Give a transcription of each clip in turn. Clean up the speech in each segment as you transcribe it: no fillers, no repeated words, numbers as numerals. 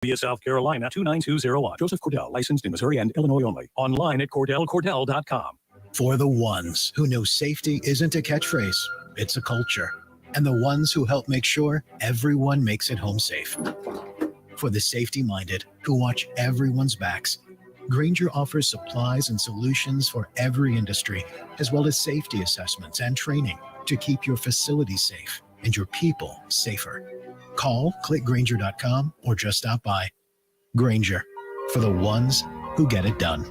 via South Carolina 29201. Joseph Cordell, licensed in Missouri and Illinois only. Online at CordellCordell.com. For the ones who know safety isn't a catchphrase, it's a culture. And the ones who help make sure everyone makes it home safe. For the safety-minded who watch everyone's backs, Grainger offers supplies and solutions for every industry, as well as safety assessments and training to keep your facilities safe and your people safer. Call, click Grainger.com, or just stop by. Grainger, for the ones who get it done.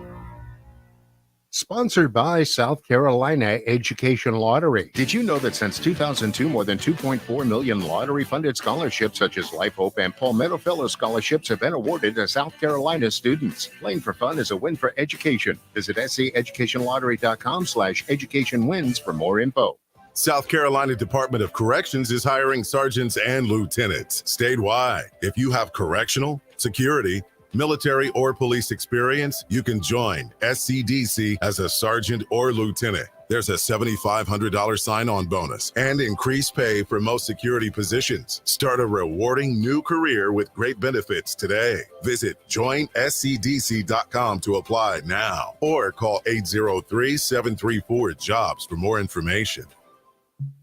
Sponsored by South Carolina Education Lottery. Did you know that since 2002, more than 2.4 million lottery-funded scholarships such as Life Hope and Palmetto Fellow scholarships have been awarded to South Carolina students? Playing for fun is a win for education. Visit scaeducationlottery.com/educationwins for more info. South Carolina Department of Corrections is hiring sergeants and lieutenants statewide. If you have correctional, security, military, or police experience, you can join SCDC as a sergeant or lieutenant. There's a $7,500 sign-on bonus and increased pay for most security positions. Start a rewarding new career with great benefits today. Visit joinscdc.com to apply now or call 803-734-JOBS for more information.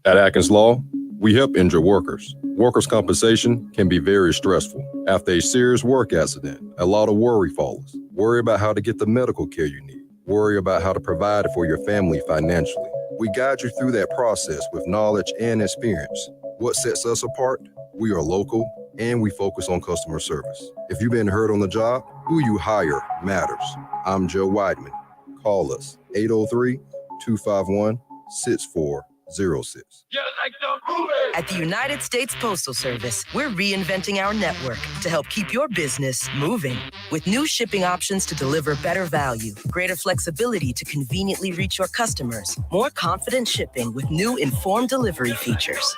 At Atkins Law, we help injured workers. Workers' compensation can be very stressful. After a serious work accident, a lot of worry follows. Worry about how to get the medical care you need. Worry about how to provide for your family financially. We guide you through that process with knowledge and experience. What sets us apart? We are local and we focus on customer service. If you've been hurt on the job, who you hire matters. I'm Joe Weidman. Call us 803-251-6406. At the United States Postal Service, we're reinventing our network to help keep your business moving. With new shipping options to deliver better value, greater flexibility to conveniently reach your customers, more confident shipping with new informed delivery features,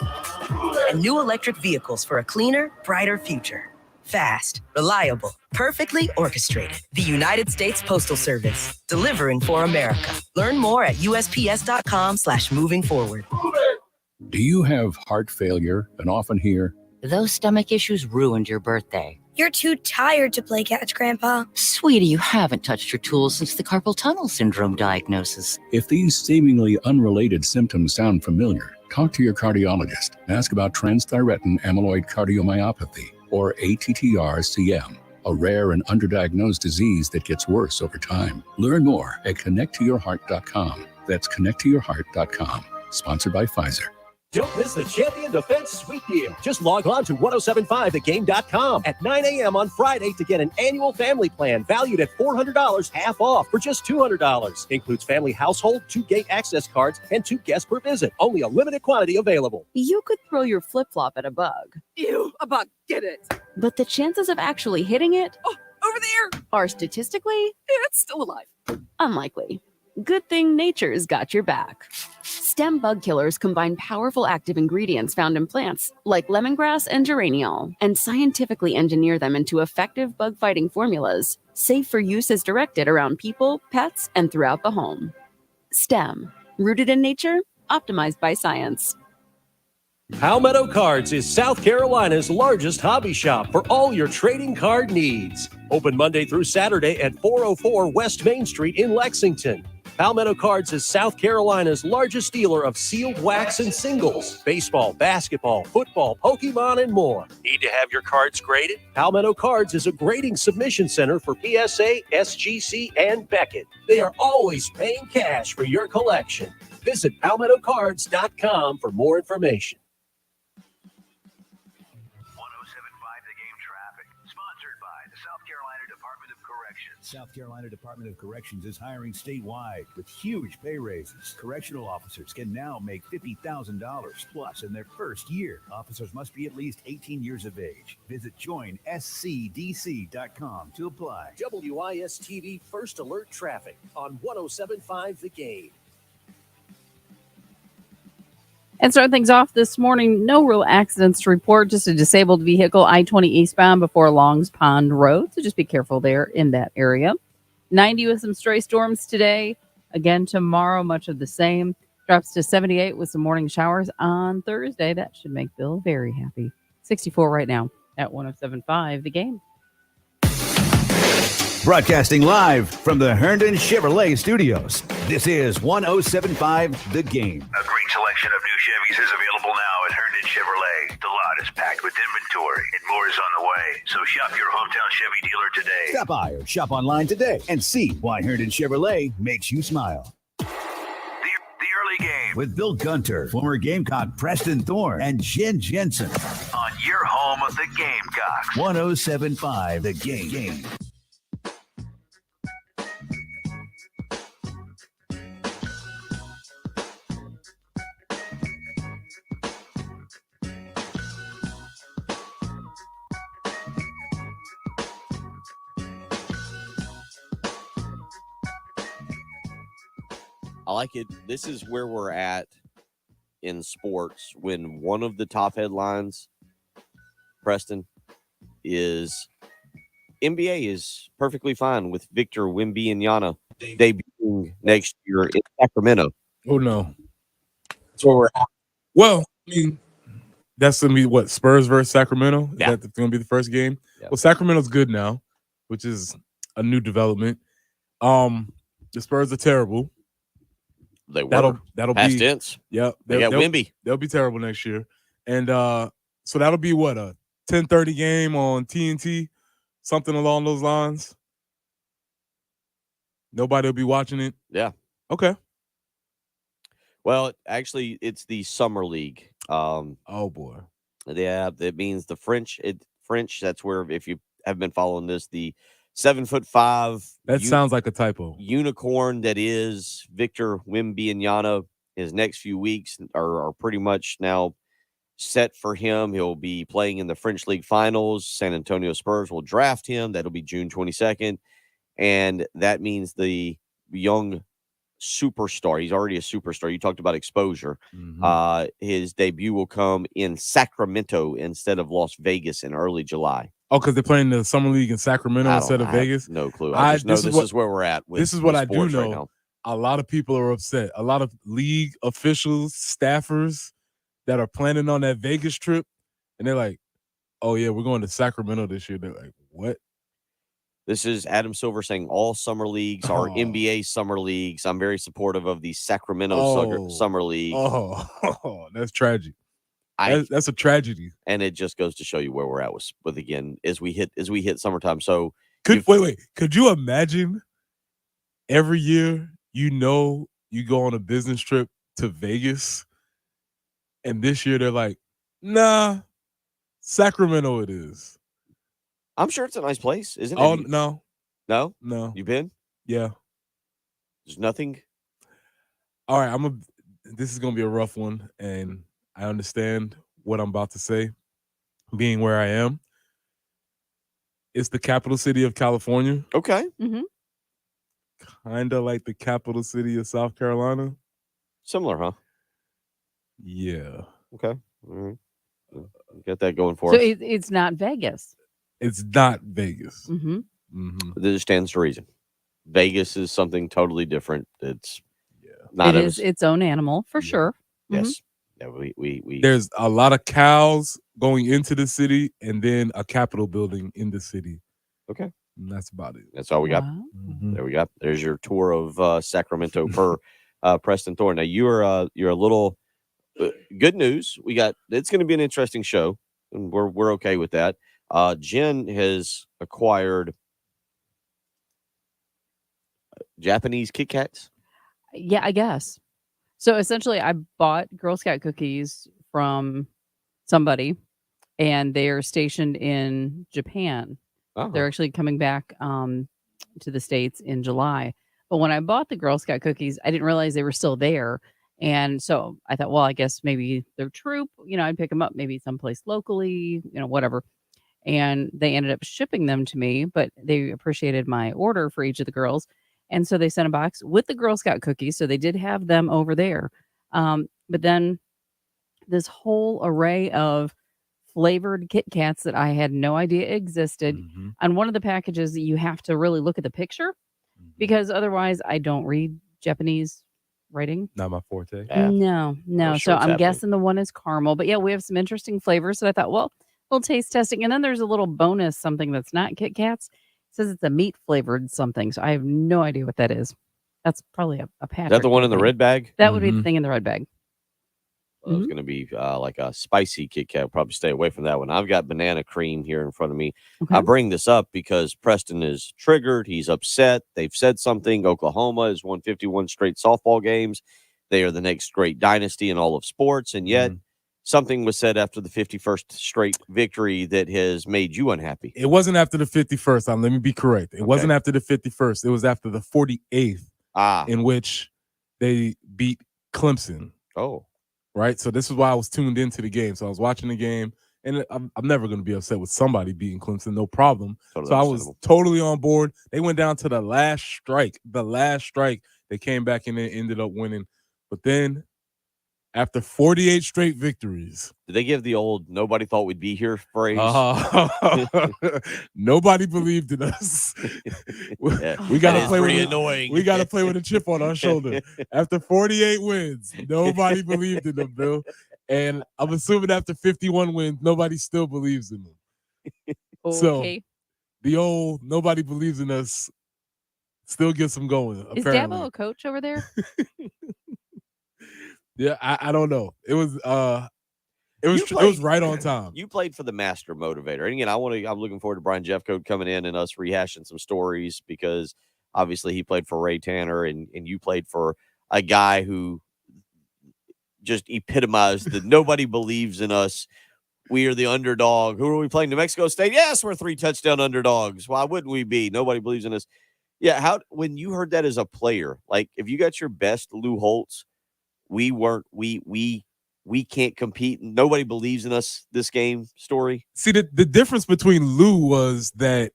and new electric vehicles for a cleaner, brighter future. Fast, reliable, perfectly orchestrated. The United States Postal Service, delivering for America. Learn more at USPS.com/moving forward. Do you have heart failure and often hear, "Those stomach issues ruined your birthday"? "You're too tired to play catch, Grandpa." Sweetie, you haven't touched your tools since the carpal tunnel syndrome diagnosis. If these seemingly unrelated symptoms sound familiar, talk to your cardiologist. Ask about transthyretin amyloid cardiomyopathy, or ATTR-CM, a rare and underdiagnosed disease that gets worse over time. Learn more at connecttoyourheart.com. That's connecttoyourheart.com. Sponsored by Pfizer. Don't miss the Champion Defense Sweet Deal. Just log on to 1075thegame.com at 9 a.m. on Friday to get an annual family plan valued at $400 half off for just $200. Includes family household, 2 gate access cards, and 2 guests per visit. Only a limited quantity available. You could throw your flip-flop at a bug. Ew, a bug, get it. But the chances of actually hitting it over there are statistically, it's still alive. Unlikely. Good thing nature's got your back. Stem bug killers combine powerful active ingredients found in plants, like lemongrass and geraniol, and scientifically engineer them into effective bug-fighting formulas, safe for use as directed around people, pets, and throughout the home. Stem, rooted in nature, optimized by science. Palmetto Cards is South Carolina's largest hobby shop for all your trading card needs. Open Monday through Saturday at 404 West Main Street in Lexington. Palmetto Cards is South Carolina's largest dealer of sealed wax and singles, baseball, basketball, football, Pokemon, and more. Need to have your cards graded? Palmetto Cards is a grading submission center for PSA, SGC, and Beckett. They are always paying cash for your collection. Visit palmettocards.com for more information. 1075 The Game traffic, sponsored by the South Carolina Department of Corrections. South Carolina Department of Corrections is hiring statewide with huge pay raises. Correctional officers can now make $50,000 plus in their first year. Officers must be at least 18 years of age. Visit joinscdc.com to apply. WIS-TV First Alert Traffic on 1075 The Game. And start things off this morning, no real accidents to report, just a disabled vehicle, I-20 eastbound before Longs Pond Road. So just be careful there in that area. 90 with some stray storms today. Again, tomorrow, much of the same. Drops to 78 with some morning showers on Thursday. That should make Bill very happy. 64 right now at 1075 The Game. Broadcasting live from the Herndon Chevrolet Studios. This is 1075 The Game. A great selection of new Chevys is available now at Herndon Chevrolet. The lot is packed with inventory and more is on the way. So shop your hometown Chevy dealer today. Stop by or shop online today and see why Herndon Chevrolet makes you smile. The early game With Bill Gunter, former Gamecock Preston Thorne, and Jen Jensen. on your home of the Gamecocks. 1075 The Game. I like it. This is where we're at in sports when one of the top headlines, Preston, is NBA is perfectly fine with Victor Wembanyama debuting next year in Sacramento. Oh, no. That's where we're at. Well, I mean, that's going to be what, Spurs versus Sacramento? Yeah. That's going to be the first game? Yeah. Well, Sacramento's good now, which is a new development. The Spurs are terrible. They were. That'll Past be tense. Yep. They got Wemby. They'll be terrible next year. And so that'll be what, a 10:30 game on TNT, something along those lines. Nobody will be watching it. Yeah. Okay. Well, actually, it's the Summer League. Oh boy. Yeah, that means the French. French. That's where, if you have been following this, the 7'5". That sounds like a typo. Unicorn that is Victor Wembanyama. His next few weeks are pretty much now set for him. He'll be playing in the French League Finals. San Antonio Spurs will draft him. That'll be June 22nd, and that means the young superstar. He's already a superstar. You talked about exposure. His debut will come in Sacramento instead of Las Vegas in early July. Oh, because they're playing the Summer League in Sacramento instead of Vegas? No clue. I just know this is where we're at. This is what I do sports right know. now. A lot of people are upset. A lot of league officials, staffers that are planning on that Vegas trip, and they're like, oh, yeah, we're going to Sacramento this year. They're like, what? This is Adam Silver saying all summer leagues are NBA summer leagues. I'm very supportive of the Sacramento Summer League. Oh, that's tragic. That's a tragedy. And it just goes to show you where we're at with again as we hit summertime. So wait, could you imagine every year you go on a business trip to Vegas, and this year they're like, nah, Sacramento it is. I'm sure it's a nice place, isn't it? Oh, no. No? You been? Yeah. There's nothing? All right, this is going to be a rough one, and I understand what I'm about to say, being where I am. It's the capital city of California. Okay. Mm-hmm. Kind of like the capital city of South Carolina. Similar, huh? Yeah. Okay. All right. Get that going for So us. it's not Vegas. It's not Vegas. Mm-hmm. This stands to reason. Vegas is something totally different. It's It is its own animal for sure. Yes. Yeah, we There's a lot of cows going into the city, and then a Capitol building in the city. Okay. And that's about it. That's all we got. There we go. There's your tour of Sacramento per Preston Thorne. Now you're a little good news. It's going to be an interesting show, and we're okay with that. Jen has acquired Japanese Kit Kats. Yeah, I guess. So essentially, I bought Girl Scout cookies from somebody, and they are stationed in Japan. Oh. They're actually coming back to the States in July. But when I bought the Girl Scout cookies, I didn't realize they were still there. And so I thought, well, I guess maybe their troop, I'd pick them up maybe someplace locally, whatever. And they ended up shipping them to me, but they appreciated my order for each of the girls. And so they sent a box with the Girl Scout cookies. So they did have them over there. But then this whole array of flavored Kit Kats that I had no idea existed. On one of the packages, you have to really look at the picture because otherwise I don't read Japanese writing. Not my forte. No. Sure So it's I'm happening. guessing the one is caramel. But yeah, we have some interesting flavors. So I thought, well, we'll taste testing. And then there's a little bonus, something that's not Kit Kats. says it's a meat flavored something, so I have no idea what that is. That's probably a Patrick. Is that the one in the thing. red bag? That would be the thing in the red bag. Well, it's going to be like a spicy Kit Kat. I'll probably stay away from that one. I've got banana cream here in front of me. Okay. I bring this up because Preston is triggered. He's upset. They've said something. Oklahoma has won 51 straight softball games. They are the next great dynasty in all of sports. And yet something was said after the 51st straight victory that has made you unhappy. It wasn't after the 51st. Let me be correct. It wasn't after the 51st. It was after the 48th, in which they beat Clemson. Oh. Right? So this is why I was tuned into the game. So I was watching the game, and I'm never going to be upset with somebody beating Clemson. No problem. Totally so I was totally on board. They went down to the last strike. They came back and they ended up winning. But then after 48 straight victories. Did they give the old nobody thought we'd be here phrase? Nobody believed in us. We got to play with annoying. We got to play with a chip on our shoulder. After 48 wins, nobody believed in them, Bill. And I'm assuming after 51 wins, nobody still believes in them. So the old nobody believes in us still gets them going. Is apparently. Dabo a coach over there? Yeah, I don't know. It was right on time. You played for the master motivator. And again, I'm looking forward to Brian Jeffcoat coming in and us rehashing some stories because obviously he played for Ray Tanner and you played for a guy who just epitomized that nobody believes in us. We are the underdog. Who are we playing? New Mexico State? Yes, we're 3 touchdown underdogs. Why wouldn't we be? Nobody believes in us. Yeah, when you heard that as a player, like if you got your best Lou Holtz, we can't compete. Nobody believes in us this game story. See, the difference between Lou was that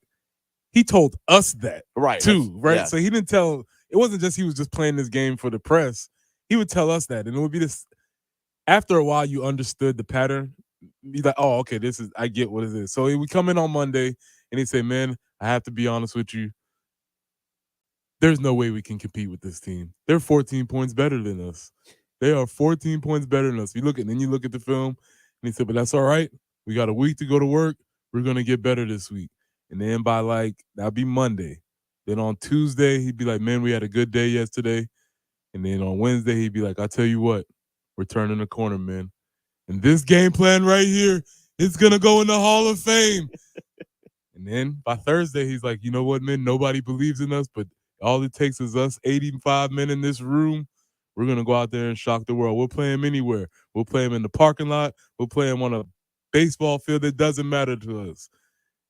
he told us that too, right? Yeah. So he didn't tell, it wasn't just he was just playing this game for the press. He would tell us that. And it would be this, after a while you understood the pattern. Be like, oh, okay, I get what it is. So he would come in on Monday and he'd say, man, I have to be honest with you. There's no way we can compete with this team. They're 14 points better than us. They are 14 points better than us. Then you look at the film, and he said, but that's all right. We got a week to go to work. We're going to get better this week. And then by that'll be Monday. Then on Tuesday, he'd be like, man, we had a good day yesterday. And then on Wednesday, he'd be like, I tell you what, we're turning the corner, man. And this game plan right here, it's going to go in the Hall of Fame. And then by Thursday, he's like, you know what, man, nobody believes in us, but all it takes is us 85 men in this room. We're going to go out there and shock the world. We'll play him anywhere. We'll play him in the parking lot. We'll play him on a baseball field. It doesn't matter to us.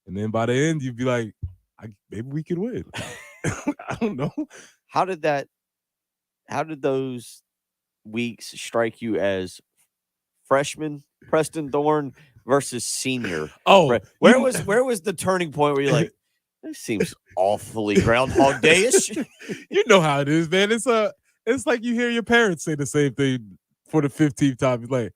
And then by the end, you'd be like, maybe we could win. I don't know. How did those weeks strike you as freshman Preston Thorne versus senior? Oh, where was the turning point where you're like, this seems awfully Groundhog Day-ish? You know how it is, man. It's like you hear your parents say the same thing for the 15th time. You're like,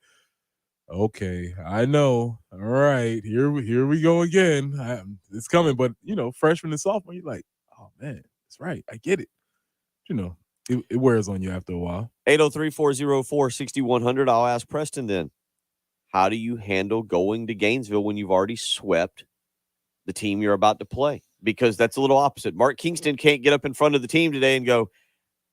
okay, I know. All right, here we go again. It's coming. But, freshman and sophomore, you're like, oh, man, that's right. I get it. It wears on you after a while. 803-404-6100. I'll ask Preston then, how do you handle going to Gainesville when you've already swept the team you're about to play? Because that's a little opposite. Mark Kingston can't get up in front of the team today and go,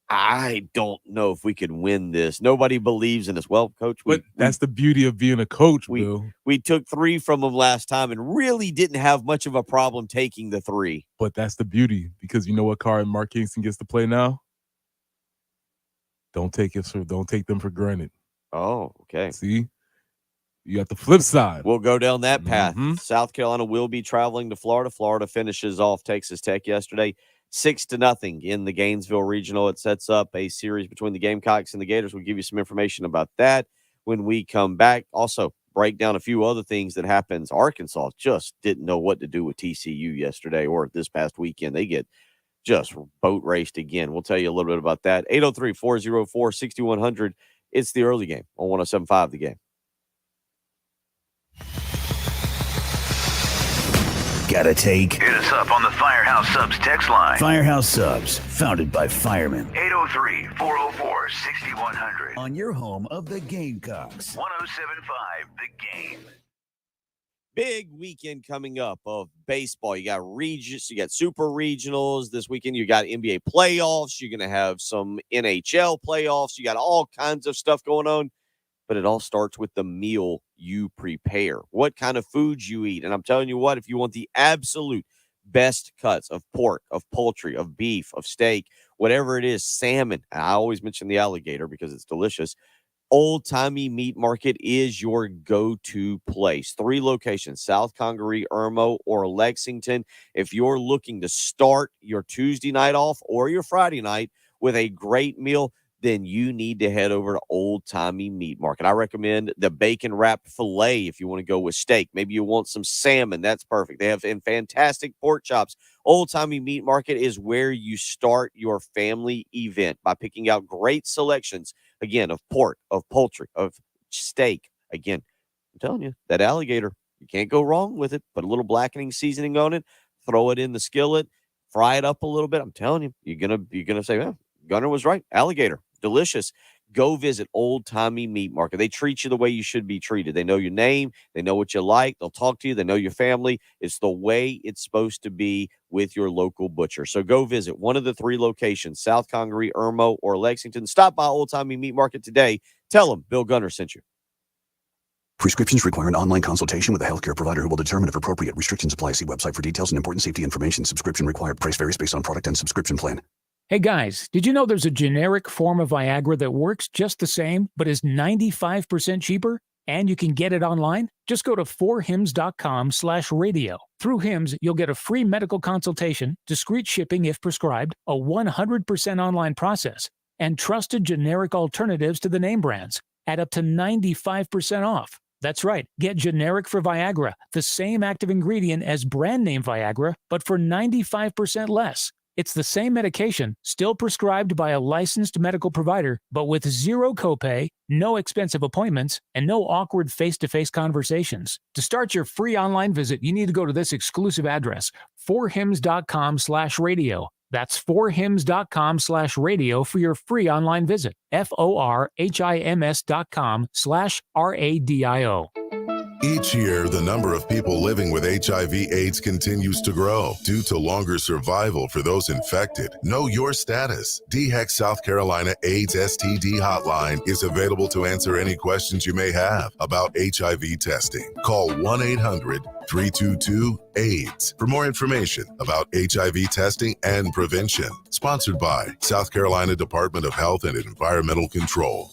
I don't know if we could win this. Nobody believes in us. Well, coach, that's the beauty of being a coach, Bill. We took 3 from them last time and really didn't have much of a problem taking the 3. But that's the beauty, because you know what card Mark Kingston gets to play now? Don't take them for granted. Oh, okay. See? You got the flip side. We'll go down that path. South Carolina will be traveling to Florida. Florida finishes off Texas Tech yesterday 6-0 in the Gainesville Regional. It sets up a series between the Gamecocks and the Gators. We'll give you some information about that when we come back. Also, break down a few other things that happens. Arkansas just didn't know what to do with TCU yesterday or this past weekend. They get just boat raced again. We'll tell you a little bit about that. 803-404-6100. It's the early game on 107.5 The Game. Got a take? Hit us up on the Firehouse Subs text line. Firehouse Subs, founded by firemen. 803-404-6100. On your home of the Gamecocks. 107.5 The Game. big weekend coming up of baseball. You got regions, you got super regionals this weekend. You got NBA playoffs. You're going to have some NHL playoffs. You got all kinds of stuff going on. But it all starts with the meal you prepare, what kind of foods you eat. And I'm telling you what, if you want the absolute best cuts of pork, of poultry, of beef, of steak, whatever it is, salmon. And I always mention the alligator because it's delicious. Old Timey Meat Market is your go-to place. 3 locations, South Congaree, Irmo, or Lexington. If you're looking to start your Tuesday night off or your Friday night with a great meal, then you need to head over to Old Timey Meat Market. I recommend the bacon-wrapped filet if you want to go with steak. Maybe you want some salmon. That's perfect. They have fantastic pork chops. Old Timey Meat Market is where you start your family event by picking out great selections, again, of pork, of poultry, of steak. Again, I'm telling you, that alligator, you can't go wrong with it. Put a little blackening seasoning on it, throw it in the skillet, fry it up a little bit. I'm telling you, you're gonna say, man, Gunner was right. Alligator, delicious. Go visit Old Timey Meat Market. They treat you the way you should be treated. They know your name. They know what you like. They'll talk to you. They know your family. It's the way it's supposed to be with your local butcher. So go visit one of the 3 locations, South Congaree, Irmo, or Lexington. Stop by Old Timey Meat Market today. Tell them Bill Gunner sent you. Prescriptions require an online consultation with a healthcare provider who will determine if appropriate. Restrictions apply. See website for details and important safety information. Subscription required. Price varies based on product and subscription plan. Hey guys, did you know there's a generic form of Viagra that works just the same, but is 95% cheaper? And you can get it online? Just go to 4hims.com/radio. Through Hims, you'll get a free medical consultation, discreet shipping if prescribed, a 100% online process, and trusted generic alternatives to the name brands at up to 95% off. That's right. Get generic for Viagra, the same active ingredient as brand name Viagra, but for 95% less. It's the same medication, still prescribed by a licensed medical provider, but with zero copay, no expensive appointments, and no awkward face-to-face conversations. To start your free online visit, you need to go to this exclusive address, 4hims.com/radio. That's 4hims.com/radio for your free online visit. FORHIMS.com/RADIO. Each year, the number of people living with HIV/AIDS continues to grow due to longer survival for those infected. Know your status. DHEC South Carolina AIDS STD hotline is available to answer any questions you may have about HIV testing. Call 1-800-322-AIDS for more information about HIV testing and prevention. Sponsored by South Carolina Department of Health and Environmental Control.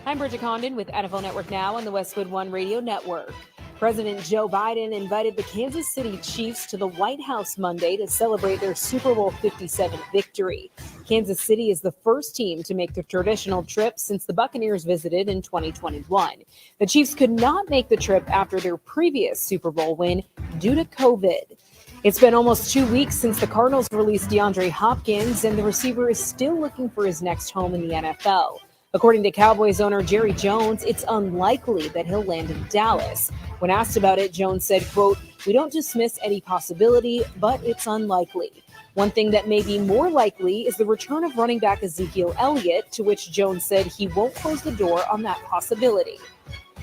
I'm Bridget Condon with NFL Network Now on the Westwood One Radio Network. President Joe Biden invited the Kansas City Chiefs to the White House Monday to celebrate their Super Bowl 57 victory. Kansas City is the first team to make the traditional trip since the Buccaneers visited in 2021. The Chiefs could not make the trip after their previous Super Bowl win due to COVID. It's been almost 2 weeks since the Cardinals released DeAndre Hopkins, and the receiver is still looking for his next home in the NFL. According to Cowboys owner Jerry Jones, it's unlikely that he'll land in Dallas. When asked about it, Jones said, quote, "We don't dismiss any possibility, but it's unlikely." One thing that may be more likely is the return of running back Ezekiel Elliott, to which Jones said he won't close the door on that possibility.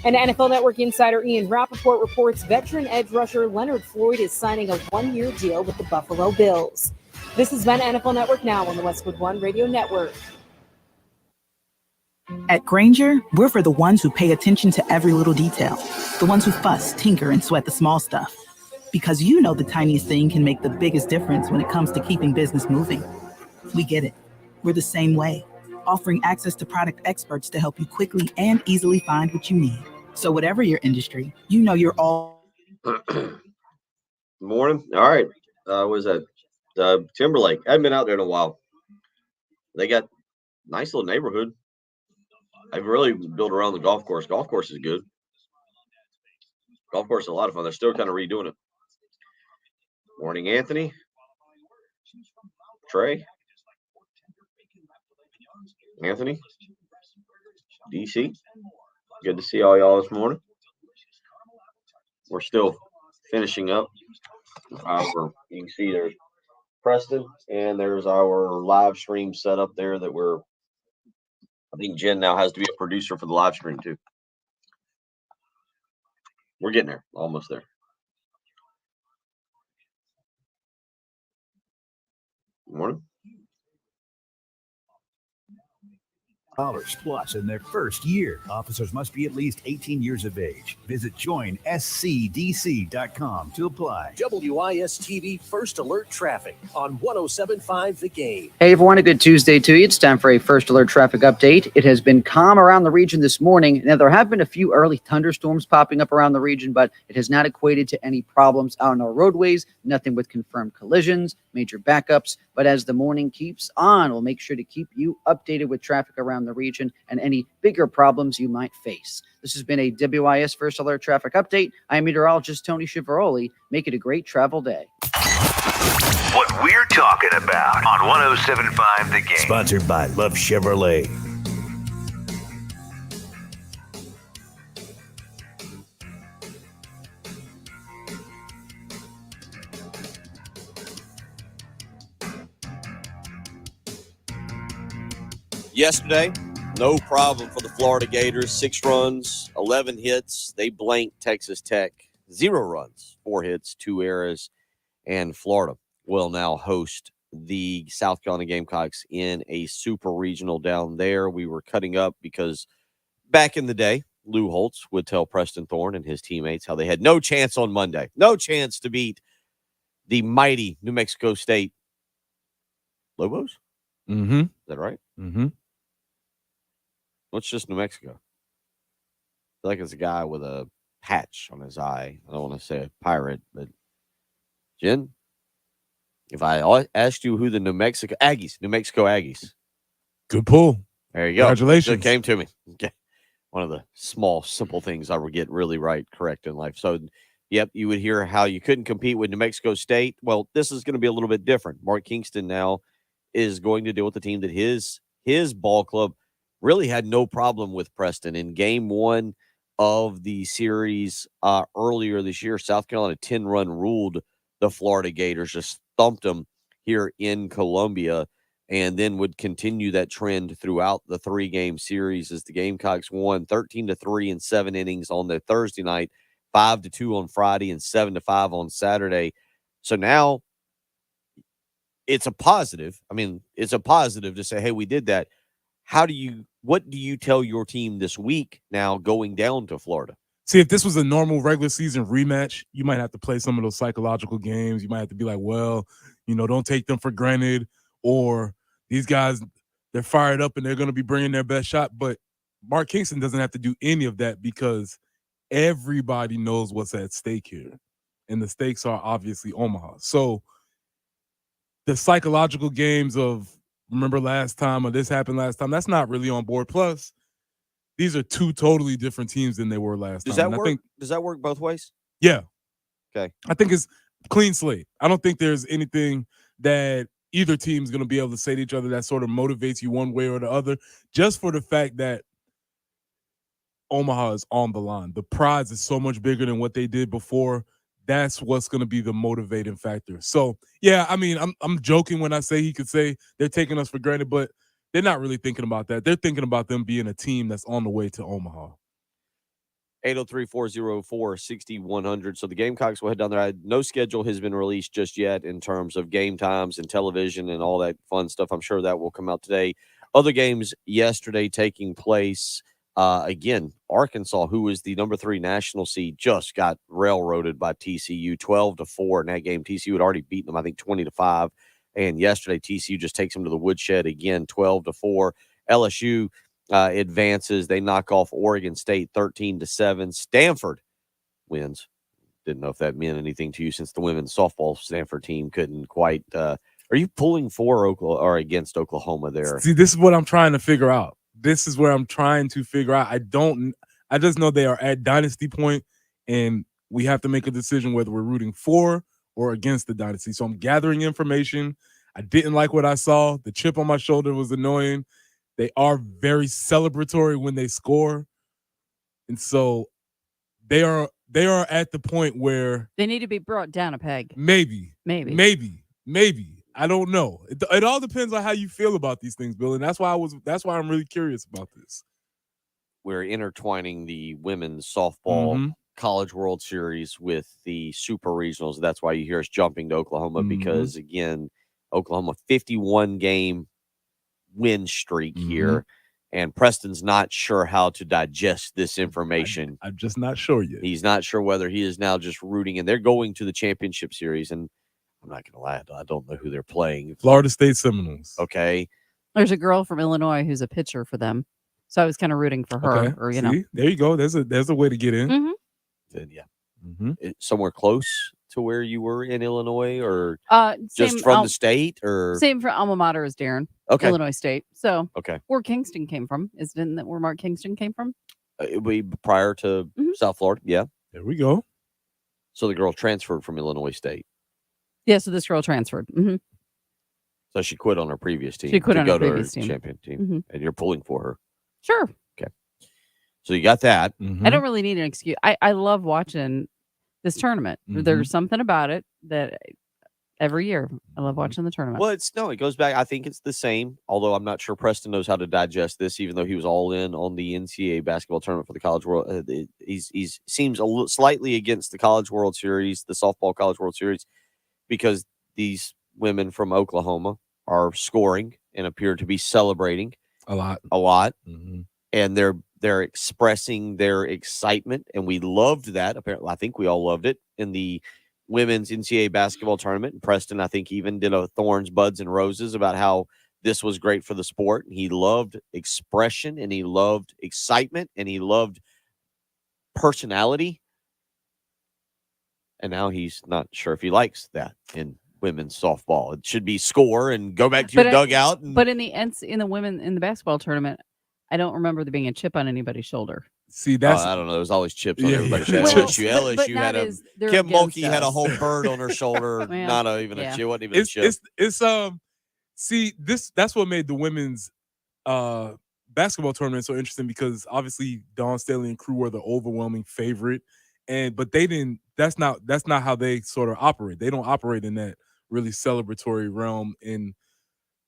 And NFL Network insider Ian Rappaport reports veteran edge rusher Leonard Floyd is signing a 1-year deal with the Buffalo Bills. This has been NFL Network Now on the Westwood One Radio Network. At Grainger, we're for the ones who pay attention to every little detail, the ones who fuss, tinker, and sweat the small stuff. Because you know the tiniest thing can make the biggest difference when it comes to keeping business moving. We get it. We're the same way, offering access to product experts to help you quickly and easily find what you need. So whatever your industry, you know you're all... Morning. All right. What is that? Timberlake. I haven't been out there in a while. They got nice little neighborhood. I've really built around the golf course. Golf course is good. Golf course is a lot of fun. They're still kind of redoing it. Morning, Anthony. Trey. Anthony. DC. Good to see all y'all this morning. We're still finishing up. You can see there's Preston, and there's our live stream set up there that I think Jen now has to be a producer for the live stream too. We're getting there. Almost there. Morning. Plus in their first year. Officers must be at least 18 years of age. Visit joinscdc.com to apply. WIS-TV First Alert Traffic on 107.5 The Game. Hey everyone, a good Tuesday to you. It's time for a First Alert traffic update. It has been calm around the region this morning. Now, there have been a few early thunderstorms popping up around the region, but it has not equated to any problems out on our roadways, nothing with confirmed collisions, major backups. But as the morning keeps on, we'll make sure to keep you updated with traffic around the region and any bigger problems you might face. This has been a WIS First Alert traffic update. I'm meteorologist Tony Chivaroli. Make it a great travel day. What we're talking about on 107.5 The Game. Sponsored by Love Chevrolet. Yesterday, no problem for the Florida Gators. 6 runs, 11 hits. They blanked Texas Tech. 0 runs, 4 hits, 2 errors. And Florida will now host the South Carolina Gamecocks in a super regional down there. We were cutting up because back in the day, Lou Holtz would tell Preston Thorne and his teammates how they had no chance on Monday. No chance to beat the mighty New Mexico State Lobos. Mm-hmm. Is that right? Mm-hmm. What's just New Mexico? I feel like it's a guy with a patch on his eye. I don't want to say a pirate, but Jen, if I asked you who the New Mexico Aggies. Good pull. There you go. Congratulations. It came to me. Okay. One of the small, simple things I would get really correct in life. So, yep, you would hear how you couldn't compete with New Mexico State. Well, this is going to be a little bit different. Mark Kingston now is going to deal with the team that his ball club really had no problem with Preston. In game 1 of the series earlier this year, South Carolina 10-run ruled the Florida Gators, just thumped them here in Columbia, and then would continue that trend throughout the 3-game series as the Gamecocks won 13-3 in 7 innings on the Thursday night, 5-2 on Friday, and 7-5 on Saturday. So now it's a positive. I mean, it's a positive to say, hey, we did that. What do you tell your team this week now going down to Florida? See, if this was a normal regular season rematch, you might have to play some of those psychological games. You might have to be like, well, don't take them for granted, or these guys, they're fired up and they're going to be bringing their best shot. But Mark Kingston doesn't have to do any of that because everybody knows what's at stake here. And the stakes are obviously Omaha. So the psychological games of remember last time or this happened last time, that's not really on board. Plus, these are 2 totally different teams than they were last time. Does that work? Does that work both ways? Yeah. Okay. I think it's clean slate. I don't think there's anything that either team's going to be able to say to each other that sort of motivates you one way or the other, just for the fact that Omaha is on the line. The prize is so much bigger than what they did before. That's what's going to be the motivating factor. So, yeah, I mean, I'm joking when I say he could say they're taking us for granted, but they're not really thinking about that. They're thinking about them being a team that's on the way to Omaha. 803-404-6100. So the Gamecocks will head down there. No schedule has been released just yet in terms of game times and television and all that fun stuff. I'm sure that will come out today. Other games yesterday taking place. Again, Arkansas, who is the number 3 national seed, just got railroaded by TCU 12-4 in that game. TCU had already beaten them, I think, 20-5. And yesterday, TCU just takes them to the woodshed again, 12-4. LSU advances. They knock off Oregon State 13-7. Stanford wins. Didn't know if that meant anything to you since the women's softball Stanford team couldn't quite. Are you pulling for Oklahoma or against Oklahoma there? See, this is what I'm trying to figure out. This is where I'm trying to figure out. I just know they are at dynasty point, and we have to make a decision whether we're rooting for or against the dynasty. So I'm gathering information. I didn't like what I saw. The chip on my shoulder was annoying. They are very celebratory when they score. And so they are at the point where they need to be brought down a peg. Maybe. I don't know. It all depends on how you feel about these things, Bill. And that's why I'm really curious about this. We're intertwining the women's softball College World Series with the Super Regionals. That's why you hear us jumping to Oklahoma because, again, Oklahoma 51 game win streak here, and Preston's not sure how to digest this information. I'm just not sure yet. He's not sure whether he is now just rooting, and they're going to the championship series, and I'm not going to lie, I don't know who they're playing. Florida State Seminoles. Okay. There's a girl from Illinois who's a pitcher for them, so I was kind of rooting for her. Okay. Or See? There you go. There's a way to get in. Mhm. Then, somewhere close to where you were in Illinois, or just Same, from the state, or same for alma mater as Darren. Okay. Illinois State. So okay, where Kingston came from isn't that where Mark Kingston came from? It would be prior to South Florida. Yeah, there we go. So the girl transferred from Illinois State. Yeah. So this girl transferred. So she quit on her previous team. She quit to on go her to previous team. champion team, Mhm. and you're pulling for her. Sure. Okay. So you got that. I don't really need an excuse. I love watching this tournament. There's something about it that every year I love watching the tournament. Well, it goes back. I think it's the same, although I'm not sure Preston knows how to digest this, even though he was all in on the NCAA basketball tournament for the College World. He's seems a little slightly against the College World Series, the softball College World Series, because these women from Oklahoma are scoring and appear to be celebrating a lot, and they're expressing their excitement, and we loved that. Apparently, I think we all loved it in the women's NCAA basketball tournament. And Preston, I think, even did a Thorns, Buds, and Roses about how this was great for the sport. He loved expression, and he loved excitement, and he loved personality. And now he's not sure if he likes that in women's softball. It should be score and go back to your dugout. But in the women in the basketball tournament, I don't remember there being a chip on anybody's shoulder. See, that's I don't know. There's always chips on Yeah, everybody's yeah. shoulder. Well, LSU, but LSU not had a as they're Kim against Mulkey had a us. whole bird on her shoulder. Well, not even yeah. a chip. Wasn't even a chip. It's see, that's what made the women's basketball tournament so interesting, because obviously Dawn Staley and crew were the overwhelming favorite, but they didn't. That's not how they sort of operate. They don't operate in that really celebratory realm, and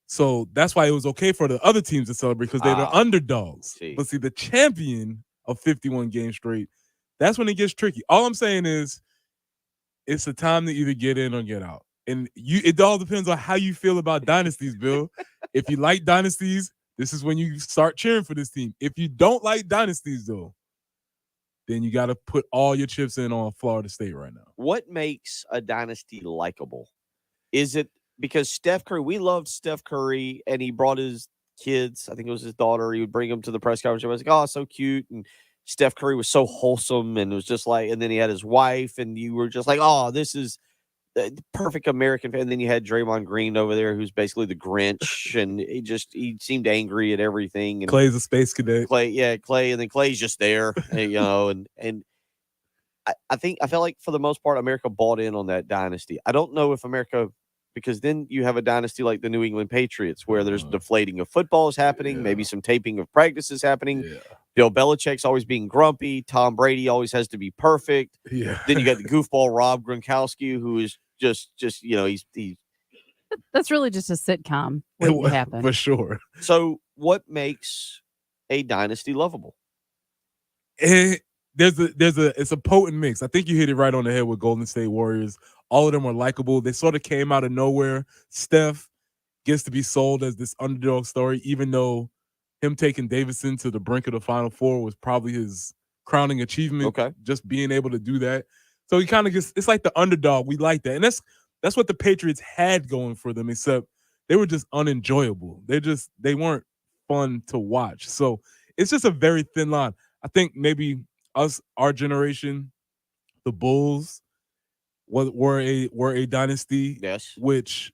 so that's why it was okay for the other teams to celebrate, because they're the underdogs. But see, the champion of 51 games straight, that's when it gets tricky. All I'm saying is, it's a time to either get in or get out. And it all depends on how you feel about dynasties, Bill. If you like dynasties, this is when you start cheering for this team. If you don't like dynasties, though, then you got to put all your chips in on Florida State right now. What makes a dynasty likable? Is it because Steph Curry? We loved Steph Curry, and he brought his kids. I think it was his daughter. He would bring them to the press conference. I was like, "Oh, so cute!" And Steph Curry was so wholesome, and it was just like. And then he had his wife, and you were just like, "Oh, this is the perfect American fan." And then you had Draymond Green over there, who's basically the Grinch, and he seemed angry at everything. And Clay's a space cadet. Clay, and then Clay's just there, and I felt like for the most part, America bought in on that dynasty. I don't know if America, because then you have a dynasty like the New England Patriots, where there's deflating of football is happening, maybe some taping of practice is happening. Bill Belichick's always being grumpy. Tom Brady always has to be perfect. Yeah. Then you got the goofball Rob Gronkowski, who is just he's That's really just a sitcom waiting to happen. For sure. So what makes a dynasty lovable? It's a potent mix. I think you hit it right on the head with Golden State Warriors. All of them are likable. They sort of came out of nowhere. Steph gets to be sold as this underdog story, even though him taking Davidson to the brink of the Final Four was probably his crowning achievement. Okay. Just being able to do that. So he kind of gets, it's like the underdog. We like that. And that's what the Patriots had going for them, except they were just unenjoyable. They weren't fun to watch. So it's just a very thin line. I think maybe our generation, the Bulls were a dynasty. Yes. Which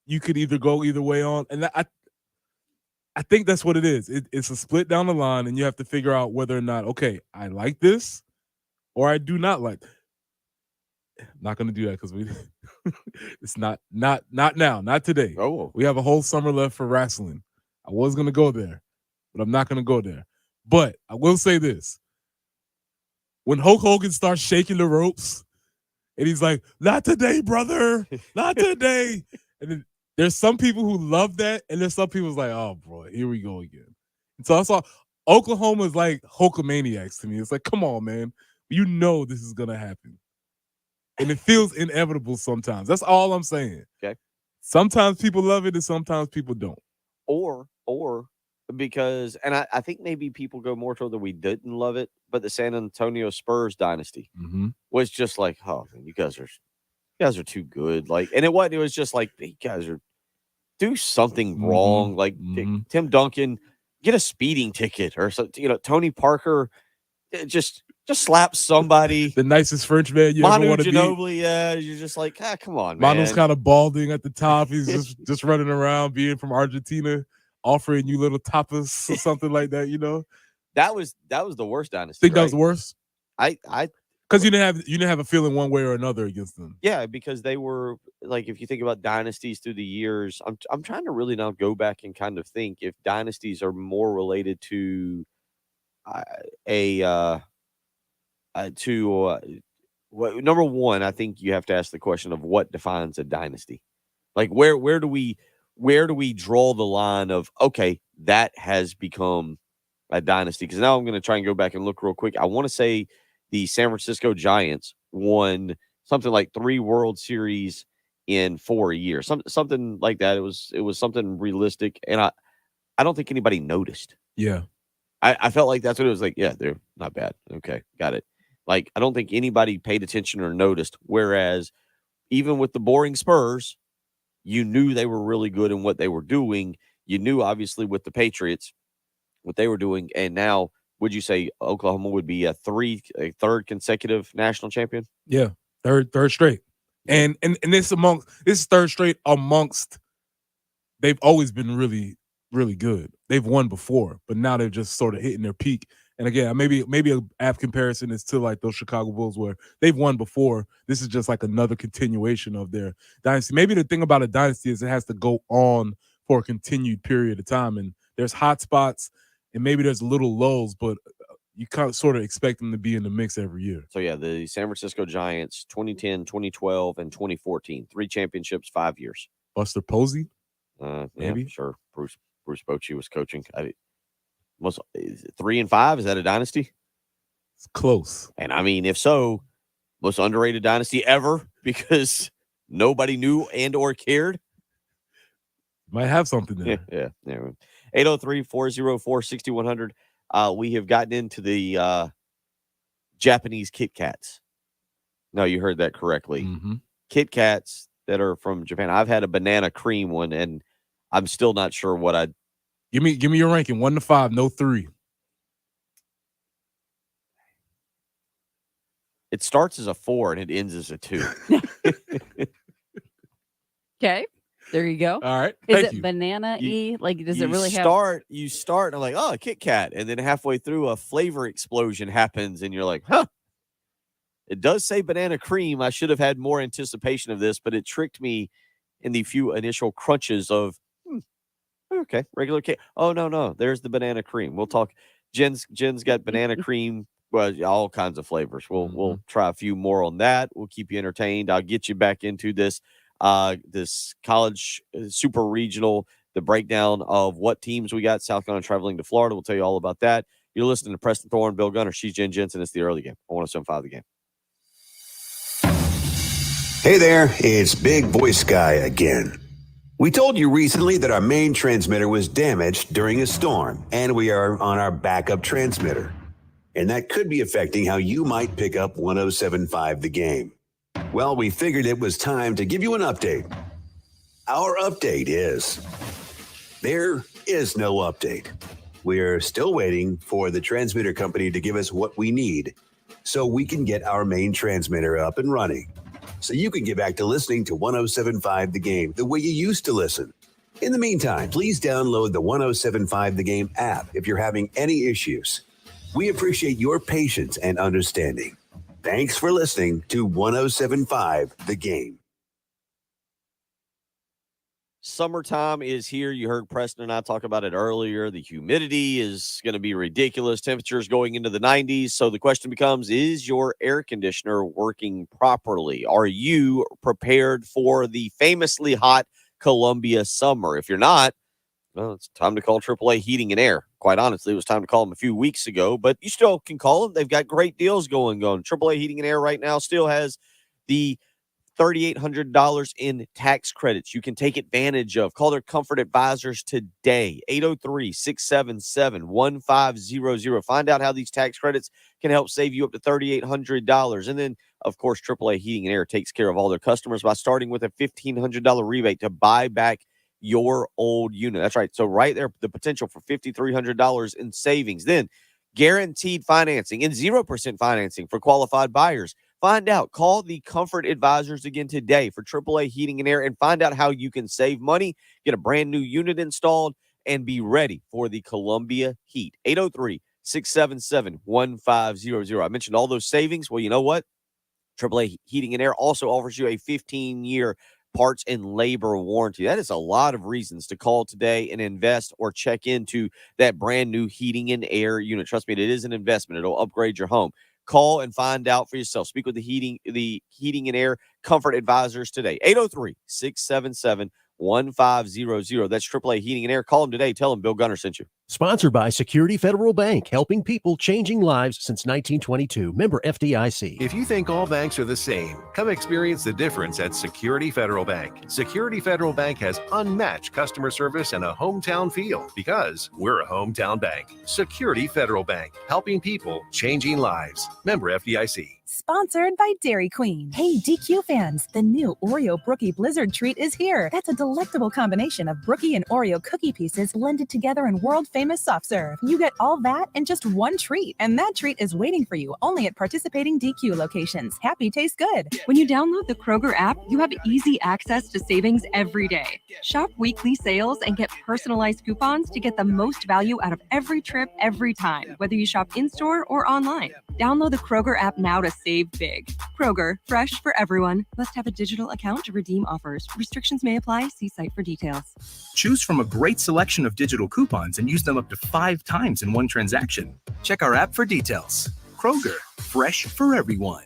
you could either go either way on. And I think that's what it is. It's a split down the line, and you have to figure out whether or not, okay, I like this or I do not like. Not going to do that because it's not now, not today. Oh, we have a whole summer left for wrestling. I was going to go there, but I'm not going to go there. But I will say this. When Hulk Hogan starts shaking the ropes and he's like, "Not today, brother. Not today." And then there's some people who love that, and there's some people who's like, "Oh, boy, here we go again." And so I saw Oklahoma is like Hulkamaniacs to me. It's like, come on, man. You know this is gonna happen, and it feels inevitable sometimes. That's all I'm saying. Okay. Sometimes people love it, and sometimes people don't. Or because, and I think maybe people go more toward that we didn't love it, but the San Antonio Spurs dynasty was just like, oh, man, you guys are too good. Like, and it wasn't. It was just like, you guys are do something wrong. Like Tim Duncan, get a speeding ticket or something. Tony Parker, just slap somebody. The nicest French man you ever Manu want to be. Ginobili, yeah, you're just like, come on, man. Manu's kind of balding at the top. He's just running around, being from Argentina, offering you little tapas or something like that. That was the worst dynasty. Think that was the worst? Because you didn't have a feeling one way or another against them. Yeah, because they were like, if you think about dynasties through the years, I'm trying to really now go back and kind of think if dynasties are more related to number one, I think you have to ask the question of what defines a dynasty. Like where do we draw the line of, okay, that has become a dynasty? Because now I'm going to try and go back and look real quick. I want to say the San Francisco Giants won something like 3 World Series in 4 years, something like that. It was something realistic, and I don't think anybody noticed. Yeah, I felt like that's what it was like. Yeah, they're not bad. Okay, got it. Like, I don't think anybody paid attention or noticed. Whereas, even with the boring Spurs, you knew they were really good in what they were doing. You knew, obviously, with the Patriots, what they were doing. And now, would you say Oklahoma would be a third consecutive national champion? Yeah, third straight. And this is third straight amongst. They've always been really, really good. They've won before, but now they're just sort of hitting their peak. And again, maybe an apt comparison is to like those Chicago Bulls where they've won before. This is just like another continuation of their dynasty. Maybe the thing about a dynasty is it has to go on for a continued period of time. And there's hot spots and maybe there's little lulls, but you kind of sort of expect them to be in the mix every year. So, yeah, the San Francisco Giants, 2010, 2012, and 2014. 3 championships, 5 years. Buster Posey? Maybe. Yeah, sure. Bruce Bochy was coaching. 3 and 5, is that a dynasty? It's close. And I mean, if so, most underrated dynasty ever because nobody knew and or cared. Might have something there. Yeah. 803-404-6100. We have gotten into the Japanese Kit Kats. No, you heard that correctly. Kit Kats that are from Japan. I've had a banana cream one, and I'm still not sure what I'd. Give me your ranking, 1 to 5, no 3. It starts as a 4 and it ends as a 2. Okay, there you go. All right, is it banana-y? Like, does it really have? You start, and I'm like, oh, a Kit Kat, and then halfway through, a flavor explosion happens, and you're like, huh. It does say banana cream. I should have had more anticipation of this, but it tricked me in the few initial crunches of. Okay, regular cake. Oh, no. There's the banana cream. We'll talk. Jen's got banana cream, well, all kinds of flavors. We'll try a few more on that. We'll keep you entertained. I'll get you back into this college super regional, the breakdown of what teams we got. South Carolina traveling to Florida. We'll tell you all about that. You're listening to Preston Thorne, Bill Gunner. She's Jen Jensen. It's the early game. I 107.5 The Game. Hey there, it's Big Voice Guy again. We told you recently that our main transmitter was damaged during a storm, and we are on our backup transmitter. And that could be affecting how you might pick up 107.5 The Game. Well, we figured it was time to give you an update. Our update is, there is no update. We're still waiting for the transmitter company to give us what we need so we can get our main transmitter up and running. So you can get back to listening to 107.5 The Game the way you used to listen. In the meantime, please download the 107.5 The Game app if you're having any issues. We appreciate your patience and understanding. Thanks for listening to 107.5 The Game. Summertime is here. You heard Preston and I talk about it earlier. The humidity is going to be ridiculous. Temperatures going into the 90s. So the question becomes, is your air conditioner working properly? Are you prepared for the famously hot Columbia summer? If you're not, Well, it's time to call AAA Heating and Air. Quite honestly, it was time to call them a few weeks ago, but you still can call them. They've got great deals going on. AAA Heating and Air right now still has the $3,800 in tax credits you can take advantage of. Call their Comfort Advisors today, 803-677-1500. Find out how these tax credits can help save you up to $3,800. And then, of course, AAA Heating and Air takes care of all their customers by starting with a $1,500 rebate to buy back your old unit. That's right. So right there, the potential for $5,300 in savings. Then guaranteed financing and 0% financing for qualified buyers. Find out. Call the Comfort Advisors again today for AAA Heating and Air and find out how you can save money, get a brand new unit installed, and be ready for the Columbia heat. 803-677-1500. I mentioned all those savings. Well, you know what? AAA Heating and Air also offers you a 15-year parts and labor warranty. That is a lot of reasons to call today and invest or check into that brand new heating and air unit. Trust me, it is an investment. It'll upgrade your home. Call and find out for yourself. Speak with the heating and air Comfort Advisors today. 803-677-1500. That's AAA Heating and Air. Call them today. Tell them Bill Gunner sent you. Sponsored by Security Federal Bank, helping people, changing lives since 1922. Member FDIC. If you think all banks are the same, come experience the difference at Security Federal Bank. Security Federal Bank has unmatched customer service and a hometown feel because we're a hometown bank. Security Federal Bank, helping people, changing lives. Member FDIC. Sponsored by Dairy Queen. Hey, DQ fans, the new Oreo Brookie Blizzard treat is here. That's a delectable combination of Brookie and Oreo cookie pieces blended together in world-famous soft serve. You get all that in just one treat, and that treat is waiting for you only at participating DQ locations. Happy tastes good. When you download the Kroger app, you have easy access to savings every day. Shop weekly sales and get personalized coupons to get the most value out of every trip, every time, whether you shop in-store or online. Download the Kroger app now to save big. Kroger, fresh for everyone. Must have a digital account to redeem offers. Restrictions may apply. See site for details. Choose from a great selection of digital coupons and use them up to 5 times in one transaction. Check our app for details. Kroger, fresh for everyone.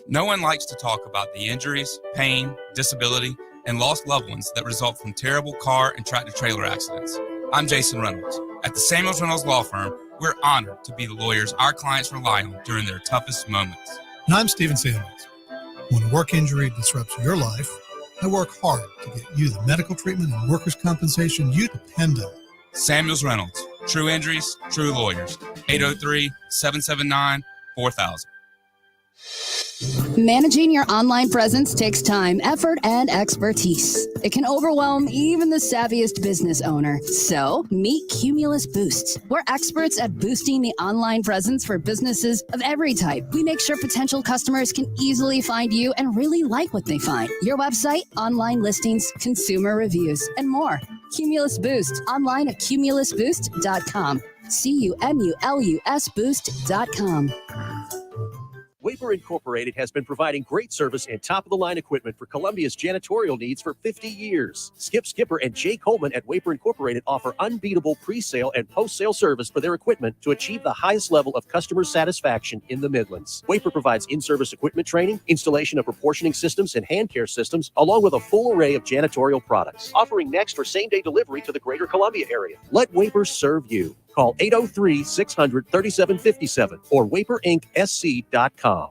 No one likes to talk about the injuries, pain, disability, and lost loved ones that result from terrible car and tractor-trailer accidents. I'm Jason Reynolds. At the Samuels Reynolds Law Firm, we're honored to be the lawyers our clients rely on during their toughest moments. And I'm Stephen Samuels. When a work injury disrupts your life, I work hard to get you the medical treatment and workers' compensation you depend on. Samuels Reynolds. True injuries, true lawyers. 803-779-4000. Managing your online presence takes time, effort, and expertise. It can overwhelm even the savviest business owner. So, meet Cumulus Boost. We're experts at boosting the online presence for businesses of every type. We make sure potential customers can easily find you and really like what they find. Your website, online listings, consumer reviews, and more. Cumulus Boost. Online at cumulusboost.com. CUMULUS Boost.com. Waper Incorporated has been providing great service and top-of-the-line equipment for Columbia's janitorial needs for 50 years. Skip Skipper and Jay Coleman at Waper Incorporated offer unbeatable pre-sale and post-sale service for their equipment to achieve the highest level of customer satisfaction in the Midlands. Waper provides in-service equipment training, installation of proportioning systems and hand care systems, along with a full array of janitorial products. Offering next for same-day delivery to the greater Columbia area. Let Waper serve you. Call 803-600-3757 or WaperIncSC.com.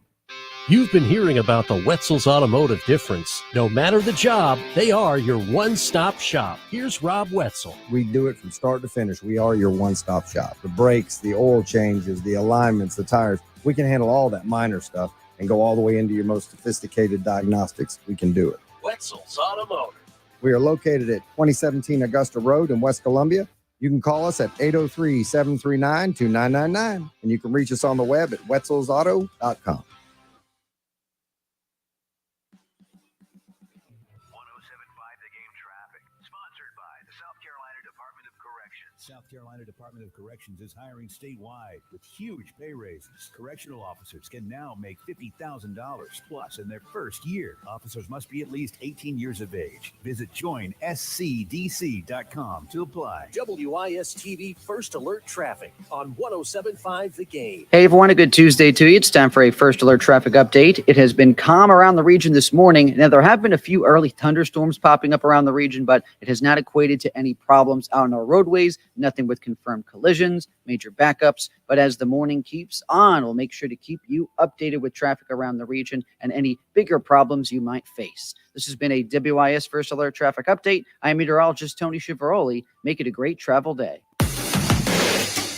You've been hearing about the Wetzel's Automotive difference. No matter the job, they are your one-stop shop. Here's Rob Wetzel. We do it from start to finish. We are your one-stop shop. The brakes, the oil changes, the alignments, the tires. We can handle all that minor stuff and go all the way into your most sophisticated diagnostics. We can do it. Wetzel's Automotive. We are located at 2017 Augusta Road in West Columbia. You can call us at 803-739-2999, and you can reach us on the web at wetzelsauto.com. South Carolina Department of Corrections is hiring statewide with huge pay raises. Correctional officers can now make $50,000 plus in their first year. Officers must be at least 18 years of age. Visit joinscdc.com to apply. WIS TV First Alert Traffic on 107.5 The Game. Hey everyone, a good Tuesday to you. It's time for a First Alert traffic update. It has been calm around the region this morning. Now, there have been a few early thunderstorms popping up around the region, but it has not equated to any problems out on our roadways, nothing with confirmed collisions, major backups. But as the morning keeps on, we'll make sure to keep you updated with traffic around the region and any bigger problems you might face. This has been a WIS First Alert traffic update. I'm meteorologist Tony Schiavaroli. Make it a great travel day.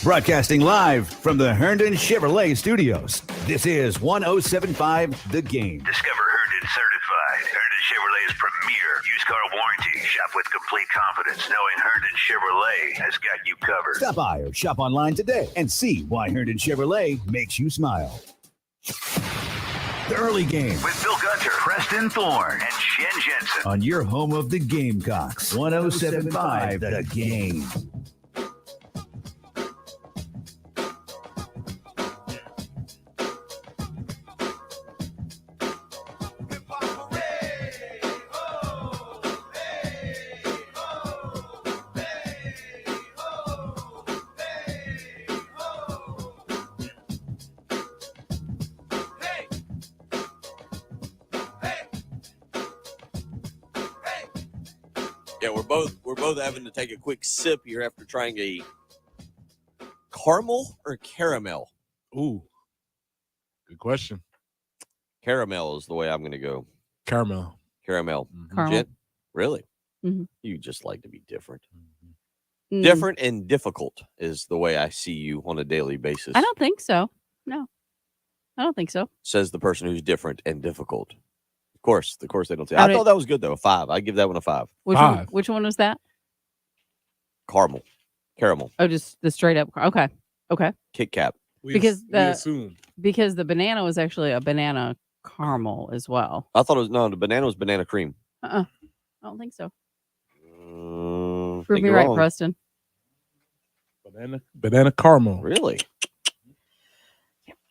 Broadcasting live from the Herndon Chevrolet Studios. This is 107.5 The Game. Discover Herndon Certified. Herndon Chevrolet's premier used car warranty. Shop with complete confidence knowing Herndon Chevrolet has got you covered. Stop by or shop online today and see why Herndon Chevrolet makes you smile. The early game With Bill Gunter, Preston Thorne, and Shen Jensen. on your home of the Gamecocks. 107.5 The Game. Yeah, we're both having to take a quick sip here after trying a caramel or caramel. Ooh, good question. Caramel is the way I'm going to go. Caramel. Caramel. Caramel. Jen? Really? Mhm. You just like to be different. Mm. Different and difficult is the way I see you on a daily basis. I don't think so. No, I don't think so. Says the person who's different and difficult. Of course they don't say. How I did- thought that was good though. A 5. I give that one a 5. Which one was that? Caramel. Oh, just the straight up. Okay. Kit Kat. Because we the assume. because the banana was actually a banana caramel as well. I thought it was the banana was banana cream. I don't think so. Prove Prove me right, Preston. Banana caramel. Really?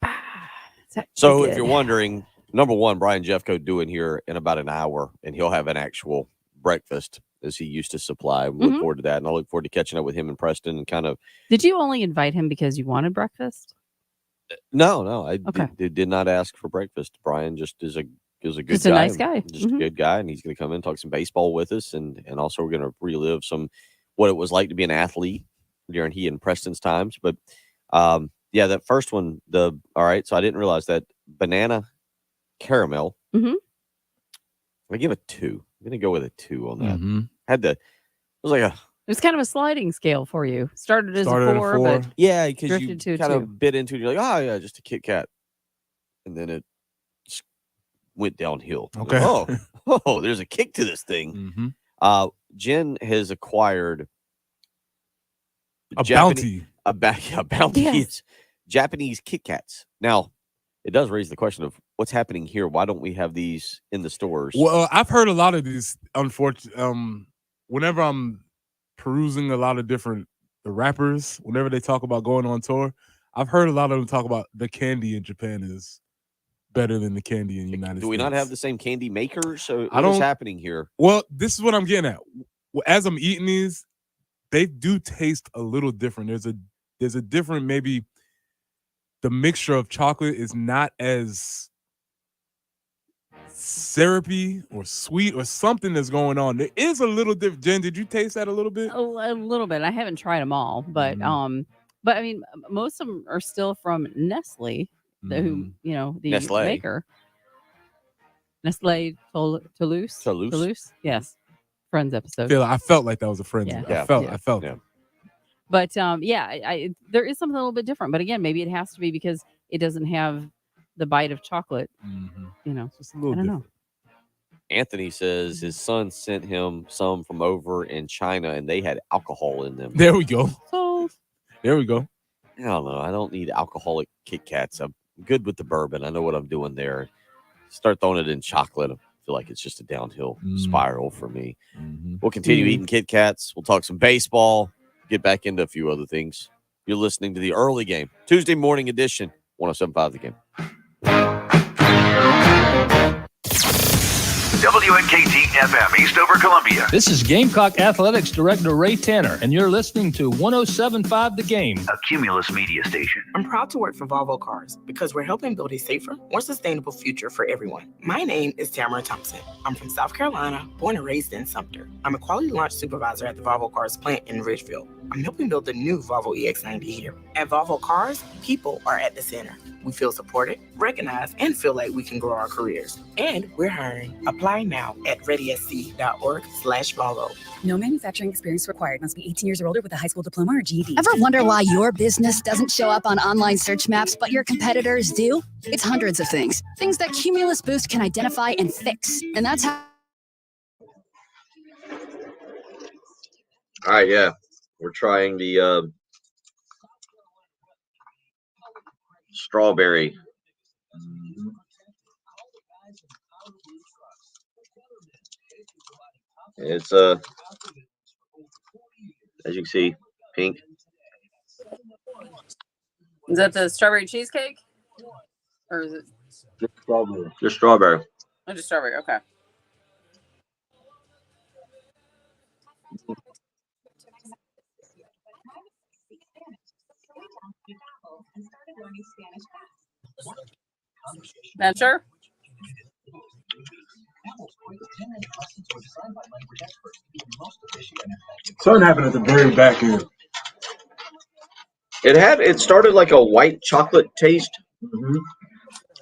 Is that So good? if you're wondering, number one, Brian Jeffco doing here in about an hour, and he'll have an actual breakfast as he used to supply. We look Mhm. forward to that, and I look forward to catching up with him and Preston and kind of. Did you only invite him because you wanted breakfast? No, I Okay. did not ask for breakfast. Brian just is a good Just a guy, nice guy. just Mhm. a good guy, and he's going to come in and talk some baseball with us, and also we're going to relive some what it was like to be an athlete during he and Preston's times. But yeah, that first one, all right. So I didn't realize that banana caramel. Mhm. I give a 2. I'm going to go with a 2 on that. Mhm. It was like a It was kind of a sliding scale for you. Started as Started a at a 4, 4. but yeah, because you drifted to a kind 2. of bit into it. You're like, oh yeah, just a Kit Kat, and then it just went downhill. You're like, Okay. oh, there's a kick to this thing. Mhm. Jen has acquired A Japane- bounty. a bounty. Yes. It's Japanese Kit Kats. Now, it does raise the question of what's happening here. Why don't we have these in the stores? Well, I've heard a lot of these. Unfortunately, whenever I'm perusing a lot of the rappers, whenever they talk about going on tour, I've heard a lot of them talk about the candy in Japan is better than the candy in the United States. Do we not have the same candy makers? So I what is don't- happening here? Well, this is what I'm getting at. As I'm eating these, they do taste a little different. There's a different, maybe the mixture of chocolate is not as syrupy or sweet or something that's going on. There is a little different. Jen, did you taste that a little bit? A little bit. I haven't tried them all, but but I mean, most of them are still from Nestle, who the Nestle. maker. Nestle Toulouse. Yes, Friends episode. I felt like that was a friend. Yeah. I felt it. But I there is something a little bit different. But again, maybe it has to be because it doesn't have the bite of chocolate. Just a little I don't different. know. Anthony says his son sent him some from over in China, and they had alcohol in them. There we go. So There we go. I don't know. I don't need alcoholic Kit Kats. I'm good with the bourbon. I know what I'm doing there. Start throwing it in chocolate. I feel like it's just a downhill spiral for me. We'll continue eating Kit Kats. We'll talk some baseball. get back into a few other things. You're listening to the early game, Tuesday morning edition, 107.5 The Game. WNKT FM, Eastover, Columbia. This is Gamecock Athletics Director Ray Tanner, and you're listening to 107.5 The Game, a Cumulus media station. I'm proud to work for Volvo Cars because we're helping build a safer, more sustainable future for everyone. My name is Tamara Thompson. I'm from South Carolina, born and raised in Sumter. I'm a quality launch supervisor at the Volvo Cars plant in Ridgeville. I'm helping build the new Volvo EX90 here. At Volvo Cars, people are at the center. We feel supported, recognized, and feel like we can grow our careers. And we're hiring. Apply now at readysc.org/Volvo. No manufacturing experience required. Must be 18 years or older with a high school diploma or GED. Ever wonder why your business doesn't show up on online search maps, but your competitors do? It's hundreds of things. Things that Cumulus Boost can identify and fix. And that's how. All right, yeah. We're trying the strawberry. It's as you can see, pink. Is that the strawberry cheesecake? Or is it Strawberry. Just strawberry. oh, just strawberry? Okay. Not sure. Something happened at the very back end. It started like a white chocolate taste,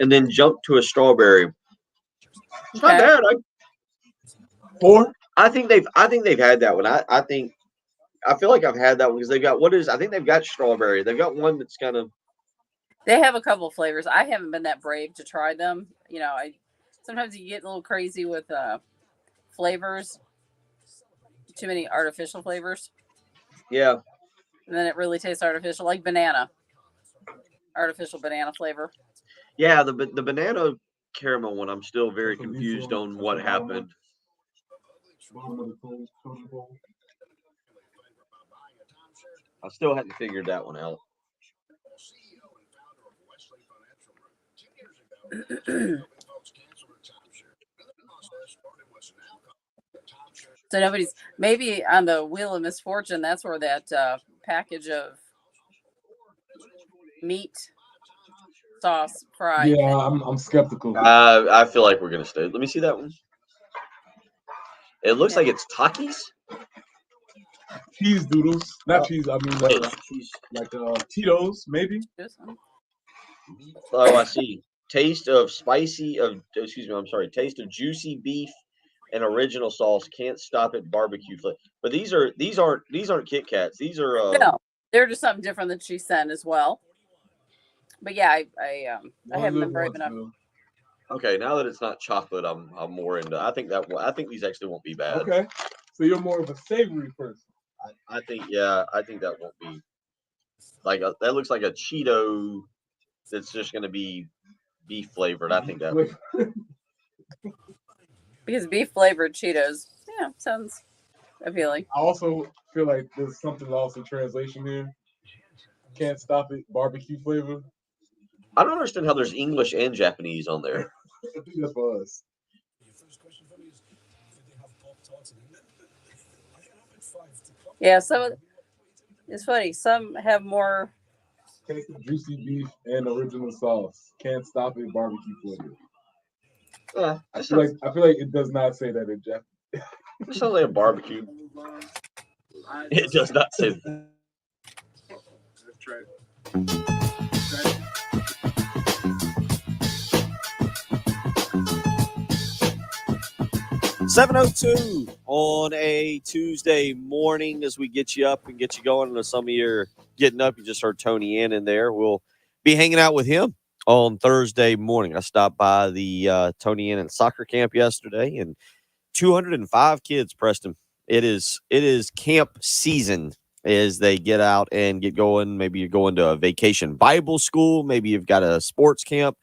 and then jumped to a strawberry. It's not bad. I think they've had that one. I feel like I've had that one because they've got I think they've got strawberry. They've got one that's kind of. They have a couple of flavors. I haven't been that brave to try them. You know, sometimes you get a little crazy with flavors. Too many artificial flavors. Yeah. And then it really tastes artificial, like banana. Artificial banana flavor. Yeah, the banana caramel one. I'm still very confused on what happened. I still hadn't figured that one out. So nobody's maybe on the Wheel of Misfortune. That's where that package of meat sauce fried. Yeah, I'm skeptical. I feel like we're gonna stay. Let me see that one. It looks like it's Takis. Cheese doodles, not cheese. I mean, like Tito's, maybe. Oh, I see. Taste of juicy beef and original sauce. Can't stop it. Barbecue flavor. But these aren't Kit Kats. These are no, they're just something different that she sent as well. But yeah, I haven't been brave enough. Okay, now that it's not chocolate, I'm more into. I think these actually won't be bad. Okay, so you're more of a savory person. I think that won't be like that looks like a Cheeto that's just going to be beef flavored. I think that would. Because beef flavored Cheetos, yeah, sounds appealing. I also feel like there's something lost in translation here. Can't stop it. Barbecue flavor. I don't understand how there's English and Japanese on there. I think that's for us. Yeah, so it's funny. Some have more. Taste of juicy beef and original sauce. Can't stop it. Barbecue flavor. I feel like it does not say that in Japanese. It sounds like a barbecue. It does not say that. 7:02 on a Tuesday morning as we get you up and get you going into some of your getting up. You just heard Tony in there. We'll be hanging out with him on Thursday morning. I stopped by the Tony in soccer camp yesterday, and 205 kids, Preston. It is camp season as they get out and get going. Maybe you're going to a vacation Bible school. Maybe you've got a sports camp,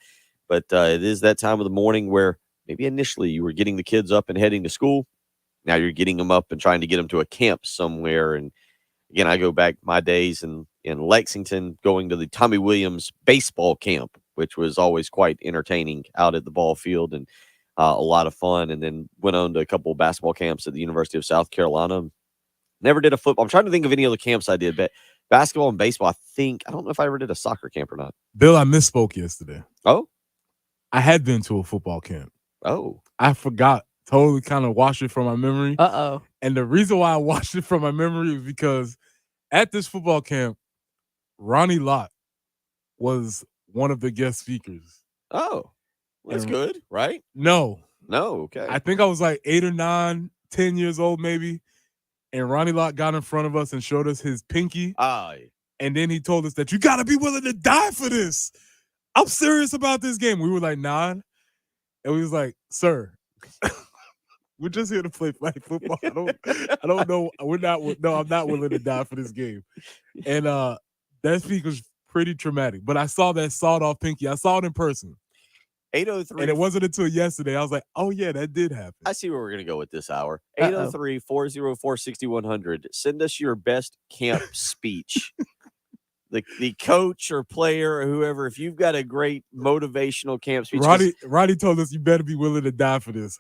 but it is that time of the morning where maybe initially you were getting the kids up and heading to school. Now you're getting them up and trying to get them to a camp somewhere. And again, I go back my days in Lexington, going to the Tommy Williams baseball camp, which was always quite entertaining out at the ball field and a lot of fun. And then went on to a couple of basketball camps at the University of South Carolina. Never did a football. I'm trying to think of any other camps I did, but basketball and baseball, I don't know if I ever did a soccer camp or not. Bill, I misspoke yesterday. Oh? I had been to a football camp. Oh. I forgot. Totally kind of washed it from my memory. Uh-oh. And the reason why I washed it from my memory is because at this football camp, Ronnie Lott was one of the guest speakers. Oh. That's And- good, right? No. No, okay. I think I was like 8 or 9, 10 years old maybe. And Ronnie Lott got in front of us and showed us his pinky. And then he told us that you got to be willing to die for this. I'm serious about this game. We were like 9. And we was like, sir, we're just here to play flag football. I don't know. I'm not willing to die for this game. And that speech was pretty traumatic. But I saw that sawed off pinky. I saw it in person. 803. And it wasn't until yesterday. I was like, oh, yeah, that did happen. I see where we're going to go with this hour. Uh-oh. 803-404-6100. Send us your best camp speech. The coach or player or whoever, if you've got a great motivational camp speech. Roddy told us you better be willing to die for this.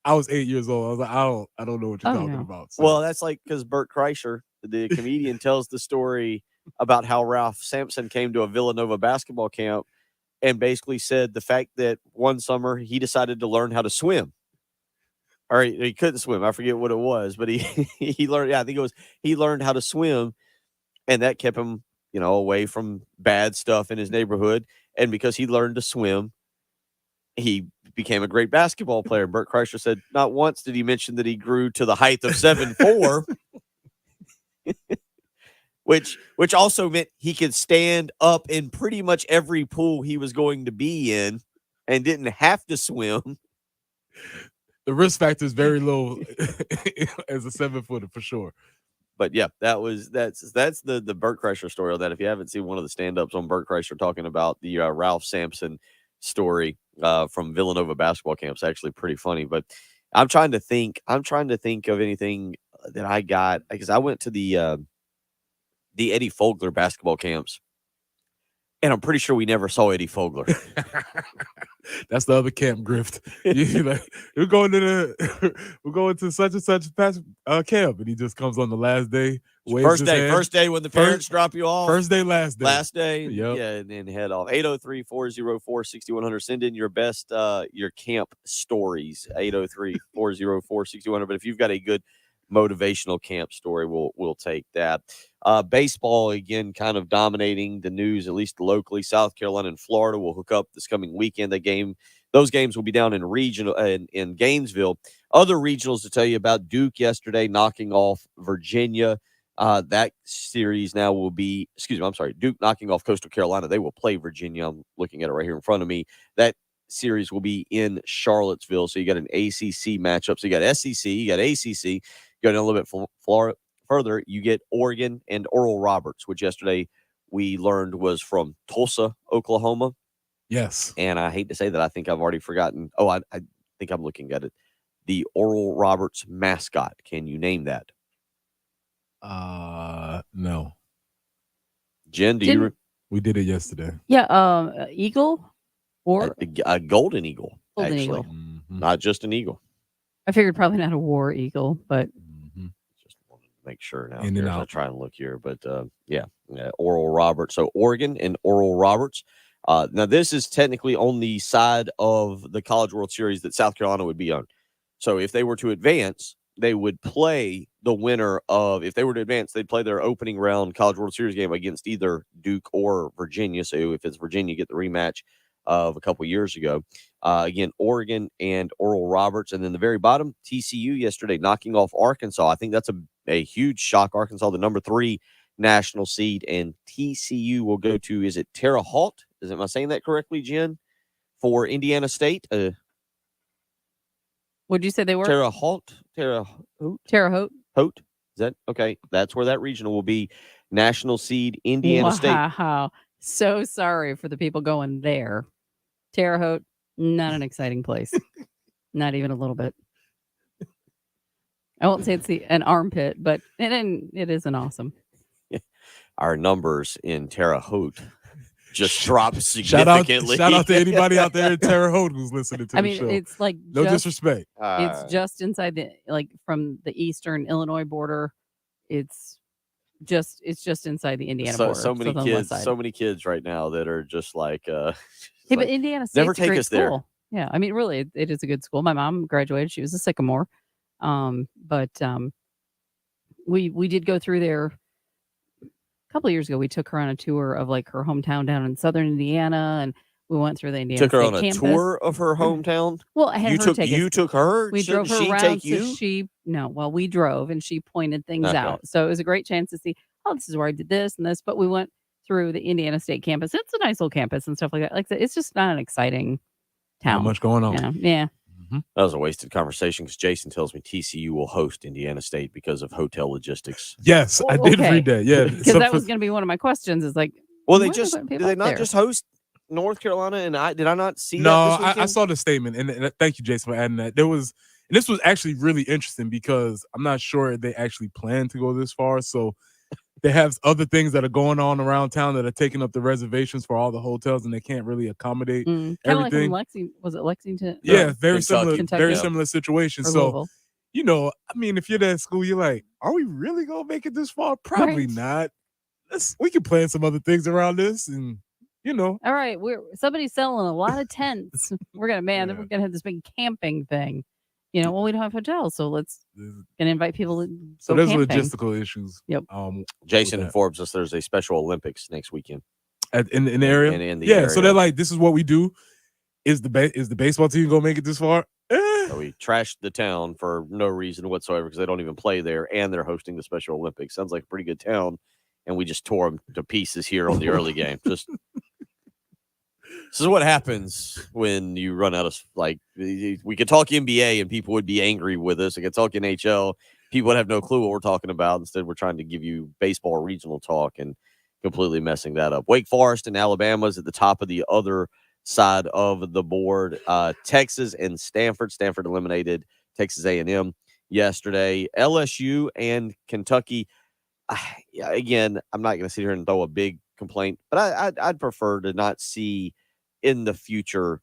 I was 8 years old. I was like, I don't know what you're talking about. So. Well, that's like because Bert Kreischer, the comedian, tells the story about how Ralph Sampson came to a Villanova basketball camp and basically said the fact that one summer he decided to learn how to swim. Or he couldn't swim. I forget what it was, but he learned. Yeah, I think it was he learned how to swim, and that kept him, away from bad stuff in his neighborhood. And because he learned to swim, he became a great basketball player. Bert Kreischer said not once did he mention that he grew to the height of 7'4", which also meant he could stand up in pretty much every pool he was going to be in and didn't have to swim. The risk factor is very low as a 7-footer for sure. But yeah, that's the Bert Kreischer story on that. If you haven't seen one of the stand-ups on Bert Kreischer talking about the Ralph Sampson story from Villanova basketball camp, it's actually pretty funny. But I'm trying to think of anything that I got, because I went to the Eddie Fogler basketball camps, and I'm pretty sure we never saw Eddie Fogler. That's the other camp grift. We're going to such and such camp, and he just comes on the last day. First day when the parents drop you off. First day, last day. Last day. Yep. Yeah, and then head off. 803-404-6100. Send in your best your camp stories. 803-404-6100. But if you've got a good motivational camp story, we'll take that. Baseball again, kind of dominating the news, at least locally. South Carolina and Florida will hook up this coming weekend. Those games will be down in regional in Gainesville. Other regionals to tell you about: Duke yesterday knocking off Virginia. That series now will be, Duke knocking off Coastal Carolina. They will play Virginia. I'm looking at it right here in front of me. That series will be in Charlottesville. So you got an ACC matchup. So you got SEC, you got ACC. Going a little bit further, you get Oregon and Oral Roberts, which yesterday we learned was from Tulsa, Oklahoma. Yes. And I hate to say that. I think I've already forgotten. Oh, I think I'm looking at it. The Oral Roberts mascot. Can you name that? No. Jen, you? We did it yesterday. Yeah. Eagle or a golden eagle. Golden actually. eagle. Mm-hmm. Not just an eagle. I figured probably not a war eagle, but make sure now. In and I'll out. try and look here, but Oral Roberts. So Oregon and Oral Roberts. Now this is technically on the side of the College World Series that South Carolina would be on. So if they were to advance, they would play the winner of. If they were to advance, they'd play their opening round College World Series game against either Duke or Virginia. So if it's Virginia, get the rematch of a couple years ago. Again, Oregon and Oral Roberts. And then the very bottom, TCU yesterday knocking off Arkansas. I think that's a huge shock. Arkansas, the number 3 national seed, and TCU will go to, is it Terre Haute? Am I saying that correctly, Jen? For Indiana State? Would you say they were? Terre Haute? Terre Haute? Terre Haute. Haute? Is that okay? That's where that regional will be. National seed, Indiana State. Wow. So sorry for the people going there. Terre Haute, not an exciting place. Not even a little bit. I won't say it's an armpit, but it is an awesome. Our numbers in Terre Haute just dropped Shout significantly. out to anybody out there in Terre Haute who's listening to I the mean, show. it's like no just- disrespect. It's just inside from the eastern Illinois border. It's just inside the Indiana border. So many on the west kids, side. so many kids right now that are just like, Hey, like, but Indiana State's never a take great us school. there. Yeah, I mean, really, it is a good school. My mom graduated; she was a Sycamore, but we did go through there a couple of years ago. We took her on a tour of like her hometown down in southern Indiana, and we went through the Indiana took her State on a campus. tour of her hometown. Well, I had you her took take you us. took her. We drove her she around. take So you? we drove and she pointed things Okay. out. So it was a great chance to see, oh, this is where I did this and this. But we went through the Indiana State campus. It's a nice little campus and stuff like that. Like I said, it's just not an exciting town. Not much going on. You know? Yeah. That was a wasted conversation because Jason tells me TCU will host Indiana State because of hotel logistics. Yes, I did read that. Yeah, Because that was going to be one of my questions. Is like, Well, why they are just putting did people they up not there? just host North Carolina? And did I not see No, that this I weekend? saw the statement, and thank you, Jason, for adding that. This was actually really interesting because I'm not sure they actually plan to go this far. So they have other things that are going on around town that are taking up the reservations for all the hotels, and they can't really accommodate Kind of like in everything. Lexington. Was it Lexington? Yeah, very similar, Kentucky. very similar situation. Or So, Louisville. you know, I mean, if you're at school, you're like, are we really gonna make it this far? Probably Right. not. We can plan some other things around this, and you know, All right, somebody's selling a lot of tents. We're gonna we're gonna have this big camping thing. You know, well, we don't have hotels, so let's gonna invite people to so go there's camping. logistical issues. Yep. Jason with that. informs us there's a Special Olympics next weekend. In the area. In the yeah, area. so they're like, this is what we do. Is the baseball team gonna make it this far? So we trashed the town for no reason whatsoever because they don't even play there, and they're hosting the Special Olympics. Sounds like a pretty good town, and we just tore them to pieces here on the early game. Just this is what happens when you run out of we could talk NBA and people would be angry with us. I could talk NHL, people would have no clue what we're talking about. Instead, we're trying to give you baseball regional talk and completely messing that up. Wake Forest and Alabama's at the top of the other side of the board. Texas and Stanford. Stanford eliminated Texas A&M yesterday. LSU and Kentucky. Again, I'm not going to sit here and throw a big complaint, but I'd prefer to not see in the future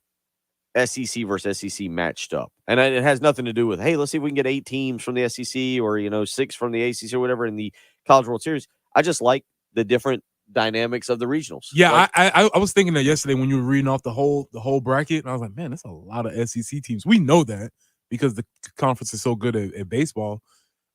SEC versus SEC matched up. And it has nothing to do with, hey, let's see if we can get 8 teams from the SEC or, 6 from the ACC or whatever in the College World Series. I just like the different dynamics of the regionals. Yeah, Like, I was thinking that yesterday when you were reading off the whole bracket, and I was like, man, that's a lot of SEC teams. We know that because the conference is so good at baseball.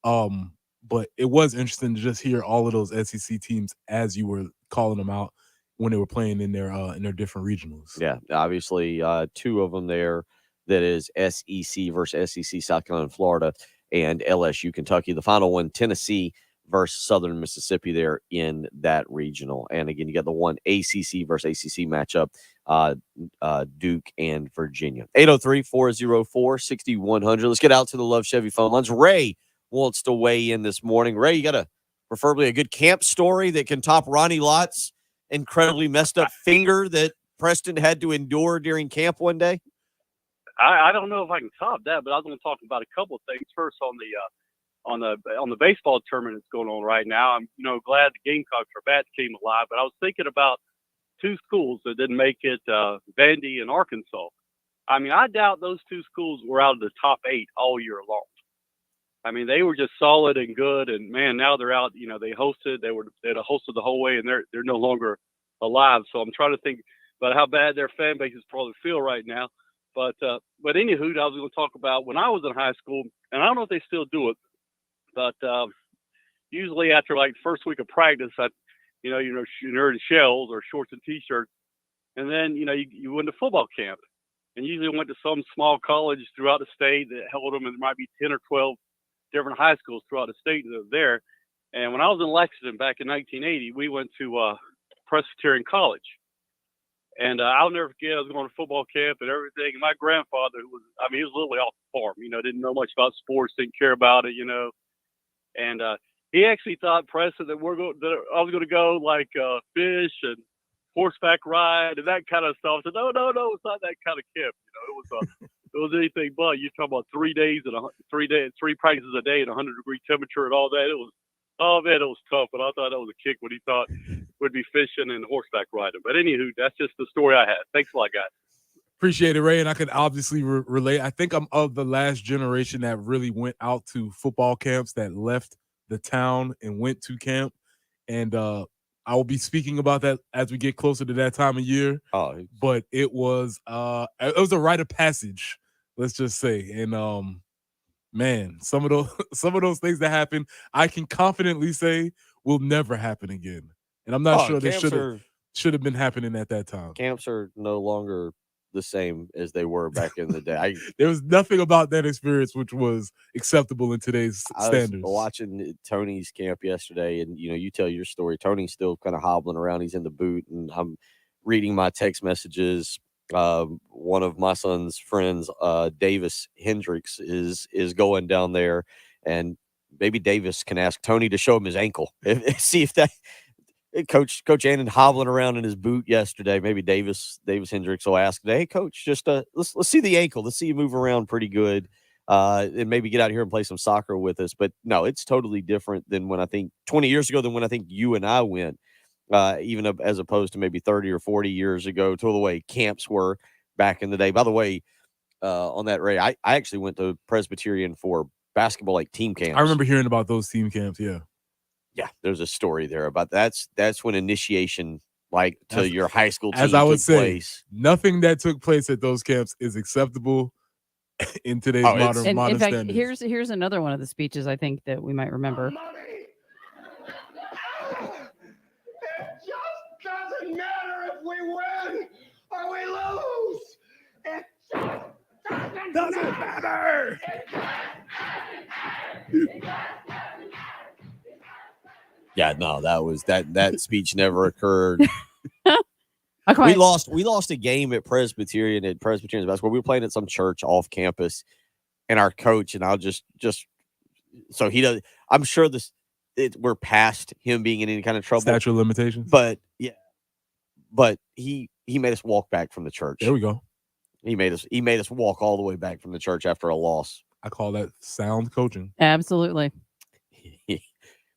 But it was interesting to just hear all of those SEC teams as you were calling them out when they were playing in their different regionals. Yeah, obviously 2 of them there. That is SEC versus SEC, South Carolina and Florida, and LSU, Kentucky. The final one, Tennessee versus Southern Mississippi there in that regional. And again, you got the one ACC versus ACC matchup, Duke and Virginia. 803-404-6100. Let's get out to the Love Chevy phone lines. Ray wants to weigh in this morning. Ray, you got preferably a good camp story that can top Ronnie Lott's incredibly messed up finger that Preston had to endure during camp one day? I don't know if I can top that, but I was going to talk about a couple of things. First, on the baseball tournament that's going on right now, I'm glad the Gamecocks are back, came alive. But I was thinking about 2 schools that didn't make it, Vandy and Arkansas. I mean, I doubt those 2 schools were out of the top 8 all year long. I mean, they were just solid and good, and man, now they're out. They had hosted the whole way, and they're no longer alive. So I'm trying to think about how bad their fan bases probably feel right now. But anywho, I was going to talk about when I was in high school, and I don't know if they still do it, but usually after like first week of practice, you're in shells or shorts and t-shirts, and then you went to football camp, and usually went to some small college throughout the state that held them, and there might be 10 or 12 different high schools throughout the state that are there. And when I was in Lexington back in 1980, we went to Presbyterian College. And I'll never forget, I was going to football camp and everything. And my grandfather, he was literally off the farm, didn't know much about sports, didn't care about it, And he actually thought, Preston, that I was going to go like fish and horseback ride and that kind of stuff. I said, no, it's not that kind of camp. It was It was anything but. You're talking about 3 days and 3 practices a day at 100-degree temperature and all that. It was, oh man, it was tough. But I thought that was a kick when he thought would be fishing and horseback riding. But anywho, that's just the story I had. Thanks a lot, guys. Appreciate it, Ray. And I can obviously relate. I think I'm of the last generation that really went out to football camps, that left the town and went to camp. And I will be speaking about that as we get closer to that time of year. Oh, but it was a rite of passage, let's just say. And man, some of those things that happen, I can confidently say will never happen again. And I'm not sure they should have been happening at that time. Camps are no longer the same as they were back in the day. There was nothing about that experience which was acceptable in today's standards. I was watching Tony's camp yesterday, and you tell your story. Tony's still kind of hobbling around. He's in the boot, and I'm reading my text messages. One of my son's friends, Davis Hendricks, is going down there, and maybe Davis can ask Tony to show him his ankle. See if that. Coach Annan hobbling around in his boot yesterday. Maybe Davis Hendricks will ask, "Hey, Coach, just let's see the ankle. Let's see you move around pretty good, and maybe get out here and play some soccer with us." But no, it's totally different than when I think 20 years ago than when I think you and I went, even as opposed to maybe 30 or 40 years ago to the way camps were back in the day. By the way, on that, Ray, I actually went to Presbyterian for basketball, like team camps. I remember hearing about those team camps. Yeah, there's a story there about that's when initiation, like to your high school team, as I would took say, place. Nothing that took place at those camps is acceptable in today's modern in fact, standards. Here's another one of the speeches I think that we might remember. Doesn't matter if we win or we lose. It just doesn't matter. Yeah, no, that speech never occurred. We lost a game at Presbyterian's basketball. We were playing at some church off campus, and our coach, and I'll just so he does. I'm sure we're past him being in any kind of trouble. Statute of limitations. But he made us walk back from the church. There we go. He made us walk all the way back from the church after a loss. I call that sound coaching. Absolutely.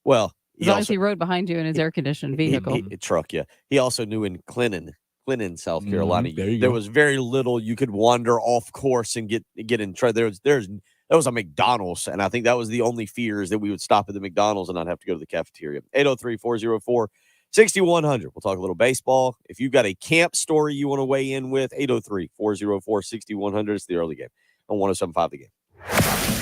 Well, as long as he rode behind you in his air-conditioned vehicle. Truck, yeah. He also knew in Clinton, South Carolina, there there was very little you could wander off course and get in trouble. There was a McDonald's, and I think that was the only fear is that we would stop at the McDonald's and not have to go to the cafeteria. 803-404-6100. We'll talk a little baseball. If you've got a camp story you want to weigh in with, 803-404-6100. It's the early game on 107.5 The Game.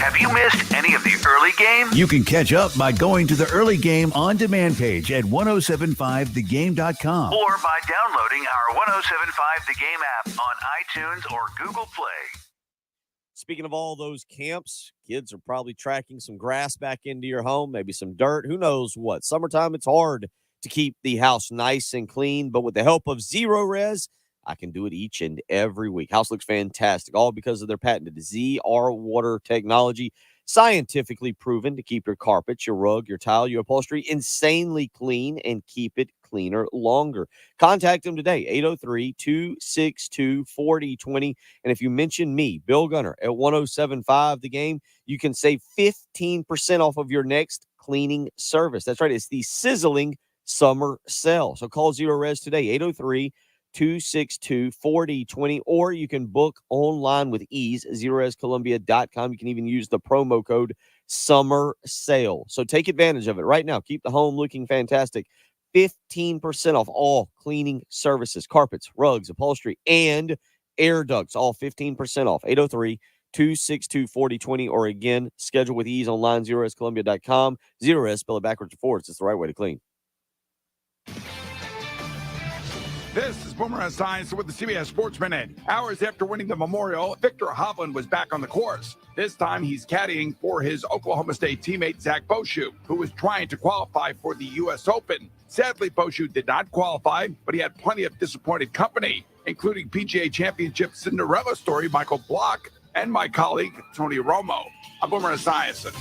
Have you missed any of the early game? You can catch up by going to the early game on demand page at 1075thegame.com. Or by downloading our 1075 The Game app on iTunes or Google Play. Speaking of all those camps, kids are probably tracking some grass back into your home, maybe some dirt, who knows what. Summertime, it's hard to keep the house nice and clean, but with the help of Zero Res, I can do it each and every week. House looks fantastic, all because of their patented ZR Water technology, scientifically proven to keep your carpet, your rug, your tile, your upholstery insanely clean and keep it cleaner longer. Contact them today, 803-262-4020. And if you mention me, Bill Gunner, at 107.5 The Game, you can save 15% off of your next cleaning service. That's right. It's the sizzling summer sale. So call Zero Res today, 803-262-4020, or you can book online with ease, zerorescolumbia.com. You can even use the promo code Summer Sale. So take advantage of it right now. Keep the home looking fantastic. 15% off all cleaning services, carpets, rugs, upholstery, and air ducts, all 15% off. 803-262-4020, or again, schedule with ease online, zerorescolumbia.com. Zero Res, spell it backwards or forwards. It's the right way to clean. This is Boomer Esiason with the CBS Sports Minute. Hours after winning the Memorial, Victor Hovland was back on the course. This time he's caddying for his Oklahoma State teammate Zach Boshu, who was trying to qualify for the U.S. Open. Sadly, Boshu did not qualify, but he had plenty of disappointed company, including PGA Championship Cinderella story Michael Block and my colleague Tony Romo. I'm Boomer Esiason.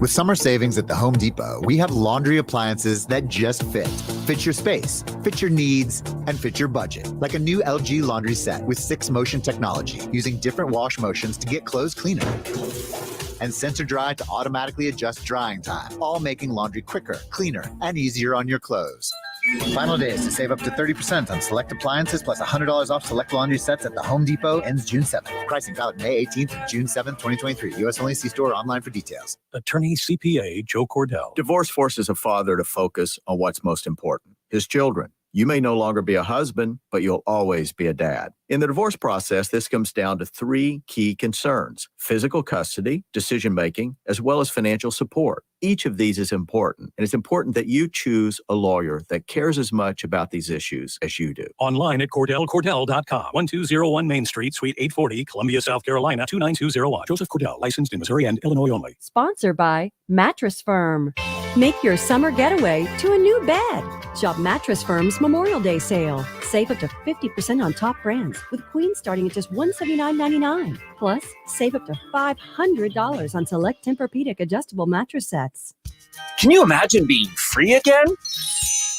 With summer savings at the Home Depot, we have laundry appliances that just fit. Fit your space, fit your needs, and fit your budget. Like a new LG laundry set with 6 motion technology using different wash motions to get clothes cleaner. And Sensor Dry to automatically adjust drying time, all making laundry quicker, cleaner, and easier on your clothes. Final days to save up to 30% on select appliances plus $100 off select laundry sets at the Home Depot ends June 7th. Pricing valid May 18th to June 7th, 2023. U.S. only. See store or online for details. Attorney CPA Joe Cordell. Divorce forces a father to focus on what's most important, his children. You may no longer be a husband, but you'll always be a dad. In the divorce process, this comes down to 3 key concerns: physical custody, decision-making, as well as financial support. Each of these is important, and it's important that you choose a lawyer that cares as much about these issues as you do. Online at CordellCordell.com. 1201 Main Street, Suite 840, Columbia, South Carolina, 29201. Joseph Cordell, licensed in Missouri and Illinois only. Sponsored by Mattress Firm. Make your summer getaway to a new bed. Shop Mattress Firm's Memorial Day sale. Save up to 50% on top brands, with Queen starting at just $179.99. Plus, save up to $500 on select Tempur-Pedic adjustable mattress sets. Can you imagine being free again?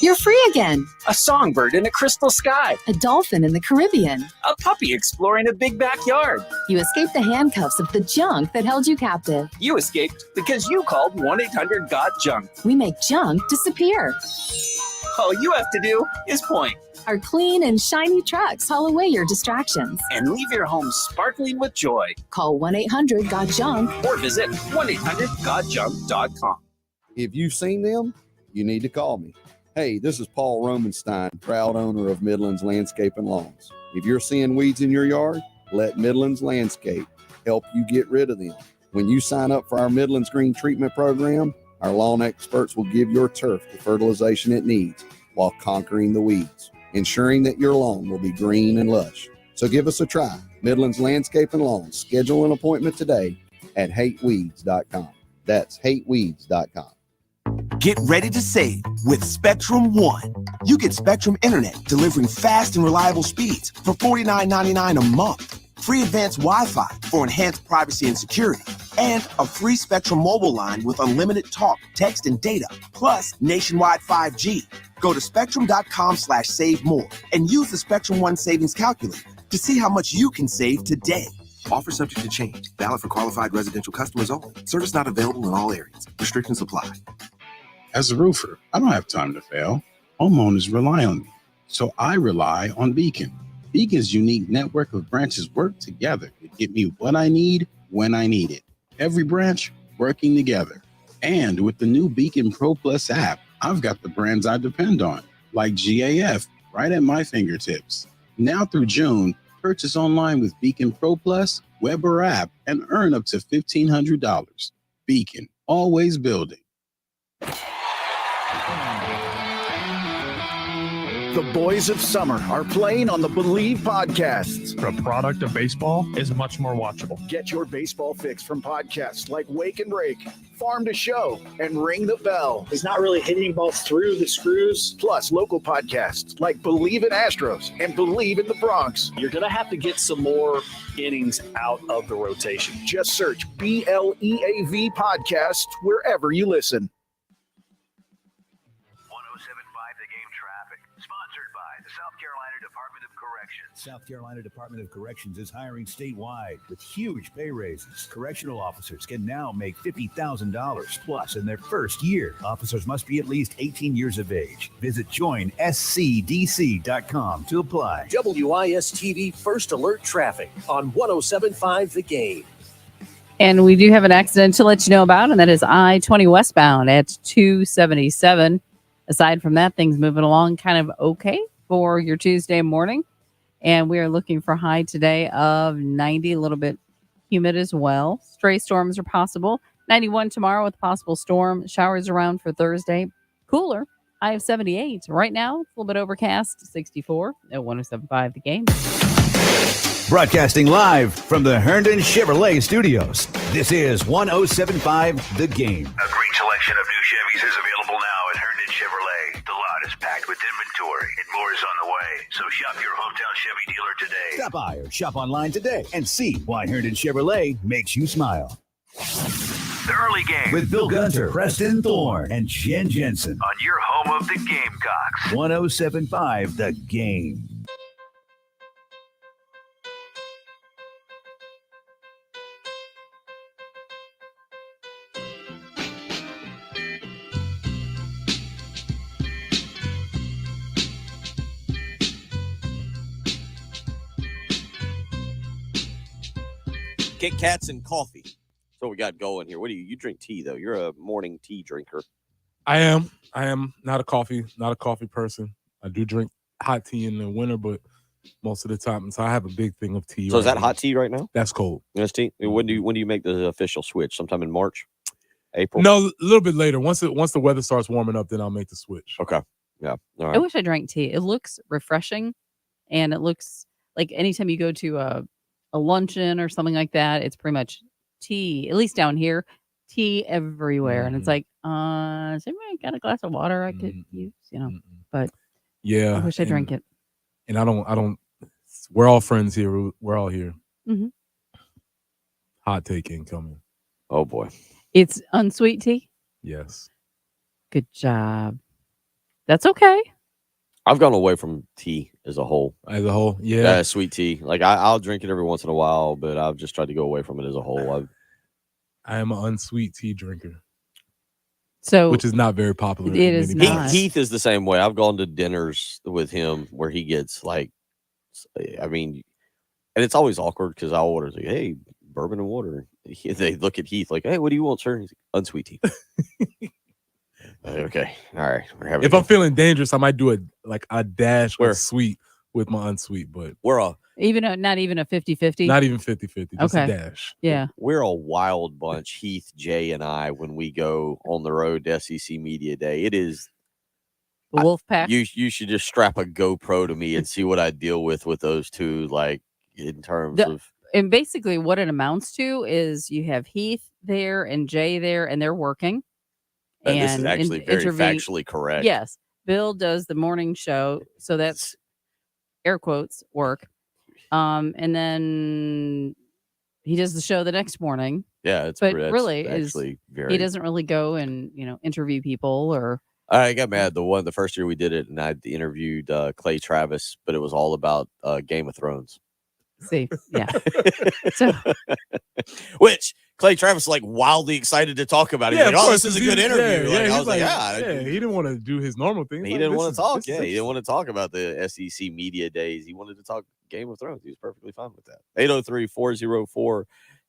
You're free again. A songbird in a crystal sky. A dolphin in the Caribbean. A puppy exploring a big backyard. You escaped the handcuffs of the junk that held you captive. You escaped because you called 1-800-GOT-JUNK. We make junk disappear. All you have to do is point. Our clean and shiny trucks haul away your distractions. And leave your home sparkling with joy. Call 1-800-GOT-JUNK. Or visit 1-800-GOT-JUNK.com. If you've seen them, you need to call me. Hey, this is Paul Romanstein, proud owner of Midlands Landscape and Lawns. If you're seeing weeds in your yard, let Midlands Landscape help you get rid of them. When you sign up for our Midlands Green Treatment Program, our lawn experts will give your turf the fertilization it needs while conquering the weeds, ensuring that your lawn will be green and lush. So give us a try. Midlands Landscape and Lawns. Schedule an appointment today at hateweeds.com. That's hateweeds.com. Get ready to save with Spectrum One. You get Spectrum Internet delivering fast and reliable speeds for $49.99 a month. Free advanced Wi-Fi for enhanced privacy and security. And a free Spectrum mobile line with unlimited talk, text, and data, plus nationwide 5G. Go to spectrum.com/save more and use the Spectrum One savings calculator to see how much you can save today. Offer subject to change. Valid for qualified residential customers only. Service not available in all areas. Restrictions apply. As a roofer, I don't have time to fail. Homeowners rely on me, so I rely on Beacon. Beacon's unique network of branches work together to get me what I need when I need it. Every branch working together. And with the new Beacon Pro Plus app, I've got the brands I depend on, like GAF, right at my fingertips. Now through June, purchase online with Beacon Pro Plus, web or app, and earn up to $1,500. Beacon, always building. The boys of summer are playing on the Believe podcasts. The product of baseball is much more watchable. Get your baseball fix from podcasts like Wake and Rake, Farm to Show, and Ring the Bell. He's not really hitting balls through the screws. Plus local podcasts like Believe in Astros and Believe in the Bronx. You're going to have to get some more innings out of the rotation. Just search BLEAV podcasts wherever you listen. South Carolina Department of Corrections is hiring statewide with huge pay raises. Correctional officers can now make $50,000 plus in their first year. Officers must be at least 18 years of age. Visit joinscdc.com to apply. WIS-TV First Alert Traffic on 107.5 The Game. And we do have an accident to let you know about, and that is I-20 westbound at 277. Aside from that, things moving along kind of okay for your Tuesday morning. And we are looking for high today of 90, a little bit humid as well. Stray storms are possible. 91 tomorrow with possible storm. Showers around for Thursday. Cooler, high of 78. Right now, it's a little bit overcast, 64 at 107.5 The Game. Broadcasting live from the Herndon Chevrolet Studios. This is 107.5 The Game. A great selection of new Chevys is available now at Herndon Chevrolet. The lot is packed with inventory and more is on the way. So shop your hometown Chevy dealer today. Stop by or shop online today and see why Herndon Chevrolet makes you smile. The early game With Bill Gunter, Preston Thorne, and Jen Jensen. on your home of the Gamecocks. 107.5 The Game. Kit Kats and coffee. So we got going here. What do you drink tea though? You're a morning tea drinker. I am not a coffee person. I do drink hot tea in the winter, but most of the time, so I have a big thing of tea. So is that now. hot tea right now? That's cold. That's tea. When do you make the official switch? Sometime in March, April? No, a little bit later. Once the weather starts warming up, then I'll make the switch. Okay. Yeah. All I right. wish I drank tea. It looks refreshing, and it looks like anytime you go to a luncheon or something like that, it's pretty much tea. At least down here, tea everywhere, and it's like, has anybody got a glass of water I could use? But Yeah. I wish I drank it. And I don't. We're all friends here. We're all here. Mhm. Hot take incoming. Oh boy. It's unsweet tea. Yes. Good job. That's okay. I've gone away from tea as a whole. Yeah. Sweet tea. Like I'll drink it every once in a while, but I've just tried to go away from it as a whole. I am an unsweet tea drinker. So which is not very popular. It is not. Heath is the same way. I've gone to dinners with him where he gets like, I mean, and it's always awkward because I order, like, hey, bourbon and water. They look at Heath like, hey, what do you want, sir? He's like, unsweet tea. Okay, all right. We're having. If I'm feeling dangerous, I might do a dash of sweet with my unsweet, but we're a not even a 50-50? Not even 50-50. Just a Okay. dash. Yeah. We're a wild bunch, Heath, Jay, and I, when we go on the road to SEC Media Day. It is the wolf pack. You should just strap a GoPro to me and see what I deal with those two, like in terms of. And basically what it amounts to is you have Heath there and Jay there, and they're working. And this is actually very intervene- factually correct. Yes. Bill does the morning show, so that's air quotes work. And then he does the show the next morning. Yeah, but that's really actually very. he doesn't really go and interview people or. I got mad the first year we did it, and I interviewed Clay Travis, but it was all about Game of Thrones. See, yeah. So, which Clay Travis is like wildly excited to talk about it. He's like, of oh, course, this is a good interview. Yeah, I he's was like, yeah. he didn't want to do his normal thing. He didn't want to talk. Yeah, he didn't want to talk about the SEC Media Days. He wanted to talk Game of Thrones. He was perfectly fine with that.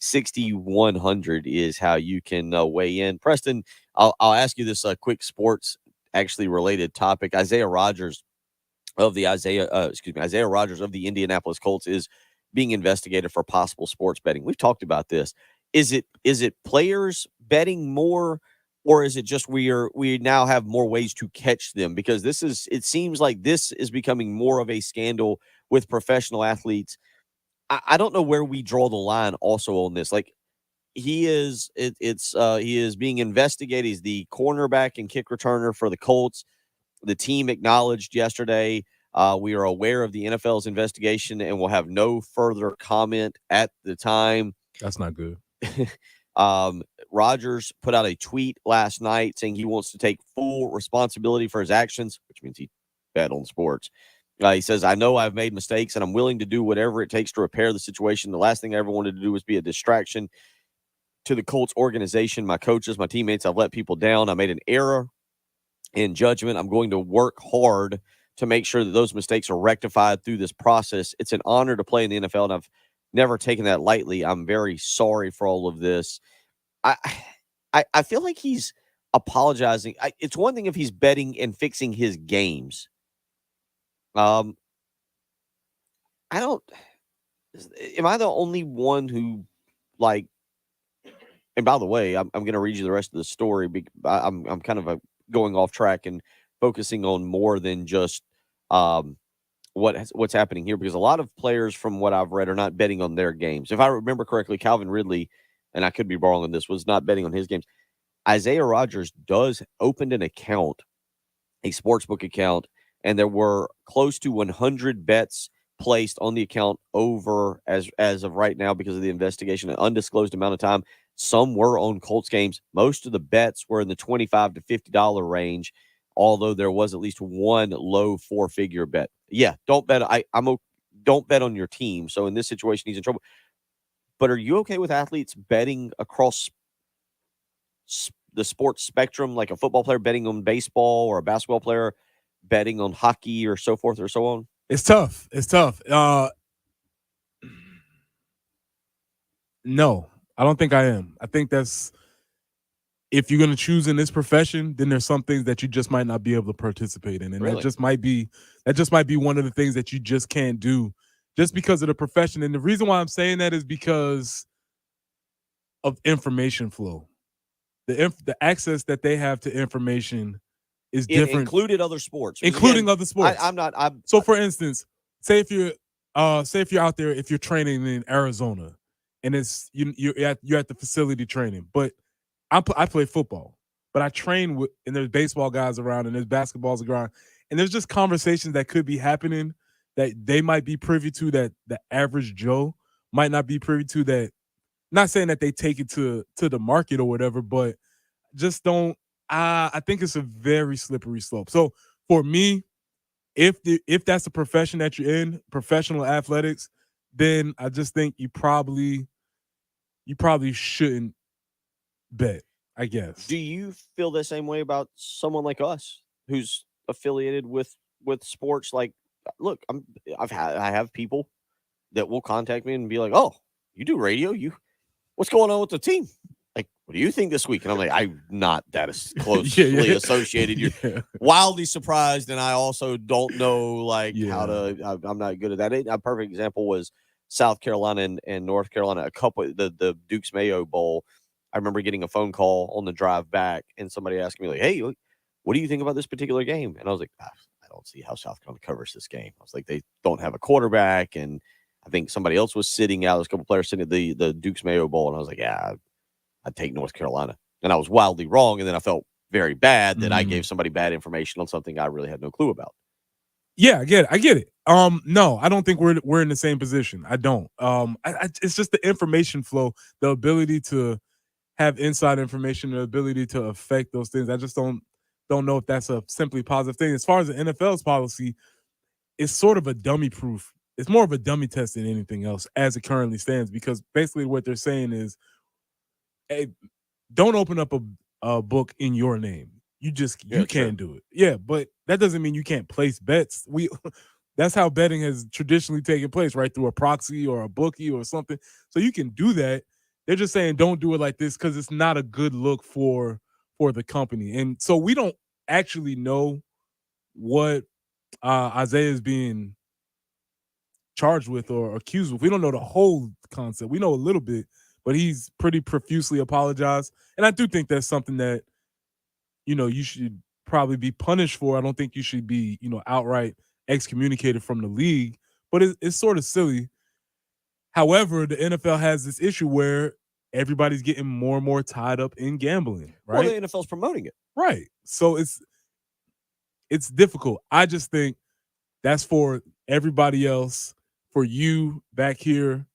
803-404-6100 is how you can weigh in. Preston, I'll ask you this quick sports actually related topic. Isaiah Rodgers of the Indianapolis Colts is being investigated for possible sports betting. We've talked about this. Is it players betting more, or is it just we now have more ways to catch them? Because it seems like this is becoming more of a scandal with professional athletes. I don't know where we draw the line also on this. Like he is being investigated. He's the cornerback and kick returner for the Colts. The team acknowledged yesterday, we are aware of the NFL's investigation and will have no further comment at the time. That's not good. Rodgers put out a tweet last night saying he wants to take full responsibility for his actions, which means he bet on sports. He says, I know I've made mistakes and I'm willing to do whatever it takes to repair the situation. The last thing I ever wanted to do was be a distraction to the Colts organization, my coaches, my teammates. I've let people down. I made an error in judgment. I'm going to work hard to make sure that those mistakes are rectified through this process. It's an honor to play in the NFL, and I've never taken that lightly. I'm very sorry for all of this. I feel like he's apologizing. It's one thing if he's betting and fixing his games. Am I the only one who and by the way, I'm going to read you the rest of the story. I'm kind of going off track and focusing on more than just what's happening here, because a lot of players from what I've read are not betting on their games. If I remember correctly, Calvin Ridley, and I could be wrong on this, was not betting on his games. Isaiah Rodgers opened an account, a sportsbook account, and there were close to 100 bets placed on the account over as of right now because of the investigation, an undisclosed amount of time. Some were on Colts games. Most of the bets were in the $25 to $50 range, although there was at least one low four-figure bet. Yeah, don't bet. Don't bet on your team. So in this situation, he's in trouble. But are you okay with athletes betting across the sports spectrum, like a football player betting on baseball or a basketball player betting on hockey or so forth or so on? It's tough. It's tough. No, I don't think I am. I think that's, if you're going to choose in this profession, then there's some things that you just might not be able to participate in. And Really? that just might be one of the things that you just can't do just because of the profession. And the reason why I'm saying that is because of information flow. The access that they have to information is different. Included other sports. Including Again, other sports. So for instance, say if you're out there, if you're training in Arizona and it's you're at the facility training, but I play football, but I train with, and there's baseball guys around and there's basketballs around, and there's just conversations that could be happening that they might be privy to that the average Joe might not be privy to. That, not saying that they take it to the market or whatever, but just don't. I think it's a very slippery slope. So for me, if that's a profession that you're in, professional athletics, then I just think you probably shouldn't bet, I guess. Do you feel the same way about someone like us who's affiliated with sports? Like, look, I have people that will contact me and be like, "Oh, you do radio? What's going on with the team? Like, what do you think this week?" And I'm like, I'm not that closely associated. You're wildly surprised, and I also don't know how to. I'm not good at that. A perfect example was South Carolina and North Carolina. A couple the Dukes Mayo Bowl. I remember getting a phone call on the drive back, and somebody asking me like, "Hey, what do you think about this particular game?" And I was like, I don't see how South Carolina covers this game. I was like, they don't have a quarterback, and I think somebody else was sitting out. There's a couple players sitting at the Dukes Mayo Bowl, and I was like, yeah, I'd take North Carolina. And I was wildly wrong, and then I felt very bad that I gave somebody bad information on something I really had no clue about. Yeah, I get it. No, I don't think we're in the same position. I don't. It's just the information flow, the ability to have inside information, the ability to affect those things. I just don't know if that's a simply positive thing. As far as the NFL's policy, it's sort of a dummy proof. It's more of a dummy test than anything else as it currently stands, because basically what they're saying is, hey, don't open up a book in your name. You can't do it. Yeah, but that doesn't mean you can't place bets. That's how betting has traditionally taken place, right? Through a proxy or a bookie or something. So you can do that. They're just saying don't do it like this because it's not a good look for the company. And so we don't actually know what Isaiah is being charged with or accused with. We don't know the whole concept. We know a little bit, but he's pretty profusely apologized. And I do think that's something that, you should probably be punished for. I don't think you should be, outright excommunicated from the league, but it's sort of silly. However, the NFL has this issue where everybody's getting more and more tied up in gambling, right? Well, the NFL's promoting it. Right. So it's difficult. I just think that's for everybody else. For you back here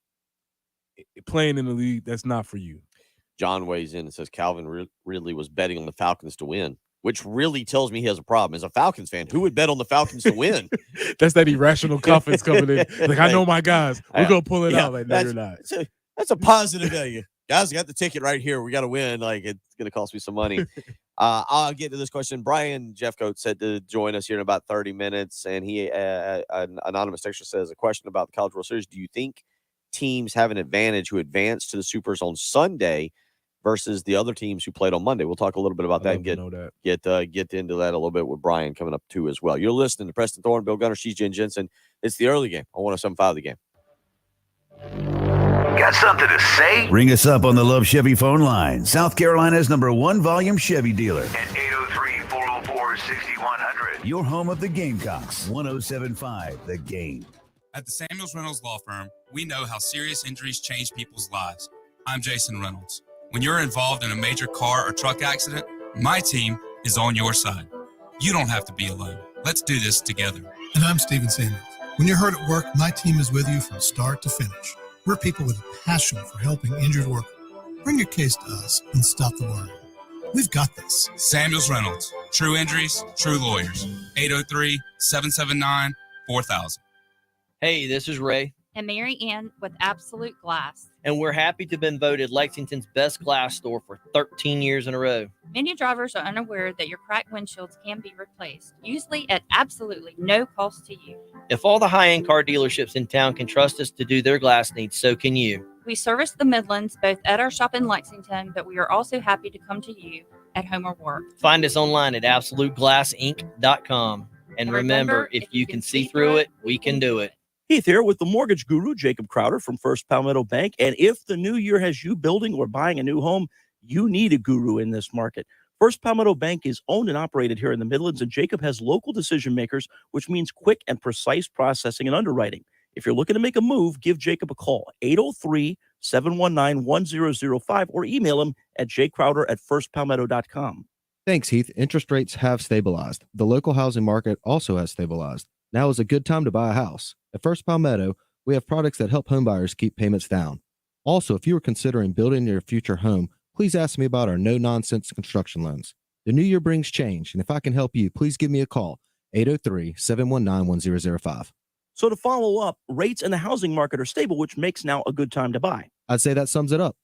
playing in the league, that's not for you. John weighs in and says Calvin Ridley was betting on the Falcons to win, which really tells me he has a problem. As a Falcons fan, who would bet on the Falcons to win? That's that irrational confidence coming in. Like, I know my guys. We're going to pull it out. Like, no, you're not. That's a positive value. Guys, I got the ticket right here. We got to win. Like, it's going to cost me some money. I'll get to this question. Brian Jeffcoat said to join us here in about 30 minutes, and he, an anonymous texter says, a question about the College World Series. Do you think teams have an advantage who advance to the Supers on Sunday versus the other teams who played on Monday? We'll talk a little bit about that and get into that a little bit with Brian coming up too as well. You're listening to Preston Thorne, Bill Gunner, she's Jen Jensen. It's the early game on 107.5 The Game. Got something to say? Ring us up on the Love Chevy phone line. South Carolina's #1 volume Chevy dealer. At 803-404-6100. Your home of the Gamecocks. 107.5 The Game. At the Samuels Reynolds Law Firm, we know how serious injuries change people's lives. I'm Jason Reynolds. When you're involved in a major car or truck accident, my team is on your side. You don't have to be alone. Let's do this together. And I'm Steven Samuels. When you're hurt at work, my team is with you from start to finish. We're people with a passion for helping injured workers. Bring your case to us and stop the worry. We've got this. Samuels Reynolds. True injuries, true lawyers. 803-779-4000. Hey, this is Ray. And Mary Ann with Absolute Glass. And we're happy to have been voted Lexington's best glass store for 13 years in a row. Many drivers are unaware that your cracked windshields can be replaced, usually at absolutely no cost to you. If all the high-end car dealerships in town can trust us to do their glass needs, so can you. We service the Midlands both at our shop in Lexington, but we are also happy to come to you at home or work. Find us online at AbsoluteGlassInc.com. And remember, if you can see through it, we can do it. Heath here with the mortgage guru, Jacob Crowder from First Palmetto Bank. And if the new year has you building or buying a new home, you need a guru in this market. First Palmetto Bank is owned and operated here in the Midlands, and Jacob has local decision makers, which means quick and precise processing and underwriting. If you're looking to make a move, give Jacob a call, 803-719-1005, or email him at jcrowder@firstpalmetto.com. Thanks, Heath. Interest rates have stabilized. The local housing market also has stabilized. Now is a good time to buy a house. At First Palmetto, we have products that help homebuyers keep payments down. Also, if you are considering building your future home, please ask me about our no-nonsense construction loans. The new year brings change, and if I can help you, please give me a call, 803-719-1005. So to follow up, rates in the housing market are stable, which makes now a good time to buy. I'd say that sums it up.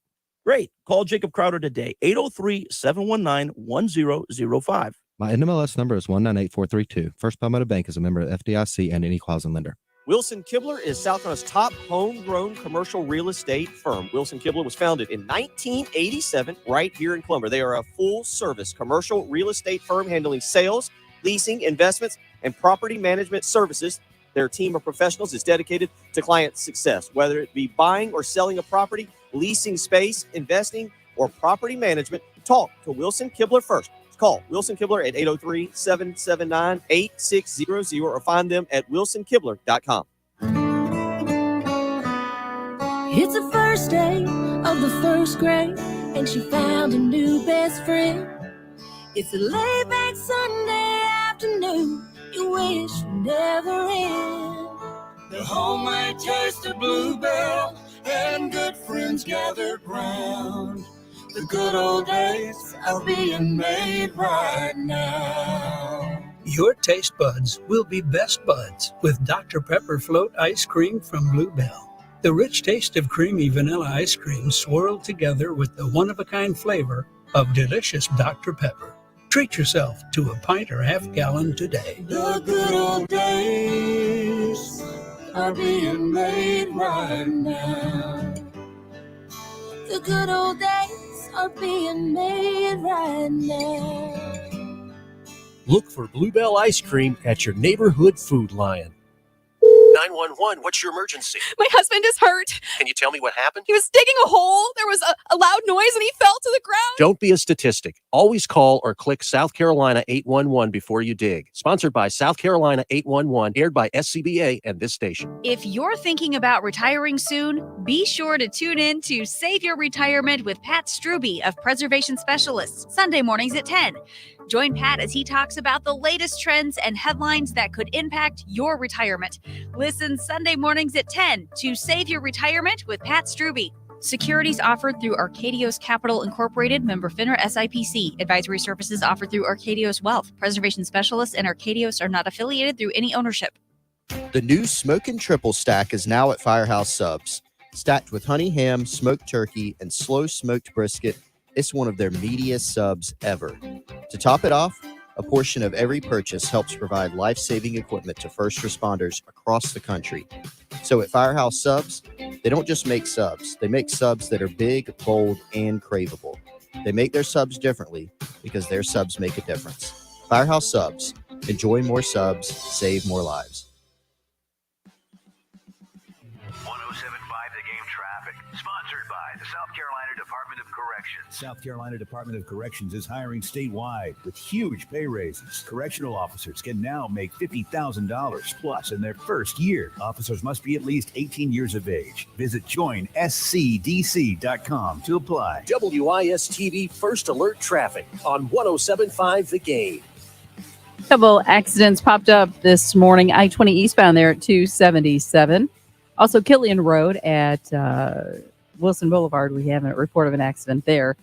Great. Call Jacob Crowder today, 803-719-1005. My NMLS number is 198432. First Palmetto Bank is a member of FDIC and any housing lender. Wilson Kibler is South Carolina's top homegrown commercial real estate firm. Wilson Kibler was founded in 1987 right here in Columbia. They are a full-service commercial real estate firm handling sales, leasing, investments, and property management services. Their team of professionals is dedicated to client success, whether it be buying or selling a property, leasing space, investing, or property management. Talk to Wilson Kibler first. Call Wilson Kibler at 803-779-8600 or find them at wilsonkibler.com. It's the first day of the first grade, and she found a new best friend. It's a laid-back Sunday afternoon you wish would never end. The homemade taste of Bluebell and good friends gathered round. The good old days are being made right now. Your taste buds will be best buds with Dr. Pepper Float Ice Cream from Bluebell. The rich taste of creamy vanilla ice cream swirled together with the one-of-a-kind flavor of delicious Dr. Pepper. Treat yourself to a pint or half-gallon today. The good old days are being made right now. The good old days are being made right now. Look for Bluebell ice cream at your neighborhood Food Lion. 911, what's your emergency? My husband is hurt. Can you tell me what happened? He was digging a hole. There was a loud noise and he fell to the ground. Don't be a statistic. Always call or click South Carolina 811 before you dig. Sponsored by South Carolina 811, aired by SCBA and this station. If you're thinking about retiring soon, be sure to tune in to Save Your Retirement with Pat Struby of Preservation Specialists, Sunday mornings at 10. Join Pat as he talks about the latest trends and headlines that could impact your retirement. Listen Sunday mornings at 10 to Save Your Retirement with Pat Struby. Securities offered through Arcadios Capital Incorporated, member FINRA SIPC. Advisory services offered through Arcadios Wealth. Preservation Specialists and Arcadios are not affiliated through any ownership. The new Smokin' Triple Stack is now at Firehouse Subs. Stacked with honey ham, smoked turkey, and slow smoked brisket, it's one of their meatiest subs ever. To top it off, a portion of every purchase helps provide life-saving equipment to first responders across the country. So at Firehouse Subs, they don't just make subs. They make subs that are big, bold, and craveable. They make their subs differently because their subs make a difference. Firehouse Subs. Enjoy more subs, save more lives. 1075 The Game traffic, sponsored by the South Carolina Department of Corrections. South Carolina Department of Corrections is hiring statewide with huge pay raises. Correctional officers can now make $50,000 plus in their first year. Officers must be at least 18 years of age. Visit joinscdc.com to apply. WIS-TV First Alert Traffic on 1075 The Game. Couple accidents popped up this morning. I-20 eastbound there at 277. Also, Killian Road at Wilson Boulevard, we have a report of an accident there.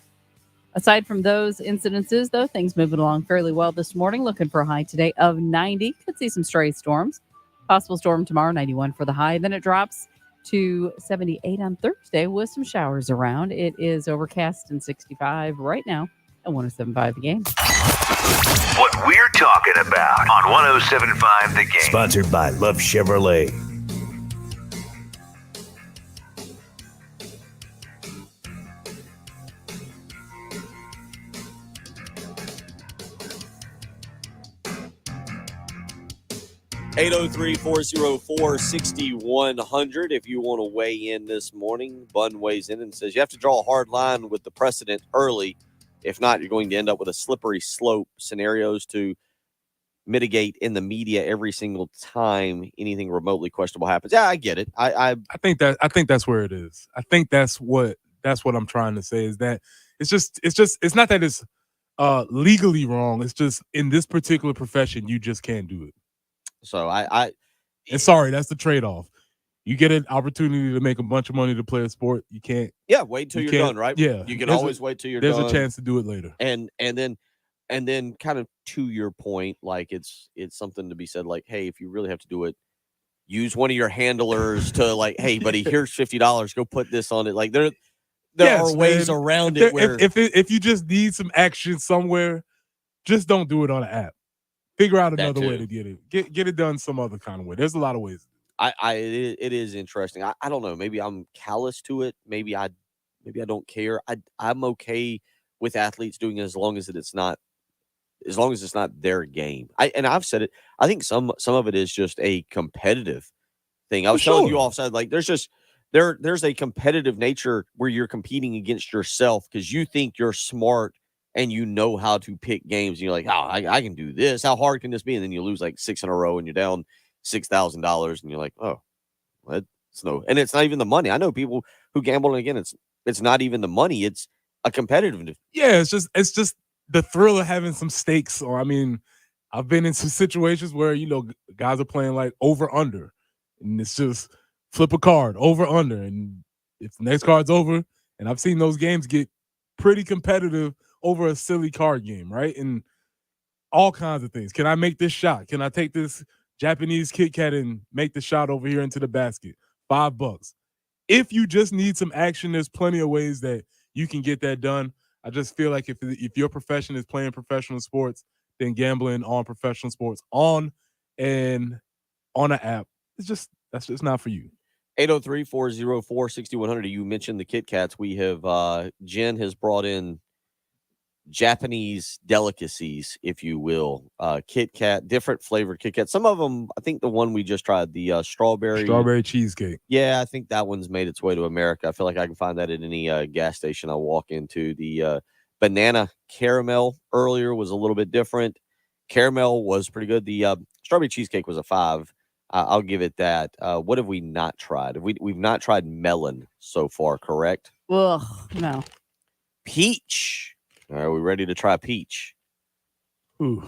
Aside from those incidences, though, things moving along fairly well this morning. Looking for a high today of 90. Could see some stray storms. Possible storm tomorrow, 91 for the high. Then it drops to 78 on Thursday with some showers around. It is overcast and 65 right now at 107.5 The Game. What we're talking about on 107.5 The Game. Sponsored by Love Chevrolet. Eight 803-404-6100 if you want to weigh in this morning. Bun weighs in and says you have to draw a hard line with the precedent early. If not, you're going to end up with a slippery slope scenarios to mitigate in the media every single time anything remotely questionable happens. Yeah, I get it. I think that's where it is. I think that's what I'm trying to say is that it's not that it's legally wrong. It's just in this particular profession, you just can't do it. So and sorry, that's the trade-off. You get an opportunity to make a bunch of money to play a sport. You can't. Yeah, wait till you're done, right? Yeah, you can always wait till you're done. There's a chance to do it later. And then kind of to your point, like it's something to be said. Like, hey, if you really have to do it, use one of your handlers to like, hey, buddy, here's $50. Go put this on it. Like there are ways around it. Where if you just need some action somewhere, just don't do it on an app. Figure out another way to get it. Get it done some other kind of way. There's a lot of ways. It is interesting. I don't know. Maybe I'm callous to it. Maybe I don't care. I'm okay with athletes doing it as long as it's not their game. I've said it. I think some of it is just a competitive thing. I was telling you offside, like there's a competitive nature where you're competing against yourself because you think you're smart and you know how to pick games. And you're like, I can do this. How hard can this be? And then you lose like 6 in a row and you're down $6,000 and you're like, oh, and it's not even the money. I know people who gamble, and again, it's not even the money. It's a competitive. Yeah, it's just the thrill of having some stakes. Or I mean, I've been in some situations where guys are playing like over under, and it's just flip a card over under, and if the next card's over, and I've seen those games get pretty competitive over a silly card game, right? And all kinds of things. Can I make this shot? Can I take this Japanese Kit Kat and make the shot over here into the basket? $5. If you just need some action, there's plenty of ways that you can get that done. I just feel like if your profession is playing professional sports, then gambling on professional sports on an app, that's just not for you. 803-404-6100. You mentioned the Kit Kats. We have Jen has brought in Japanese delicacies, if you will. Kit Kat, different flavored Kit Kat. Some of them, I think the one we just tried, the strawberry cheesecake. Yeah, I think that one's made its way to America. I feel like I can find that at any gas station I walk into. The banana caramel earlier was a little bit different. Caramel was pretty good. The strawberry cheesecake was a 5. I'll give it that. What have we not tried? We've not tried melon so far, correct? Ugh, no. Peach. Are we ready to try peach? Ooh.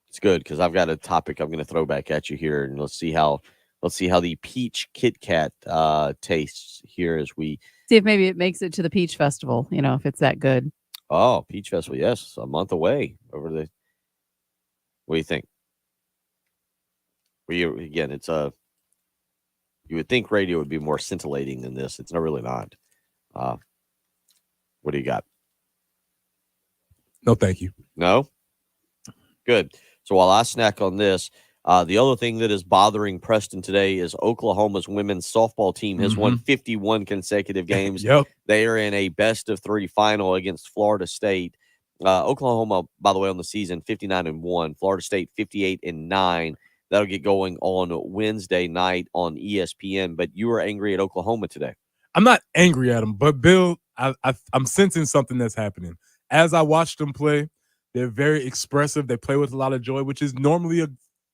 It's good because I've got a topic I'm going to throw back at you here, and let's see how the peach Kit Kat tastes here as we see if maybe it makes it to the Peach Festival. If it's that good. Oh, Peach Festival, yes, a month away. What do you think? Again, it's you would think radio would be more scintillating than this. It's not really not. What do you got? No, thank you. No? Good. So while I snack on this, the other thing that is bothering Preston today is Oklahoma's women's softball team has won 51 consecutive games. Yep. They are in a best-of-3 final against Florida State. Oklahoma, by the way, on the season, 59-1. Florida State, 58-9. That'll get going on Wednesday night on ESPN. But you were angry at Oklahoma today. I'm not angry at them, but Bill, I'm sensing something that's happening. As I watch them play, they're very expressive. They play with a lot of joy, which is normally a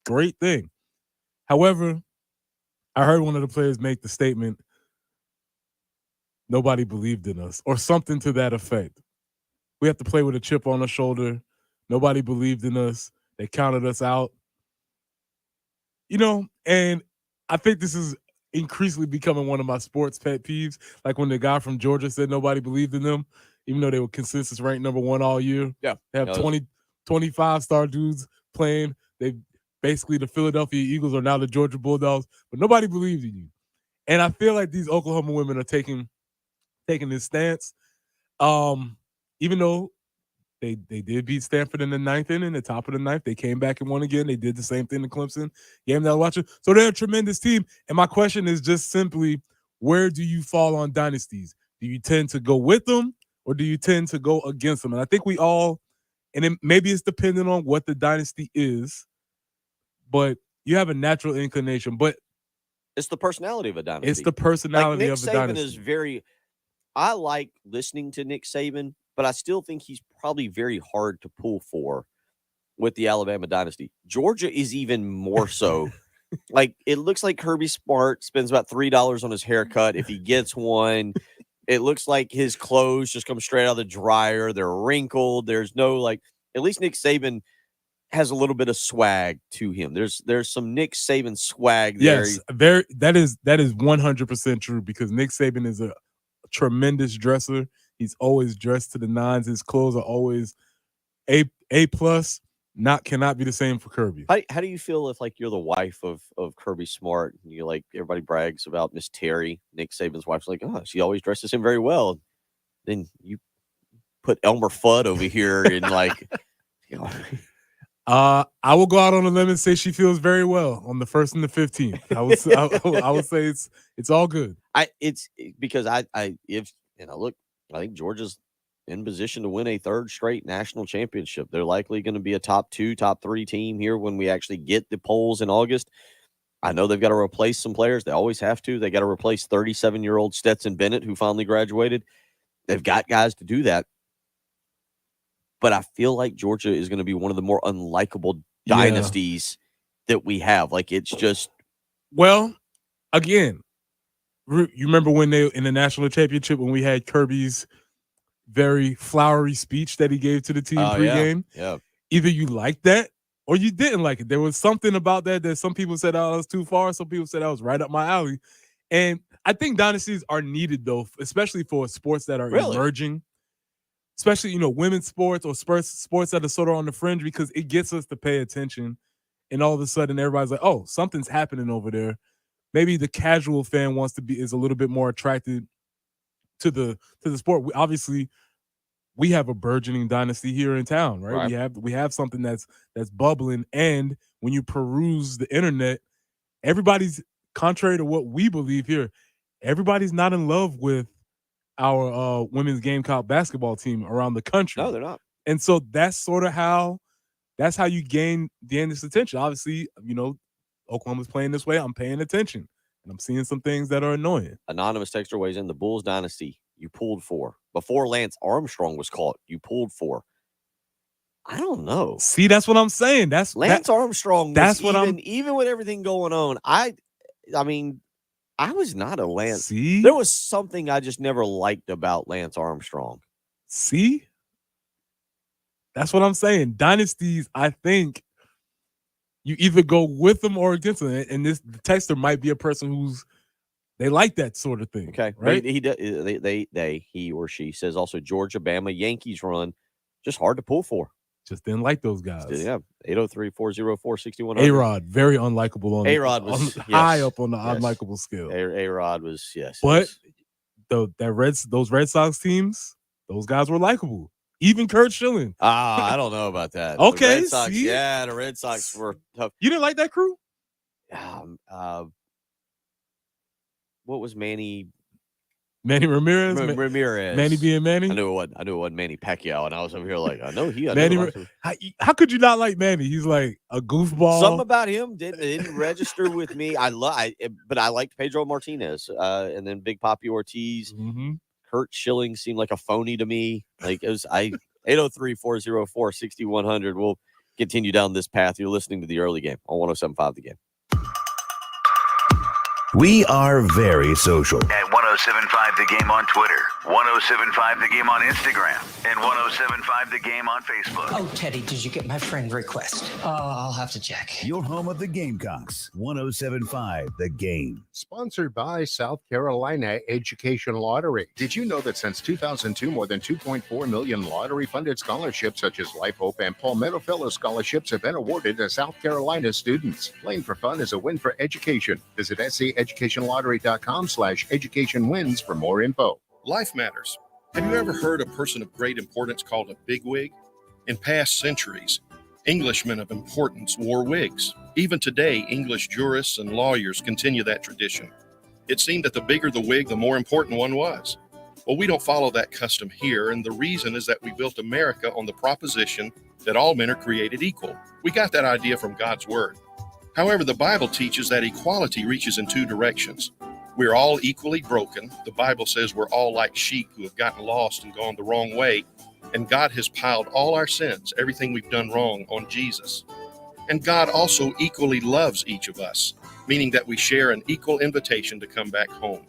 great thing. However, I heard one of the players make the statement, nobody believed in us, or something to that effect. We have to play with a chip on our shoulder. Nobody believed in us. They counted us out. And I think this is increasingly becoming one of my sports pet peeves. Like when the guy from Georgia said nobody believed in them, even though they were consensus ranked number 1 all year. Yeah. They have 25-star dudes playing. They basically, the Philadelphia Eagles are now the Georgia Bulldogs, but nobody believes in you. And I feel like these Oklahoma women are taking this stance. Even though they did beat Stanford in the 9th inning, the top of the 9th, they came back and won again. They did the same thing to Clemson, game that I was watching. So they're a tremendous team. And my question is just simply, where do you fall on dynasties? Do you tend to go with them or do you tend to go against them? And I think we all, and maybe it's dependent on what the dynasty is, but you have a natural inclination. But it's the personality of a dynasty. It's the personality of a dynasty. Nick Saban is very. I like listening to Nick Saban, but I still think he's probably very hard to pull for with the Alabama dynasty. Georgia is even more so. Like, it looks like Kirby Smart spends about $3 on his haircut if he gets one. It looks like his clothes just come straight out of the dryer. They're wrinkled. There's no, like, at least Nick Saban has a little bit of swag to him. There's some Nick Saban swag there. Yes, that is 100% true, because Nick Saban is a tremendous dresser. He's always dressed to the nines. His clothes are always A plus. Cannot be the same for Kirby. How do you feel if, like, you're the wife of Kirby Smart and you, like, everybody brags about Miss Terry, Nick Saban's wife's like, oh, she always dresses him very well. Then you put Elmer Fudd over here and like, you know. I will go out on a limb and say she feels very well on the 1st and the 15th. I would say it's all good. It's because I think Georgia's in position to win a 3rd straight national championship. They're likely going to be a top 2, top 3 team here when we actually get the polls in August. I know they've got to replace some players. They always have to. They got to replace 37-year-old Stetson Bennett, who finally graduated. They've got guys to do that. But I feel like Georgia is going to be one of the more unlikable dynasties that we have. Like, it's just. Well, again, you remember when they in the national championship when we had Kirby's very flowery speech that he gave to the team pregame? Yeah. Either you liked that or you didn't like it. There was something about that some people said I was too far. Some people said I was right up my alley. And I think dynasties are needed, though, especially for sports that are emerging. Especially, women's sports or sports that are sort of on the fringe, because it gets us to pay attention. And all of a sudden, everybody's like, oh, something's happening over there. Maybe the casual fan is a little bit more attracted to the sport. Obviously, we have a burgeoning dynasty here in town, right? We have something that's bubbling. And when you peruse the internet, everybody's, contrary to what we believe here, everybody's not in love with our women's Gamecock basketball team around the country. No, they're not. And so that's sort of how you gain this attention. Obviously, Oklahoma's playing this way. I'm paying attention, and I'm seeing some things that are annoying. Anonymous texter weighs in. The Bulls dynasty you pulled for before Lance Armstrong was caught. You pulled for. I don't know. See, that's what I'm saying. Lance Armstrong. That's what even with everything going on. I mean, I was not a Lance. See? There was something I just never liked about Lance Armstrong. See? That's what I'm saying. Dynasties, I think you either go with them or against them. And the texter might be a person they like that sort of thing. Okay. Right? He or she says also Georgia, Bama, Yankees run. Just hard to pull for. Just didn't like those guys. Yeah. 803-404-6100. A-Rod, very unlikable on A-Rod was high up on the unlikable scale. A-Rod was, yes. But those Red Sox teams, those guys were likable. Even Kurt Schilling. I don't know about that. Okay. The Red Sox, see? the Red Sox were tough. You didn't like that crew? What was Manny Ramirez? Ramirez. Manny being Manny? I knew it wasn't Manny Pacquiao, and I was over here like, I know he. How could you not like Manny? He's like a goofball. Something about him didn't register with me. But I liked Pedro Martinez, and then Big Papi Ortiz. Mm-hmm. Kurt Schilling seemed like a phony to me. Like, it was 803-404-6100. We'll continue down this path. You're listening to the early game on 107.5 The Game. We are very social. At 107.5 1075 The Game on Twitter, 1075 The Game on Instagram, and 1075 The Game on Facebook. Oh, Teddy, did you get my friend request? I'll have to check. Your home of the Gamecocks, 1075 The Game. Sponsored by South Carolina Education Lottery. Did you know that since 2002, more than 2.4 million lottery-funded scholarships such as Life Hope and Palmetto Fellow scholarships have been awarded to South Carolina students? Playing for fun is a win for education. Visit SCEducationLottery.com/education wins for more info. Life matters. Have you ever heard a person of great importance called a bigwig? In past centuries, Englishmen of importance wore wigs. Even today, English jurists and lawyers continue that tradition. It seemed that the bigger the wig, the more important one was. Well, we don't follow that custom here, and the reason is that we built America on the proposition that all men are created equal. We got that idea from God's Word. However, the Bible teaches that equality reaches in two directions. We're all equally broken. The Bible says we're all like sheep who have gotten lost and gone the wrong way, and God has piled all our sins, everything we've done wrong, on Jesus. And God also equally loves each of us, meaning that we share an equal invitation to come back home.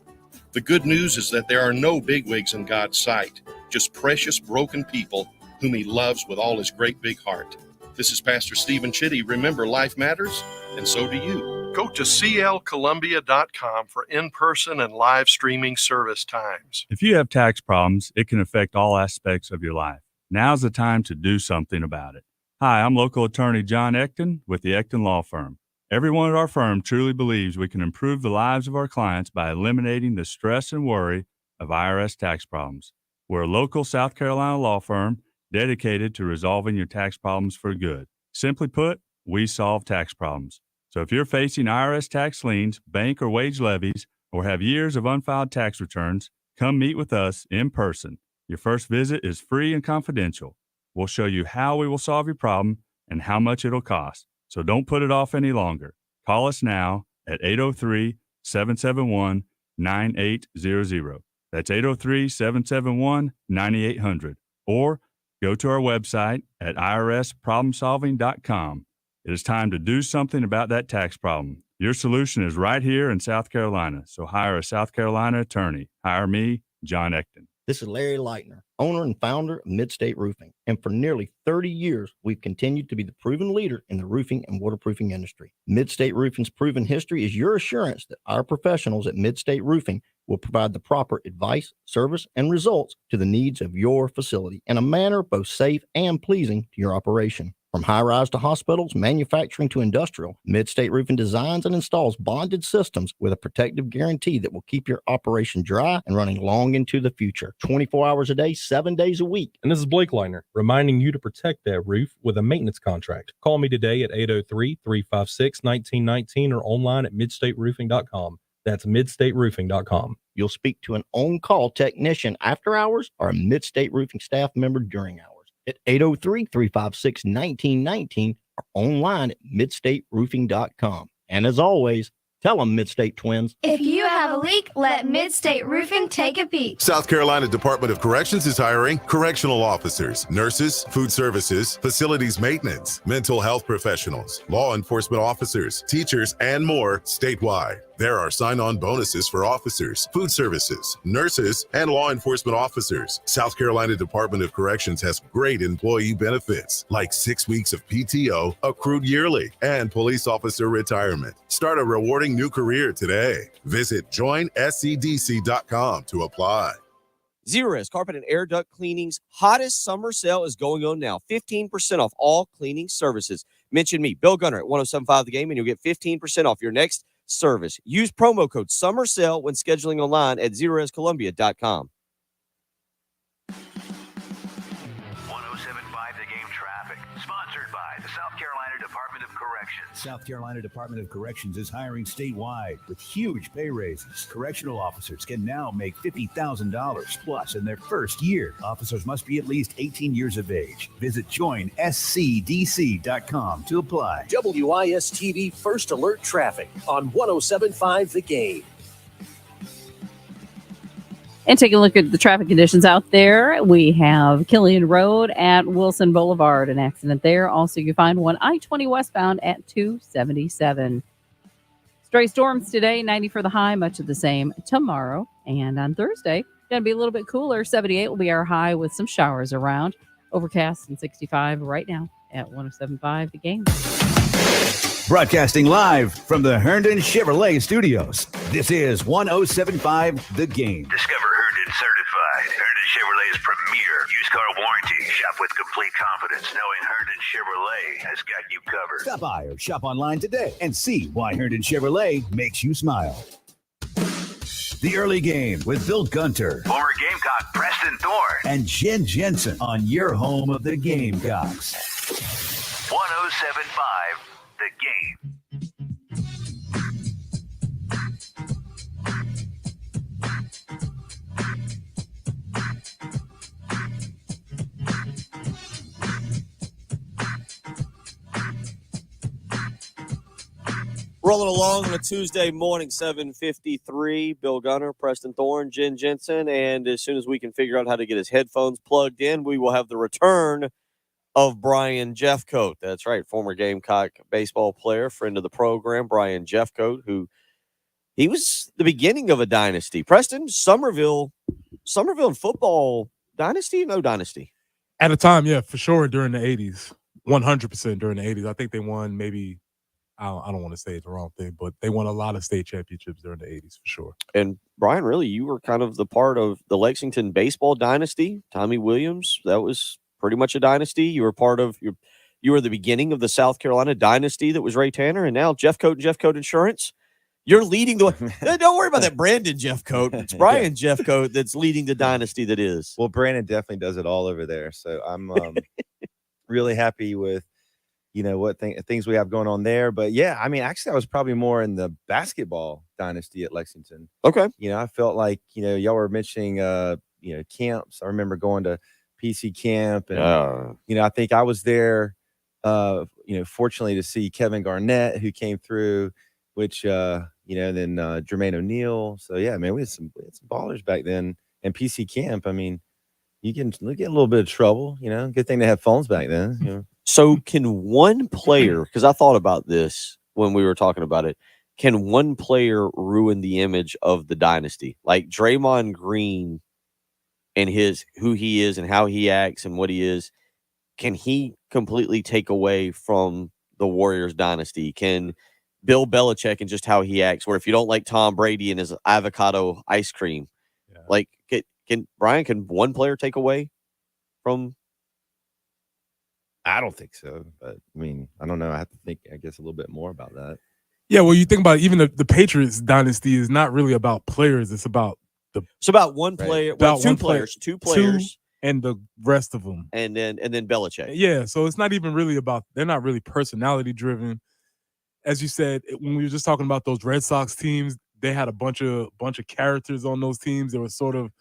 The good news is that there are no bigwigs in God's sight, just precious, broken people whom He loves with all His great big heart. This is Pastor Stephen Chitty. Remember, life matters, and so do you. Go to clcolumbia.com for in-person and live streaming service times. If you have tax problems, it can affect all aspects of your life. Now's the time to do something about it. Hi, I'm local attorney John Ecton with the Ecton Law Firm. Everyone at our firm truly believes we can improve the lives of our clients by eliminating the stress and worry of IRS tax problems. We're a local South Carolina law firm dedicated to resolving your tax problems for good. Simply put, we solve tax problems. So if you're facing IRS tax liens, bank or wage levies, or have years of unfiled tax returns, come meet with us in person. Your first visit is free and confidential. We'll show you how we will solve your problem and how much it'll cost. So don't put it off any longer. Call us now at 803-771-9800. That's 803-771-9800. Or go to our website at irsproblemsolving.com. It is time to do something about that tax problem. Your solution is right here in South Carolina. So hire a South Carolina attorney. Hire me, John Ecton. This is Larry Leitner, owner and founder of Midstate Roofing. And for nearly 30 years, we've continued to be the proven leader in the roofing and waterproofing industry. Midstate Roofing's proven history is your assurance that our professionals at Midstate Roofing will provide the proper advice, service, and results to the needs of your facility in a manner both safe and pleasing to your operation. From high-rise to hospitals, manufacturing to industrial, Midstate Roofing designs and installs bonded systems with a protective guarantee that will keep your operation dry and running long into the future. 24 hours a day, 7 days a week. And this is Blake Leitner, reminding you to protect that roof with a maintenance contract. Call me today at 803-356-1919 or online at midstateroofing.com. That's midstateroofing.com. You'll speak to an on-call technician after hours or a Midstate Roofing staff member during hours at 803-356-1919 or online at midstateroofing.com. And as always, tell them Midstate Twins. If you have a leak, let Midstate Roofing take a peek. South Carolina Department of Corrections is hiring correctional officers, nurses, food services, facilities maintenance, mental health professionals, law enforcement officers, teachers, and more statewide. There are sign-on bonuses for officers, food services, nurses, and law enforcement officers. South Carolina Department of Corrections has great employee benefits, like 6 weeks of PTO accrued yearly and police officer retirement. Start a rewarding new career today. Visit joinscdc.com to apply. Zerorez Carpet and Air Duct Cleaning's hottest summer sale is going on now. 15% off all cleaning services. Mention me, Bill Gunner, at 1075 The Game, and you'll get 15% off your next service. Use promo code SUMMERSALE when scheduling online at zerorezcolumbia.com. 1075 The Game traffic, sponsored by the South Carolina Department of Corrections. South Carolina Department of Corrections is hiring statewide with huge pay raises. Correctional officers can now make $50,000 plus in their first year. Officers must be at least 18 years of age. Visit joinscdc.com to apply. WIS-TV First Alert Traffic on 1075 The Game. And take a look at the traffic conditions out there. We have Killian Road at Wilson Boulevard, an accident there. Also, you find one I-20 westbound at 277. Stray storms today, 90 for the high, much of the same tomorrow. And on Thursday, going to be a little bit cooler. 78 will be our high with some showers around. Overcast and 65 right now at 107.5 The Game. Broadcasting live from the Herndon Chevrolet Studios. This is 107.5 The Game. Discover Herndon Certified. Herndon Chevrolet's premier used car warranty. Shop with complete confidence knowing Herndon Chevrolet has got you covered. Stop by or shop online today and see why Herndon Chevrolet makes you smile. The Early Game with Bill Gunter. Former Gamecock Preston Thorne. And Jen Jensen on your home of the Gamecocks. 107.5 The Game. Rolling along on a Tuesday morning, 7:53. Bill Gunner, Preston Thorne, Jen Jensen, and as soon as we can figure out how to get his headphones plugged in, we will have the return of Brian Jeffcoat. That's right, former Gamecock baseball player, friend of the program, Brian Jeffcoat, who he was the beginning of a dynasty. Preston, Somerville in football, dynasty, no dynasty? At a time, yeah, for sure, during the 80s. 100% during the 80s. I think they won maybe, I don't want to say the wrong thing, but they won a lot of state championships during the 80s for sure. And Brian, really, you were kind of the part of the Lexington baseball dynasty. Tommy Williams, that was pretty much a dynasty. You were part of you were the beginning of the South Carolina dynasty that was Ray Tanner, and now Jeffcoat and Jeffcoat Insurance. You're leading the. Don't worry about that, Brandon Jeffcoat. It's Brian Jeffcoat that's leading the dynasty that is. Well, Brandon definitely does it all over there. So I'm really happy with what things we have going on there. But yeah, I mean, actually, I was probably more in the basketball dynasty at Lexington. Okay. I felt like y'all were mentioning camps. I remember going to PC camp, and I think I was there. Fortunately to see Kevin Garnett, who came through, which then Jermaine O'Neal. So yeah, man, we had some ballers back then. And PC camp, I mean, you can get a little bit of trouble. Good thing they had phones back then. So can one player, because I thought about this when we were talking about it, can one player ruin the image of the dynasty? Like Draymond Green and who he is and how he acts and what he is, can he completely take away from the Warriors dynasty? Can Bill Belichick and just how he acts, where if you don't like Tom Brady and his avocado ice cream, like can one player take away from? I don't think so, but I mean, I don't know. I have to think, I guess, a little bit more about that. Yeah, well, you think about it, even the Patriots dynasty is not really about players. It's about one player, well, two players, and the rest of them, and then Belichick. Yeah, so it's not even really about. They're not really personality driven, as you said when we were just talking about those Red Sox teams. They had a bunch of characters on those teams. They were sort of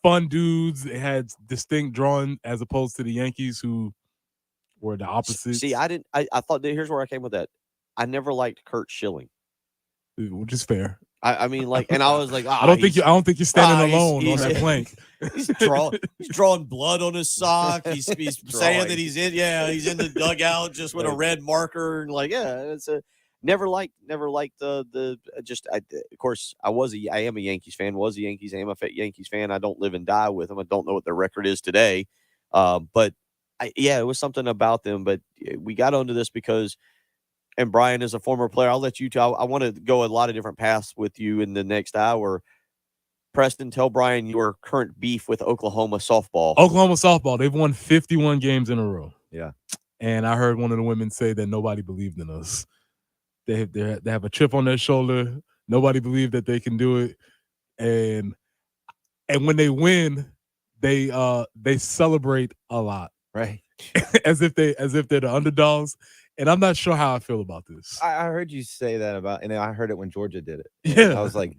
fun dudes. They had distinct drawing, as opposed to the Yankees, who were the opposite. See, I thought here's where I came with that. I never liked Kurt Schilling, which is fair. I mean, and I was like, I don't think you're standing alone on that plank. He's drawing blood on his sock. He's saying that he's in the dugout just with a red marker, and it's never liked the of course I am a Yankees fan. Was a Yankees, I am a Yankees fan. I don't live and die with them. I don't know what their record is today, but it was something about them. But we got onto this because. And Brian is a former player. I'll let you tell. I want to go a lot of different paths with you in the next hour. Preston, tell Brian your current beef with Oklahoma softball. Oklahoma softball. They've won 51 games in a row. Yeah. And I heard one of the women say that nobody believed in us. They have a chip on their shoulder. Nobody believed that they can do it. And when they win, they celebrate a lot. Right. as if they're the underdogs. And I'm not sure how I feel about this. I heard you say that about, and I heard it when Georgia did it. Yeah. I was like,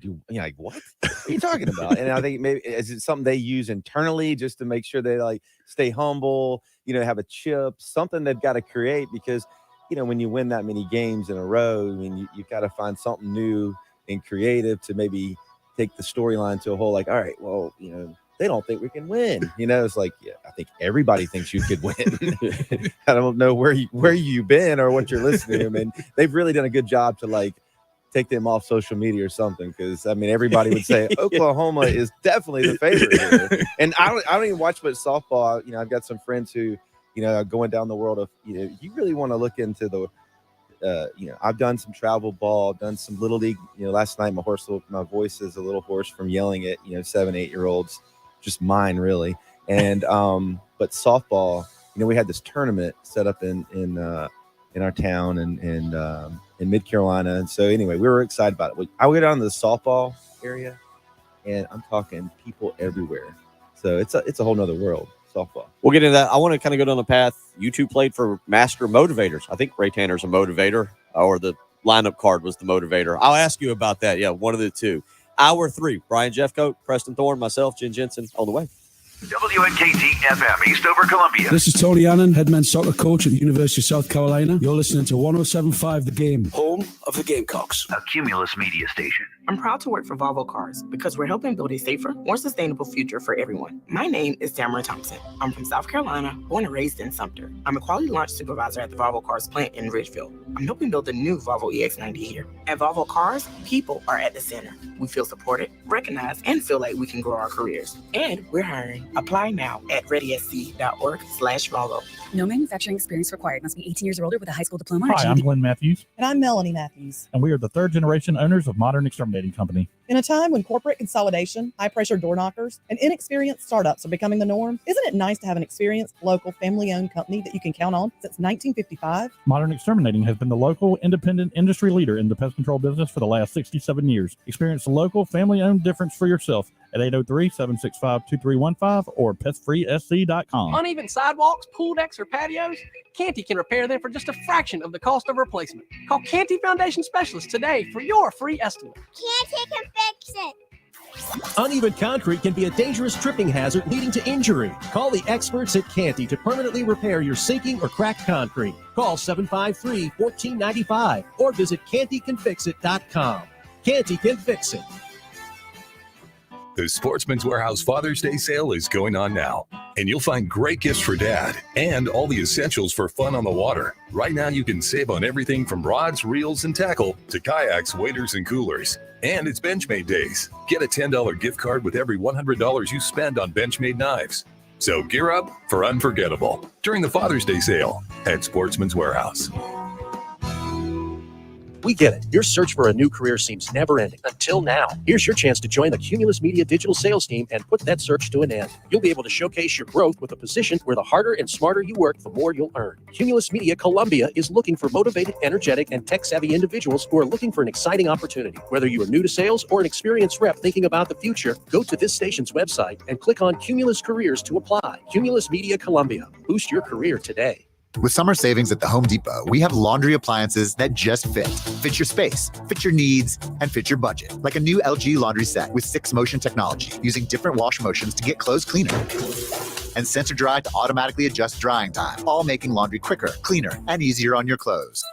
what are you talking about? And I think maybe, is it something they use internally just to make sure they stay humble, have a chip, something they've got to create because, when you win that many games in a row, I mean, you've got to find something new and creative to maybe take the storyline to a whole, all right, well, they don't think we can win. It's like, yeah, I think everybody thinks you could win. I don't know where you've been or what you're listening to. I mean, they've really done a good job to take them off social media or something, because I mean everybody would say Oklahoma is definitely the favorite here. And I don't even watch much softball. You know, I've got some friends who, you know, are going down the world of, you know, you really want to look into the you know, I've done some travel ball, done some little league. You know, last night my voice is a little hoarse from yelling at, you know, 7-8-year-olds, just mine really. And but softball, you know, we had this tournament set up in our town and in Mid Carolina, and so anyway, we were excited about it. I went down to the softball area, and I'm talking people everywhere. So it's a whole nother world. Softball. We'll get into that. I want to kind of go down the path. You two played for Master Motivators. I think Ray Tanner's a motivator, or the lineup card was the motivator. I'll ask you about that. Yeah, one of the two. Hour 3, Brian Jeffcoat, Preston Thorne, myself, Jen Jensen, on the way. WNKT FM, Eastover, Columbia. This is Tony Annan, head men's soccer coach at the University of South Carolina. You're listening to 107.5 The Game, home of the Gamecocks. A Cumulus media station. I'm proud to work for Volvo Cars because we're helping build a safer, more sustainable future for everyone. My name is Tamara Thompson. I'm from South Carolina, born and raised in Sumter. I'm a quality launch supervisor at the Volvo Cars plant in Ridgeville. I'm helping build the new Volvo EX90 here. At Volvo Cars, people are at the center. We feel supported, recognized, and feel like we can grow our careers. And we're hiring. Apply now at readysc.org/Volvo. No manufacturing experience required. Must be 18 years or older with a high school diploma. Hi, I'm Glenn Matthews. And I'm Melanie Matthews. And we are the 3rd generation owners of Modern Exterminating Company. In a time when corporate consolidation, high-pressure door knockers, and inexperienced startups are becoming the norm, isn't it nice to have an experienced, local, family-owned company that you can count on since 1955? Modern Exterminating has been the local, independent industry leader in the pest control business for the last 67 years. Experience the local, family-owned difference for yourself at 803-765-2315 or pestfreesc.com. Uneven sidewalks, pool decks, or patios? Canty can repair them for just a fraction of the cost of replacement. Call Canty Foundation Specialists today for your free estimate. Canty can fix it. Uneven concrete can be a dangerous tripping hazard leading to injury. Call the experts at Canty to permanently repair your sinking or cracked concrete. Call 753-1495 or visit cantycanfixit.com. Canty can fix it. The Sportsman's Warehouse Father's Day sale is going on now, and you'll find great gifts for dad and all the essentials for fun on the water. Right now, you can save on everything from rods, reels, and tackle to kayaks, waders, and coolers. And it's Benchmade Days. Get a $10 gift card with every $100 you spend on Benchmade knives. So gear up for unforgettable during the Father's Day sale at Sportsman's Warehouse. We get it. Your search for a new career seems never ending until now. Here's your chance to join the Cumulus Media digital sales team and put that search to an end. You'll be able to showcase your growth with a position where the harder and smarter you work, the more you'll earn. Cumulus Media Columbia is looking for motivated, energetic, and tech-savvy individuals who are looking for an exciting opportunity. Whether you are new to sales or an experienced rep thinking about the future, go to this station's website and click on Cumulus Careers to apply. Cumulus Media Columbia. Boost your career today. With summer savings at the Home Depot, we have laundry appliances that just fit. Fit your space, fit your needs, and fit your budget. Like a new LG laundry set with 6 motion technology, using different wash motions to get clothes cleaner. And sensor dry to automatically adjust drying time, all making laundry quicker, cleaner, and easier on your clothes.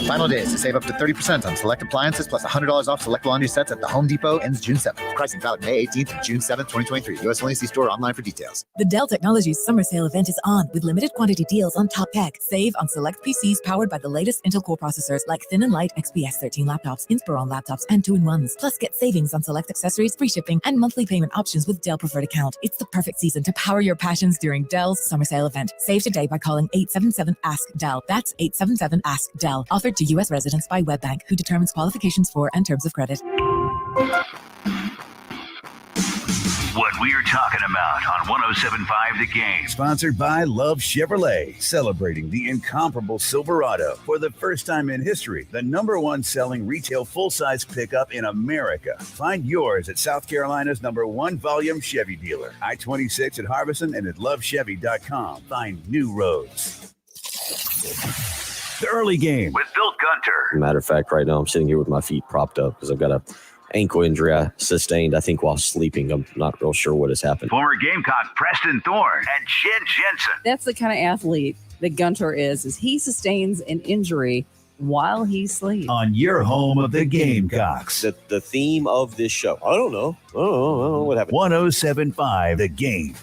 Final days to save up to 30% on select appliances plus $100 off select laundry sets at the Home Depot ends June 7th. Pricing valid May 18th to June 7th, 2023. U.S. only. See store online for details. The Dell Technologies Summer Sale event is on with limited quantity deals on top tech. Save on select PCs powered by the latest Intel Core processors like Thin and Light XPS 13 laptops, Inspiron laptops, and 2-in-1s. Plus, get savings on select accessories, free shipping, and monthly payment options with Dell Preferred Account. It's the perfect season to power your passions during Dell's Summer Sale event. Save today by calling 877-ASK-DELL. That's 877-ASK-DELL. Offered to U.S. residents by WebBank, who determines qualifications for and terms of credit. What we're talking about on 107.5 The Game. Sponsored by Love Chevrolet, celebrating the incomparable Silverado. For the first time in history, the #1 selling retail full-size pickup in America. Find yours at South Carolina's #1 volume Chevy dealer. I-26 at Harbison and at lovechevy.com. Find new roads. The early game with Bill Gunter. Matter of fact, right now I'm sitting here with my feet propped up because I've got a ankle injury I sustained, I think, while sleeping. I'm not real sure what has happened. Former Gamecock Preston Thorne and Jen Jensen. That's the kind of athlete that Gunter is he sustains an injury while he sleeps. On your home of the Gamecocks. The theme of this show. I don't know what happened. 107.5 The Game.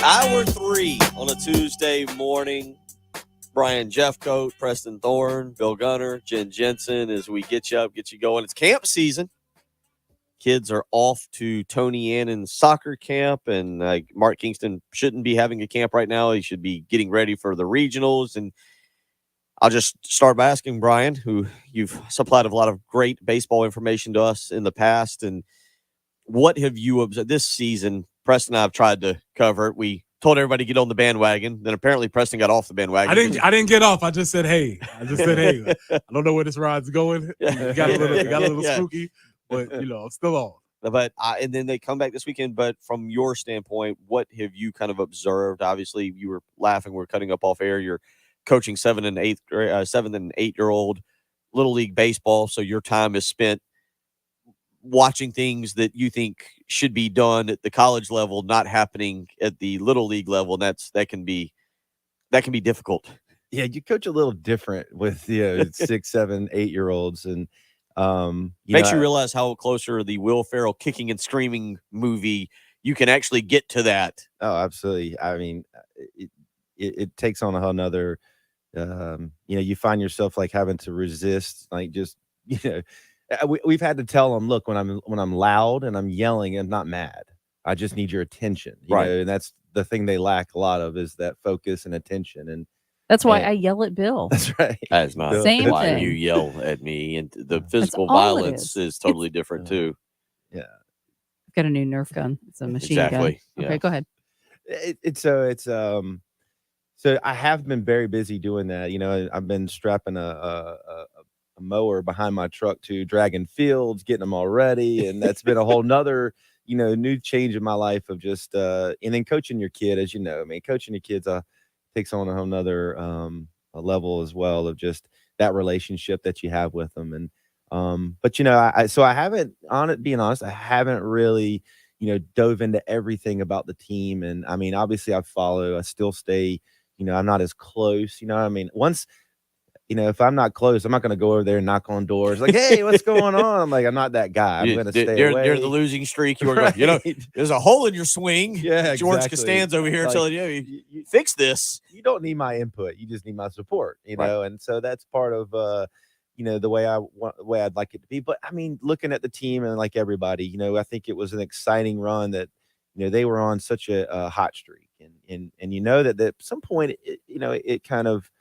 Hour 3 on a Tuesday morning. Brian Jeffcoat, Preston Thorne, Bill Gunner, Jen Jensen, as we get you up, get you going. It's camp season. Kids are off to Tony Annan's soccer camp, and Mark Kingston shouldn't be having a camp right now. He should be getting ready for the regionals. And I'll just start by asking Brian, who you've supplied a lot of great baseball information to us in the past, and what have you observed this season? Preston and I have tried to cover it. We told everybody to get on the bandwagon. Then apparently Preston got off the bandwagon. I didn't get off. I just said, hey. I don't know where this ride's going. It got a little spooky, but, I'm still on. But and then they come back this weekend. But from your standpoint, what have you kind of observed? Obviously, you were laughing. We're cutting up off air. You're coaching 7 and 8 year old Little League baseball. So your time is spent watching things that you think should be done at the college level, not happening at the Little League level. And that can be difficult. Yeah, you coach a little different with 6, 7, 8 year olds, and makes you realize how closer the Will Ferrell Kicking and Screaming movie you can actually get to that. Oh, absolutely. I mean, it takes on a whole nother. You find yourself like having to resist, like just we've had to tell them, look, when I'm loud and I'm yelling, I'm not mad. I just need your attention. You know, and that's the thing they lack a lot of, is that focus and attention. And that's why I yell at Bill. That's right. That is not Same why thing. you yell at me. And the physical all it violence is totally different too. Yeah. I've got a new Nerf gun. It's a machine gun. Exactly. Okay, Yeah. go ahead. So I have been very busy doing that. I've been strapping a mower behind my truck to dragging fields, getting them all ready, and that's been a whole nother new change in my life of just and then coaching your kid, as you know. I mean, coaching your kids takes on a whole nother a level as well of just that relationship that you have with them. And but I haven't, being honest, I haven't really dove into everything about the team. And I mean, obviously I still stay, I'm not as close, I mean, once, if I'm not close, I'm not going to go over there and knock on doors like, hey, what's going on? I'm like, I'm not that guy. I'm going to stay away. During the losing streak, you were going, there's a hole in your swing. Yeah, George exactly. Costanza over here Like, telling you, fix this. You don't need my input. You just need my support, Right. And so that's part of, the way I'd like it to be. But I mean, looking at the team and like everybody, I think it was an exciting run that, they were on such a hot streak, and that at some point, it kind of,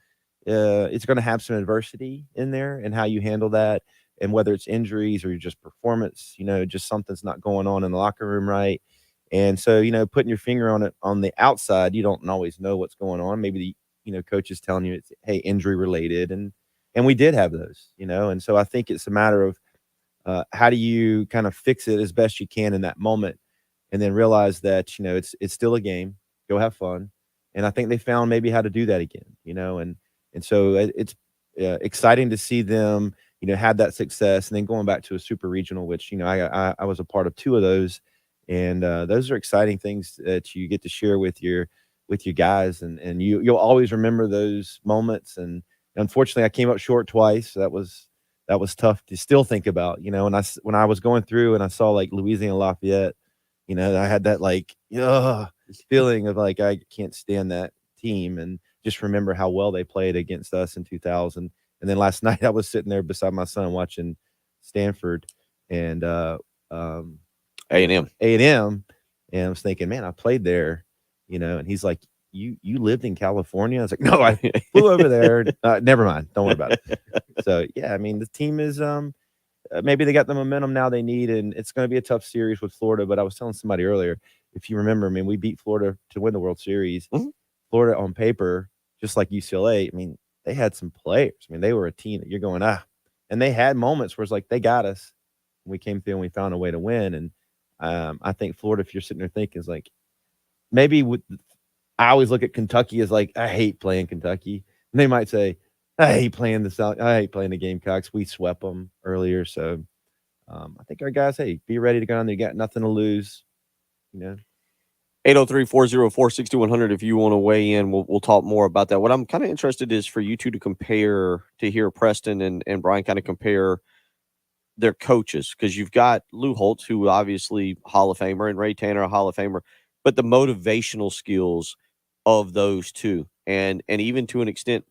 it's going to have some adversity in there, and how you handle that, and whether it's injuries or just performance, just something's not going on in the locker room, right? And so, putting your finger on it on the outside, you don't always know what's going on. Maybe the coach is telling you it's, hey, injury related, and we did have those, and so I think it's a matter of how do you kind of fix it as best you can in that moment, and then realize that it's still a game. Go have fun, and I think they found maybe how to do that again, and so it's exciting to see them have that success, and then going back to a super regional, which I was a part of 2 of those, and those are exciting things that you get to share with your guys, and you'll always remember those moments. And unfortunately, I came up short twice. So that was tough to still think about, and when I was going through and I saw like Louisiana Lafayette, I had that like feeling of like I can't stand that team, and just remember how well they played against us in 2000. And then last night I was sitting there beside my son watching Stanford and A&M, and I was thinking, man, I played there, and he's like, you lived in California? I was like, no, I flew over there. Never mind. Don't worry about it. So yeah, I mean, the team is, maybe they got the momentum now they need, and it's going to be a tough series with Florida. But I was telling somebody earlier, if you remember, I mean, we beat Florida to win the World Series. Mm-hmm. Florida on paper, just like UCLA, I mean, they had some players. I mean, they were a team that you're going, and they had moments where it's like, they got us. We came through and we found a way to win. And I think Florida, if you're sitting there thinking, is like, maybe I always look at Kentucky as like, I hate playing Kentucky. And they might say, I hate playing the Gamecocks. We swept them earlier. So I think our guys, hey, be ready to go on there. You got nothing to lose, 803-404-6200 if you want to weigh in. We'll talk more about that. What I'm kind of interested is for you two to hear Preston and Brian kind of compare their coaches, because you've got Lou Holtz, who obviously Hall of Famer, and Ray Tanner, a Hall of Famer. but the motivational skills of those two. And even to an extent,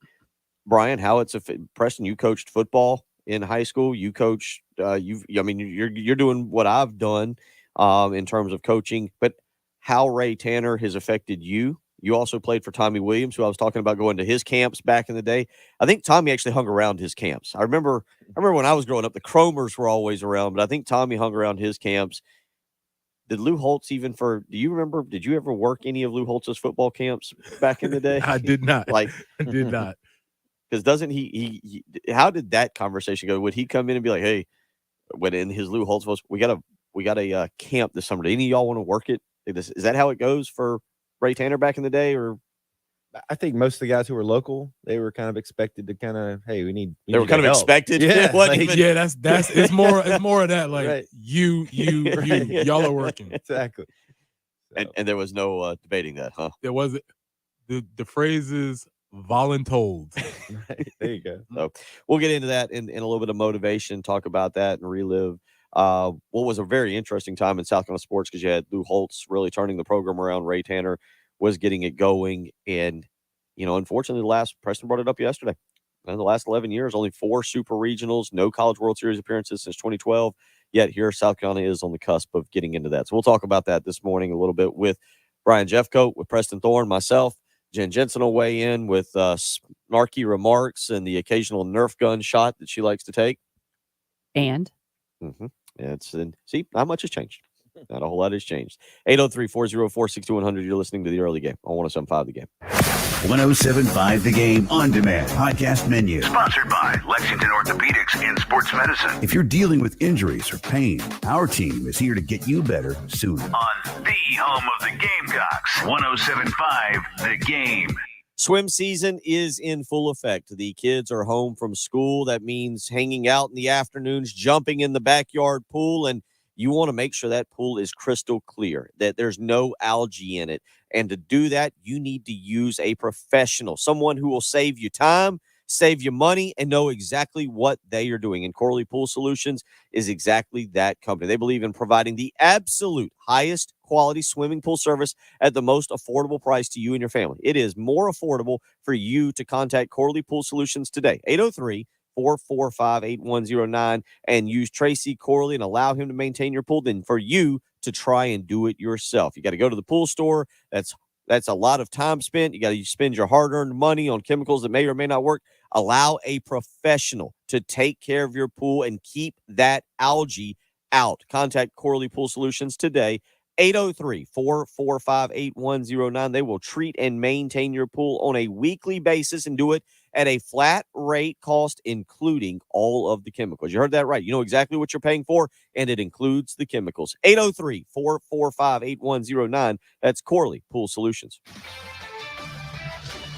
Brian, how it's Preston, you coached football in high school. You coach, you're doing what I've done in terms of coaching, but how Ray Tanner has affected you. You also played for Tommy Williams, who I was talking about going to his camps back in the day. I think Tommy actually hung around his camps. I remember when I was growing up, the Cromers were always around, but I think Tommy hung around his camps. Did Lou Holtz do you remember, did you ever work any of Lou Holtz's football camps back in the day? I did not. I did not. Because doesn't he how did that conversation go? Would he come in and be like, hey, when in his Lou Holtz was, we got a camp this summer. Do any of y'all want to work it? Is that how it goes for Ray Tanner back in the day? Or I think most of the guys who were local, they were kind of expected to kind of, hey, we they were kind of help. expected. Yeah, that's it's more of that. Like Right. y'all are working. Exactly. And there was no debating that, huh? There wasn't. The phrase is voluntold. Right. There you go. So we'll get into that in a little bit of motivation, talk about that and relive what was a very interesting time in South Carolina sports, because you had Lou Holtz really turning the program around. Ray Tanner was getting it going. And, unfortunately, Preston brought it up yesterday. In the last 11 years, only 4 super regionals, no College World Series appearances since 2012. Yet here, South Carolina is on the cusp of getting into that. So we'll talk about that this morning a little bit with Brian Jeffcoat, with Preston Thorne, myself. Jen Jensen will weigh in with snarky remarks and the occasional Nerf gun shot that she likes to take. And see, not much has changed. Not a whole lot has changed. 803-404-6100. You're listening to the early game on 107.5 The Game. 107.5 The Game on demand podcast menu. Sponsored by Lexington Orthopedics and Sports Medicine. If you're dealing with injuries or pain, our team is here to get you better sooner. On the home of the Gamecocks, 107.5 The Game. Swim season is in full effect. The kids are home from school. That means hanging out in the afternoons, jumping in the backyard pool, and you want to make sure that pool is crystal clear, that there's no algae in it. And to do that, you need to use a professional, someone who will save you time, save you money, and know exactly what they are doing. And Corley Pool Solutions is exactly that company. They believe in providing the absolute highest quality swimming pool service at the most affordable price to you and your family. It is more affordable for you to contact Corley Pool Solutions today. 803-445-8109 and use Tracy Corley and allow him to maintain your pool than for you to try and do it yourself. You got to go to the pool store. That's a lot of time spent. You got to spend your hard-earned money on chemicals that may or may not work. Allow a professional to take care of your pool and keep that algae out. Contact Corley Pool Solutions today. 803-445-8109. They will treat and maintain your pool on a weekly basis and do it at a flat rate cost, including all of the chemicals. You heard that right. You know exactly what you're paying for, and it includes the chemicals. 803-445-8109. That's Corley Pool Solutions.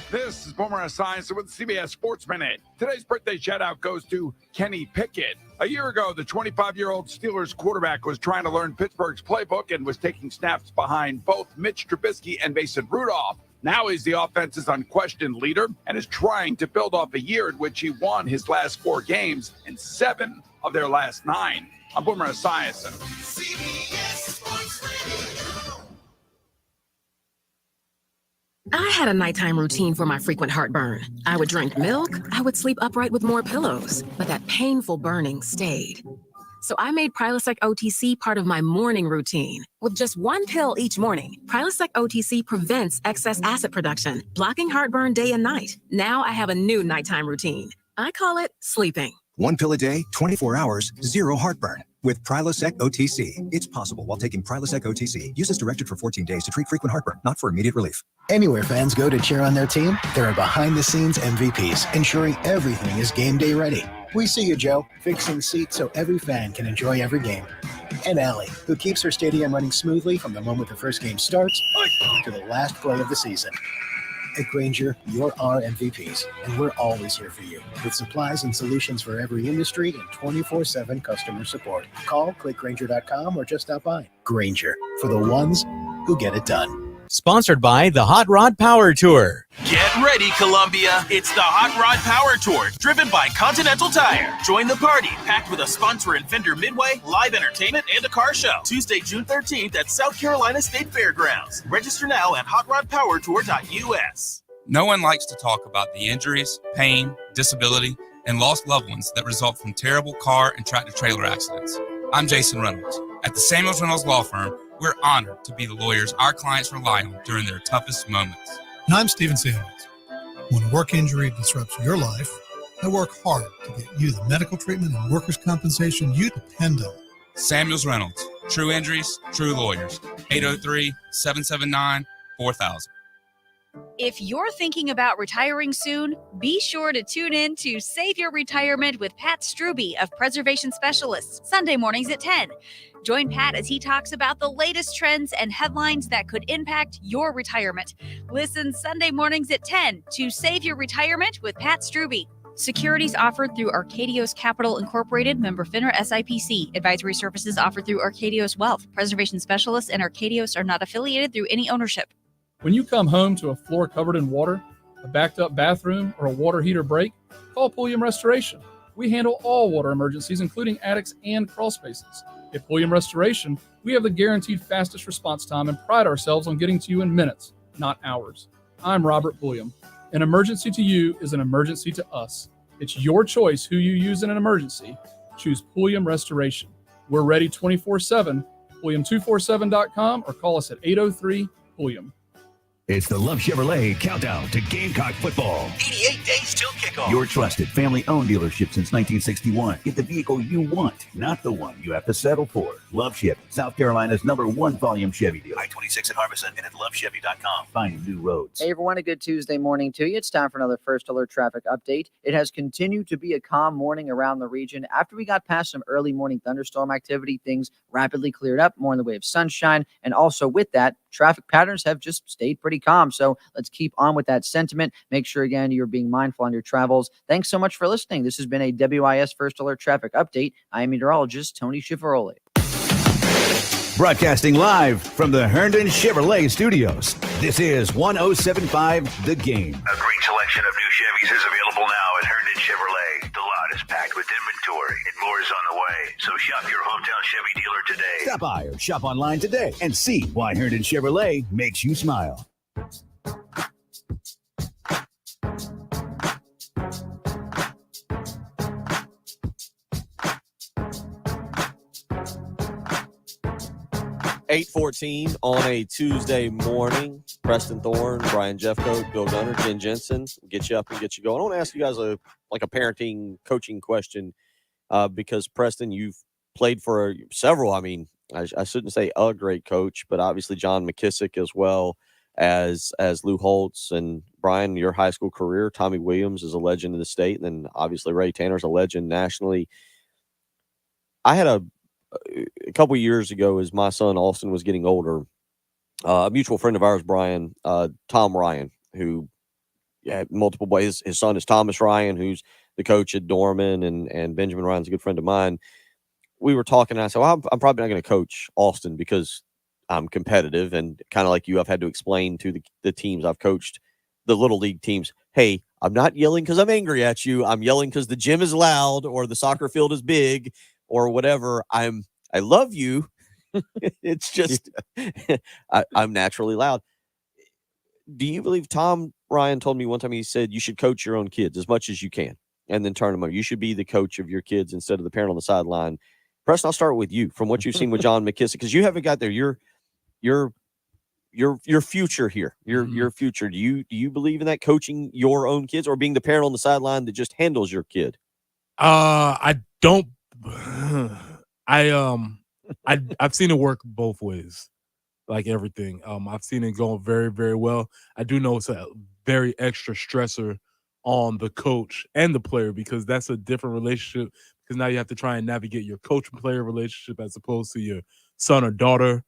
This is Boomer Esiason with CBS Sports Minute. Today's birthday shout-out goes to Kenny Pickett. A year ago, the 25-year-old Steelers quarterback was trying to learn Pittsburgh's playbook and was taking snaps behind both Mitch Trubisky and Mason Rudolph. Now he's the offense's unquestioned leader and is trying to build off a year in which he won his last 4 games and 7 of their last 9. I'm Boomer Esiason. CBS Sports Radio. I had a nighttime routine for my frequent heartburn. I would drink milk, I would sleep upright with more pillows, but that painful burning stayed. So I made Prilosec OTC part of my morning routine. With just 1 pill each morning, Prilosec OTC prevents excess acid production, blocking heartburn day and night. Now I have a new nighttime routine. I call it sleeping. 1 pill a day, 24 hours, 0 heartburn. With Prilosec OTC. It's possible while taking Prilosec OTC. Use as directed for 14 days to treat frequent heartburn, not for immediate relief. Anywhere fans go to cheer on their team, there are behind-the-scenes MVPs, ensuring everything is game day ready. We see you, Joe, fixing seats so every fan can enjoy every game. And Allie, who keeps her stadium running smoothly from the moment the first game starts to the last play of the season. At Grainger, you're our MVPs, and we're always here for you, with supplies and solutions for every industry and 24/7 customer support. Call, click Grainger.com, or just stop by. Grainger, for the ones who get it done. Sponsored by the Hot Rod Power Tour. Get ready, Columbia. It's the Hot Rod Power Tour, driven by Continental Tire. Join the party, packed with a sponsor and vendor Midway, live entertainment, and a car show. Tuesday, June 13th at South Carolina State Fairgrounds. Register now at hotrodpowertour.us. No one likes to talk about the injuries, pain, disability, and lost loved ones that result from terrible car and tractor-trailer accidents. I'm Jason Reynolds. At the Samuels Reynolds Law Firm, we're honored to be the lawyers our clients rely on during their toughest moments. And I'm Stephen Samuels. When a work injury disrupts your life, I work hard to get you the medical treatment and workers' compensation you depend on. Samuels Reynolds. True injuries, true lawyers. 803-779-4000. If you're thinking about retiring soon, be sure to tune in to Save Your Retirement with Pat Struby of Preservation Specialists, Sunday mornings at 10. Join Pat as he talks about the latest trends and headlines that could impact your retirement. Listen Sunday mornings at 10 to Save Your Retirement with Pat Struby. Securities offered through Arcadios Capital Incorporated, member FINRA SIPC. Advisory services offered through Arcadios Wealth. Preservation Specialists and Arcadios are not affiliated through any ownership. When you come home to a floor covered in water, a backed up bathroom, or a water heater break, call Pulliam Restoration. We handle all water emergencies, including attics and crawl spaces. At Pulliam Restoration, we have the guaranteed fastest response time and pride ourselves on getting to you in minutes, not hours. I'm Robert Pulliam. An emergency to you is an emergency to us. It's your choice who you use in an emergency. Choose Pulliam Restoration. We're ready 24/7. Pulliam247.com or call us at 803-PULLIAM. It's the Love Chevrolet Countdown to Gamecock Football. 88 days till kickoff. Your trusted family-owned dealership since 1961. Get the vehicle you want, not the one you have to settle for. Love Chevy, South Carolina's #1 volume Chevy dealer. I-26 at Harbison and at lovechevy.com. Finding new roads. Hey everyone, a good Tuesday morning to you. It's time for another First Alert traffic update. It has continued to be a calm morning around the region. After we got past some early morning thunderstorm activity, things rapidly cleared up, more in the way of sunshine. And also with that, traffic patterns have just stayed pretty calm. So let's keep on with that sentiment. Make sure, again, you're being mindful on your travels. Thanks so much for listening. This has been a WIS First Alert traffic update. I am meteorologist Tony Schiavaroli. Broadcasting live from the Herndon Chevrolet Studios. This is 107.5 The Game. A great selection of new Chevys is available now at Herndon Chevrolet. The lot is packed with inventory and more is on the way. So shop your hometown Chevy dealer today. Stop by or shop online today and see why Herndon Chevrolet makes you smile. 8:14 on a Tuesday morning. Preston Thorne, Brian Jeffcoat, Bill Gunner, Jen Jensen, get you up and get you going. I want to ask you guys a parenting coaching question because Preston, you've played for several. I mean, I shouldn't say a great coach, but obviously John McKissick as well as Lou Holtz, and Brian, your high school career. Tommy Williams is a legend in the state, and then obviously Ray Tanner's a legend nationally. I had a couple years ago, as my son Austin was getting older, a mutual friend of ours, Brian, Tom Ryan, who had multiple ways. His son is Thomas Ryan, who's the coach at Dorman, and Benjamin Ryan's a good friend of mine. We were talking, and I said, well, I'm probably not going to coach Austin because I'm competitive, and kind of like you, I've had to explain to the teams I've coached, the little league teams, hey, I'm not yelling because I'm angry at you. I'm yelling because the gym is loud or the soccer field is big or whatever. I love you. It's just I'm naturally loud. Do you believe Tom Ryan told me one time, he said you should coach your own kids as much as you can and then turn them over. You should be the coach of your kids instead of the parent on the sideline. Preston, I'll start with you from what you've seen with John McKissick, because you haven't got there. Your future here, your future. Do you believe in that, coaching your own kids or being the parent on the sideline that just handles your kid? I don't. I've seen it work both ways, like everything. I've seen it go very, very well. I do know it's a very extra stressor on the coach and the player, because that's a different relationship, because now you have to try and navigate your coach and player relationship as opposed to your son or daughter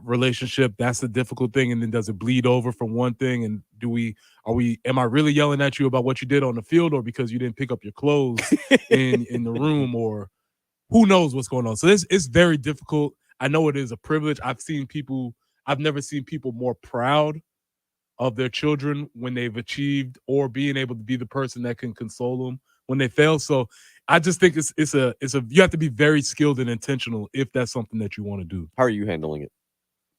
relationship. That's the difficult thing. And then does it bleed over from one thing? And am I really yelling at you about what you did on the field, or because you didn't pick up your clothes in the room, or who knows what's going on? So it's very difficult. I know it is a privilege. I've I've never seen people more proud of their children when they've achieved or being able to be the person that can console them when they fail. So I just think it's a you have to be very skilled and intentional if that's something that you want to do. How are you handling it?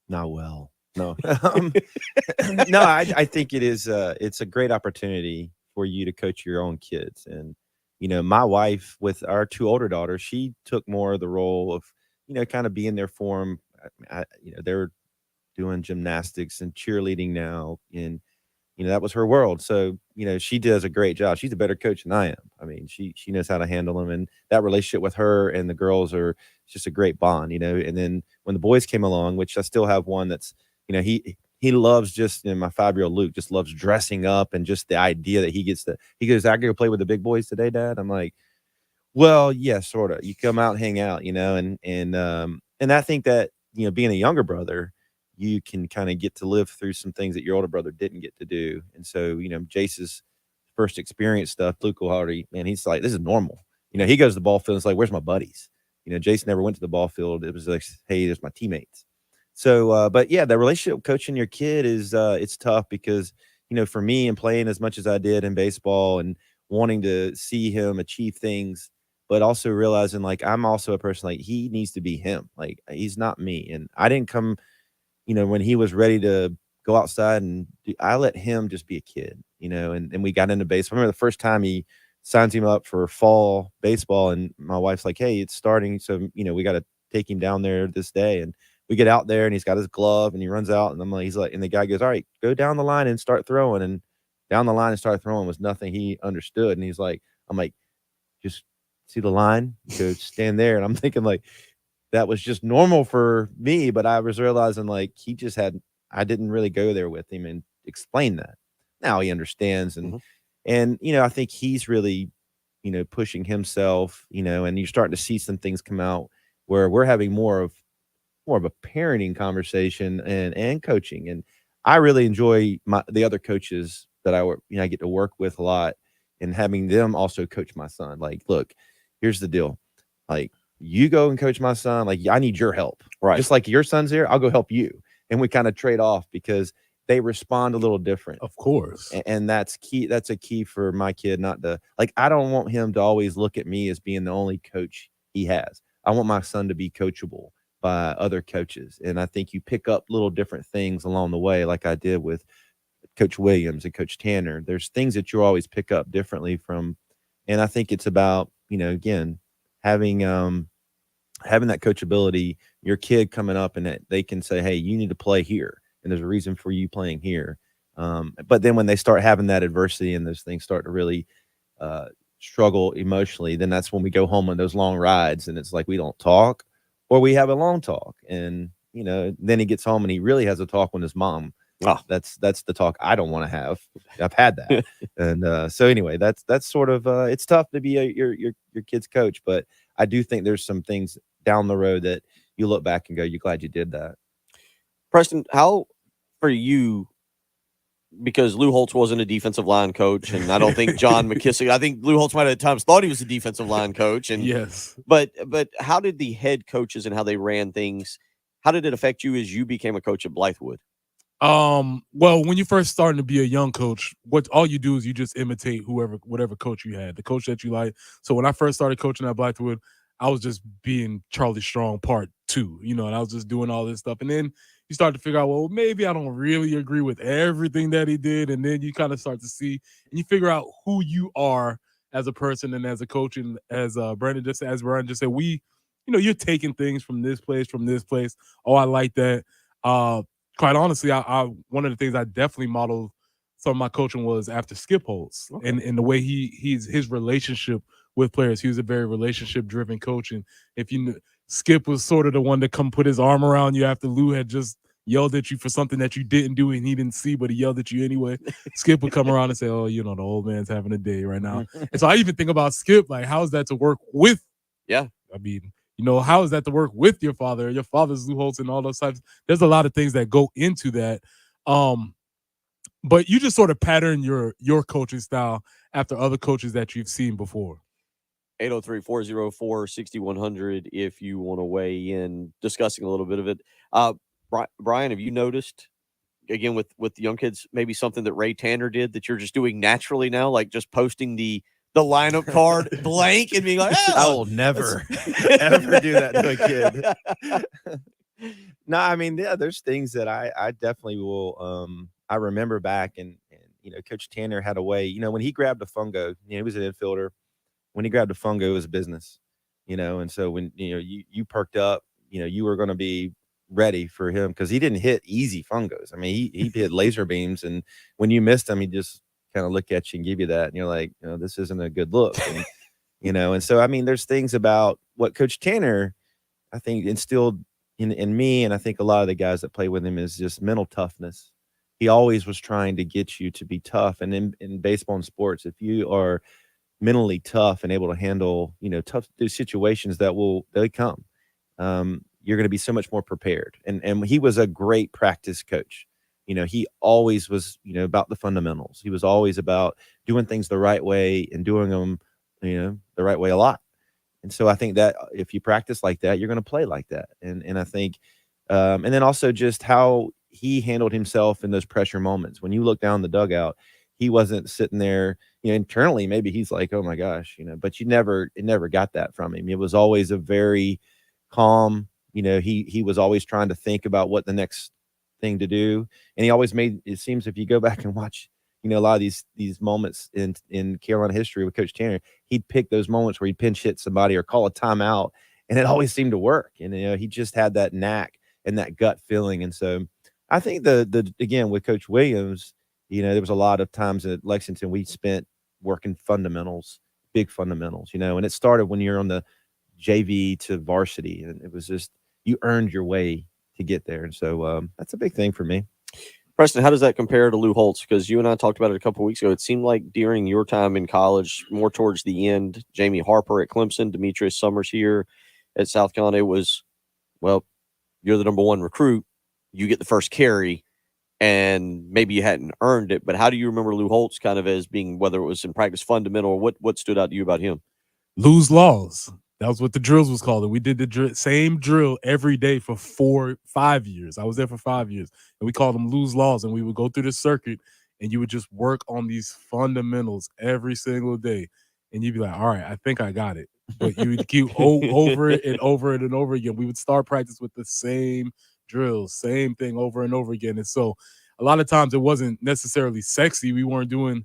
Not well. No. No, I think it's a great opportunity for you to coach your own kids. And, my wife with our 2 older daughters, she took more of the role of, kind of being there for them. They're doing gymnastics and cheerleading now. And, that was her world. So, she does a great job. She's a better coach than I am. I mean, she knows how to handle them, and that relationship with her and the girls are just a great bond, and then when the boys came along, which I still have one that's, he loves just, my 5-year-old Luke just loves dressing up and just the idea that he goes, I go play with the big boys today, Dad. I'm like, well, yeah, sort of. You come out and hang out, and I think that, being a younger brother, you can kind of get to live through some things that your older brother didn't get to do. And so, Jace's first experience stuff, Luke will already, man, he's like, this is normal. He goes to the ball field and it's like, where's my buddies? Jason never went to the ball field. It was like, hey, there's my teammates. So, but yeah, the relationship coaching your kid is, it's tough because, for me and playing as much as I did in baseball and wanting to see him achieve things, but also realizing like, I'm also a person, like he needs to be him. Like he's not me. And I didn't come, when he was ready to go outside and I let him just be a kid, and we got into baseball. I remember the first time he signs him up for fall baseball and my wife's like, hey, it's starting. So, we got to take him down there this day. And we get out there and he's got his glove and he runs out and I'm like, and the guy goes, all right, go down the line and start throwing. And down the line and start throwing was nothing he understood. And he's like, I'm like, just see the line, go stand there. And I'm thinking like, that was just normal for me, but I was realizing like I didn't really go there with him and explain that. Now he understands and I think he's really, pushing himself, and you're starting to see some things come out where we're having more of a parenting conversation and coaching. And I really enjoy the other coaches that I get to work with a lot and having them also coach my son. Like, look, here's the deal. Like, you go and coach my son. Like, I need your help. Right. Just like your son's here, I'll go help you. And we kind of trade off because they respond a little different. Of course. And that's key. That's a key for my kid, not to like, I don't want him to always look at me as being the only coach he has. I want my son to be coachable by other coaches. And I think you pick up little different things along the way, like I did with Coach Williams and Coach Tanner. There's things that you always pick up differently from. And I think it's about, again, having that coachability, your kid coming up and that they can say, hey, you need to play here. And there's a reason for you playing here. But then when they start having that adversity and those things start to really struggle emotionally, then that's when we go home on those long rides and it's like we don't talk or we have a long talk. And, then he gets home and he really has a talk with his mom. Oh, that's the talk I don't want to have. I've had that. And so anyway, that's sort of it's tough to be your kid's coach, but I do think there's some things down the road that you look back and go, you're glad you did that. Preston, how for you, because Lou Holtz wasn't a defensive line coach, and I don't think John McKissick, I think Lou Holtz might have at times thought he was a defensive line coach. And yes, but how did the head coaches and how they ran things, how did it affect you as you became a coach at Blythewood? Well, when you first starting to be a young coach, all you do is you just imitate whatever coach you had, the coach that you like. So when I first started coaching at Blythewood, I was just being Charlie Strong part 2, and I was just doing all this stuff. And then you start to figure out, well, maybe I don't really agree with everything that he did. And then you kind of start to see and you figure out who you are as a person and as a coach. And as Brian just said, you're taking things from this place. Oh, I like that. Quite honestly, I one of the things I definitely modeled some of my coaching was after Skip Holtz. Okay. And the way his relationship with players. He was a very relationship-driven coach. And if Skip was sort of the one to come put his arm around you after Lou had just yelled at you for something that you didn't do and he didn't see, but he yelled at you anyway. Skip would come around and say, oh, the old man's having a day right now. And so I even think about Skip, like, how is that to work with? Yeah. I mean, how is that to work with your father? Your father's Lou Holtz and all those types. There's a lot of things that go into that. But you just sort of pattern your coaching style after other coaches that you've seen before. 803-404-6100 if you want to weigh in discussing a little bit of it. Brian, have you noticed again with the young kids maybe something that Ray Tanner did that you're just doing naturally now, like just posting the lineup card blank and being like, I will never ever do that to a kid. No, I mean, yeah, there's things that I definitely will. I remember back and Coach Tanner had a way, when he grabbed a fungo, he was an infielder. When he grabbed a fungo, it was business, and so when, you perked up, you were going to be ready for him because he didn't hit easy fungos. I mean, he hit laser beams, and when you missed him, he just kind of look at you and give you that, and you're like, this isn't a good look, and, and so I mean, there's things about what Coach Tanner, I think, instilled in me, and I think a lot of the guys that play with him is just mental toughness. He always was trying to get you to be tough, and in baseball and sports, if you are mentally tough and able to handle, tough situations they come, you're going to be so much more prepared. And he was a great practice coach. He always was, about the fundamentals. He was always about doing things the right way and doing them, the right way a lot. And so I think that if you practice like that, you're going to play like that. And I think, and then also just how he handled himself in those pressure moments. When you look down the dugout, he wasn't sitting there, internally, maybe he's like, oh my gosh, but it never got that from him. It was always a very calm, he was always trying to think about what the next thing to do. And he always made, it seems if you go back and watch, a lot of these moments in Carolina history with Coach Tanner, he'd pick those moments where he'd pinch hit somebody or call a timeout, and it always seemed to work. And, he just had that knack and that gut feeling. And so I think again, with Coach Williams, there was a lot of times at Lexington we spent working fundamentals, big fundamentals, and it started when you're on the JV to varsity, and it was just, you earned your way to get there. And so that's a big thing for me. Preston, how does that compare to Lou Holtz? Because you and I talked about it a couple of weeks ago. It seemed like during your time in college, more towards the end, Jamie Harper at Clemson, Demetrius Summers here at South Carolina, it was, well, you're the number one recruit. You get the first carry, and maybe you hadn't earned it. But how do you remember Lou Holtz kind of as being, whether it was in practice fundamental, or what stood out to you about him? Lou's laws. That was what the drills was called. And we did the same drill every day for 5 years. I was there for 5 years. And we called them Lou's laws. And we would go through the circuit, and you would just work on these fundamentals every single day. And you'd be like, all right, I think I got it. But you would keep over it and over it and over again. We would start practice with the same drills, same thing over and over again. And so a lot of times it wasn't necessarily sexy. We weren't doing,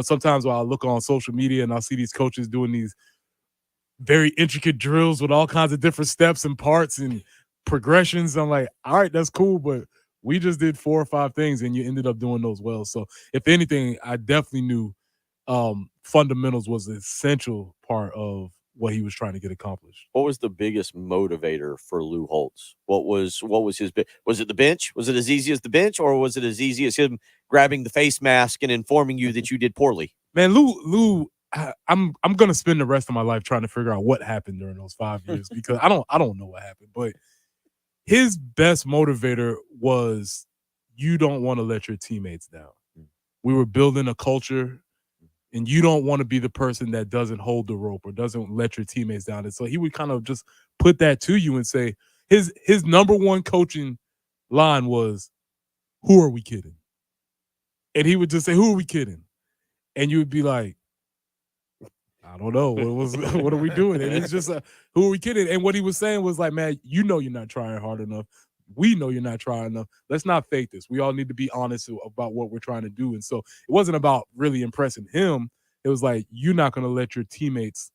sometimes when I look on social media and I'll see these coaches doing these very intricate drills with all kinds of different steps and parts and progressions. I'm like, all right, that's cool, but we just did 4 or 5 things and you ended up doing those well. So if anything, I definitely knew fundamentals was an essential part of what he was trying to get accomplished. What was the biggest motivator for Lou Holtz? What was his was it the bench? Was it as easy as the bench, or was it as easy as him grabbing the face mask and informing you that you did poorly? Man, Lou, I'm gonna spend the rest of my life trying to figure out what happened during those 5 years because I don't know what happened. But his best motivator was, you don't want to let your teammates down. We were building a culture, and you don't want to be the person that doesn't hold the rope or doesn't let your teammates down. And so he would kind of just put that to you and say his number one coaching line was, who are we kidding? And he would just say, who are we kidding? And you would be like, I don't know. What are we doing? And it's just, who are we kidding? And what he was saying was like, man, you're not trying hard enough. We know you're not trying enough. Let's not fake this. We all need to be honest about what we're trying to do. And so it wasn't about really impressing him. It was like, you're not going to let your teammates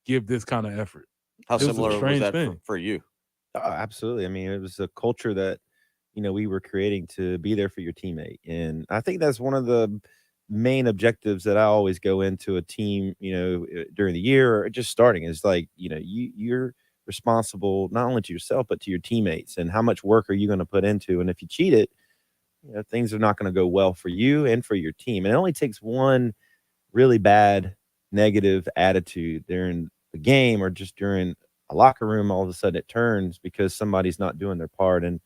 give this kind of effort. How similar was that for you? Oh, absolutely. I mean, it was a culture that, we were creating to be there for your teammate. And I think that's one of the main objectives that I always go into a team, during the year or just starting is like, you're responsible not only to yourself, but to your teammates, and how much work are you going to put into. And if you cheat it, things are not going to go well for you and for your team. And it only takes one really bad negative attitude during the game or just during a locker room. All of a sudden it turns because somebody's not doing their part. And,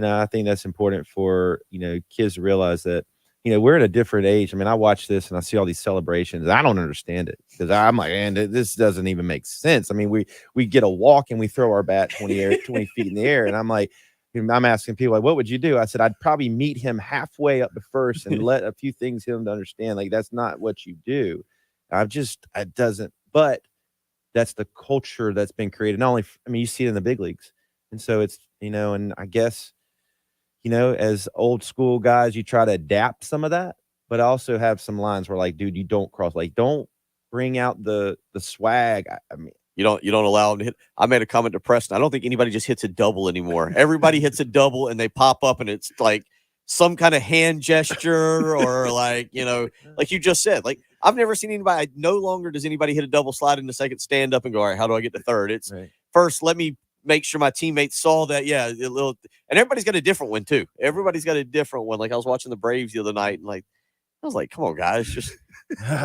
I think that's important for, kids to realize that, we're at a different age. I mean, I watch this and I see all these celebrations. I don't understand it because I'm like, man, this doesn't even make sense. I mean, we get a walk and we throw our bat 20 feet in the air. And I'm like, I'm asking people like, what would you do? I said, I'd probably meet him halfway up the first and let a few things him to understand. Like, that's not what you do. It doesn't, but that's the culture that's been created. Not only, you see it in the big leagues. And so it's, and I guess, as old school guys, you try to adapt some of that, but also have some lines where like, dude, you don't cross, like, don't bring out the swag. You don't allow them to hit. I made a comment to Preston. I don't think anybody just hits a double anymore. Everybody hits a double and they pop up and it's like some kind of hand gesture or like, like you just said, like I've never seen anybody. No longer does anybody hit a double, slide into second, stand up and go, all right, how do I get to third? It's first, let me make sure my teammates saw that. Yeah. And everybody's got a different one too. Everybody's got a different one. Like I was watching the Braves the other night and like, I was like, come on, guys, just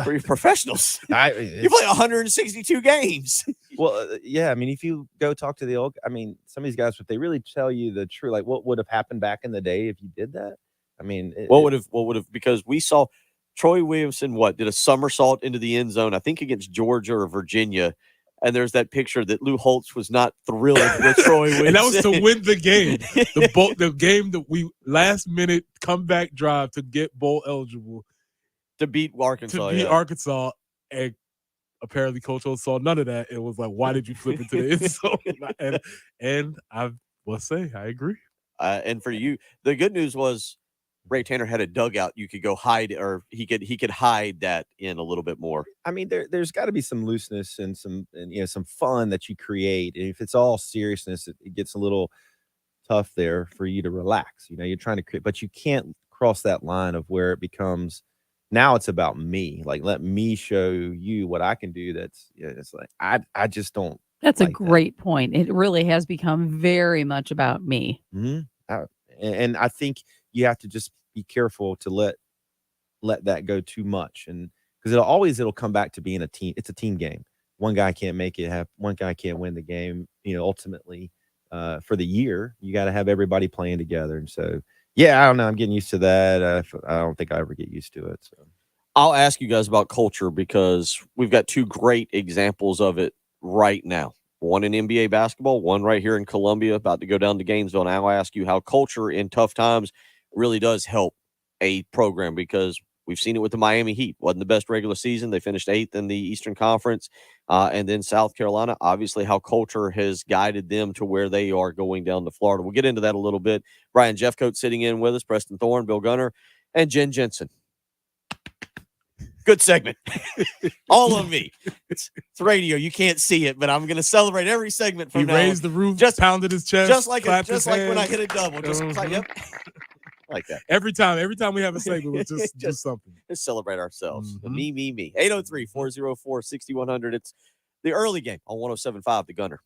we're professionals. You play 162 games. Well, yeah. If you go talk to the old, some of these guys, if they really tell you the truth, like what would have happened back in the day if you did that? What would have, because we saw Troy Williamson, did a somersault into the end zone, I think against Georgia or Virginia. And there's that picture that Lou Holtz was not thrilled with Troy Williamson. And that was to win the game. The game that we last minute comeback drive to get bowl eligible. To beat Arkansas. Arkansas. And apparently Coach O saw none of that. It was like, why did you flip it to the end zone? And I will say, I agree. And for you, the good news was Ray Tanner had a dugout you could go hide, or he could hide that in a little bit more. There's got to be some looseness and some fun that you create. And if it's all seriousness, it gets a little tough there for you to relax. You're trying to create, but you can't cross that line of where it becomes, now it's about me. Like, let me show you what I can do. It's like, I just don't. That's a great point. It really has become very much about me. Mm-hmm. And I think you have to just be careful to let that go too much. And because it'll come back to being a team. It's a team game. One guy can't make it one guy can't win the game, ultimately for the year. You got to have everybody playing together. And so, yeah, I don't know. I'm getting used to that. I don't think I ever get used to it. So I'll ask you guys about culture because we've got two great examples of it right now. One in NBA basketball, one right here in Columbia, about to go down to Gainesville. And I'll ask you how culture in tough times really does help a program, because we've seen it with the Miami Heat. Wasn't the best regular season. They finished 8th in the Eastern Conference. And then South Carolina, obviously how culture has guided them to where they are going down to Florida. We'll get into that a little bit. Brian Jeffcoat sitting in with us, Preston Thorne, Bill Gunner, and Jen Jensen. Good segment. All of me. It's radio. You can't see it, but I'm going to celebrate every segment from now. He raised the roof, just pounded his chest, just like when I hit a double. Yep. Like that. Every time we have a segment, we'll just do something. Just celebrate ourselves. Mm-hmm. Me. 803-404-6100. It's the early game on 107.5 The Gunner.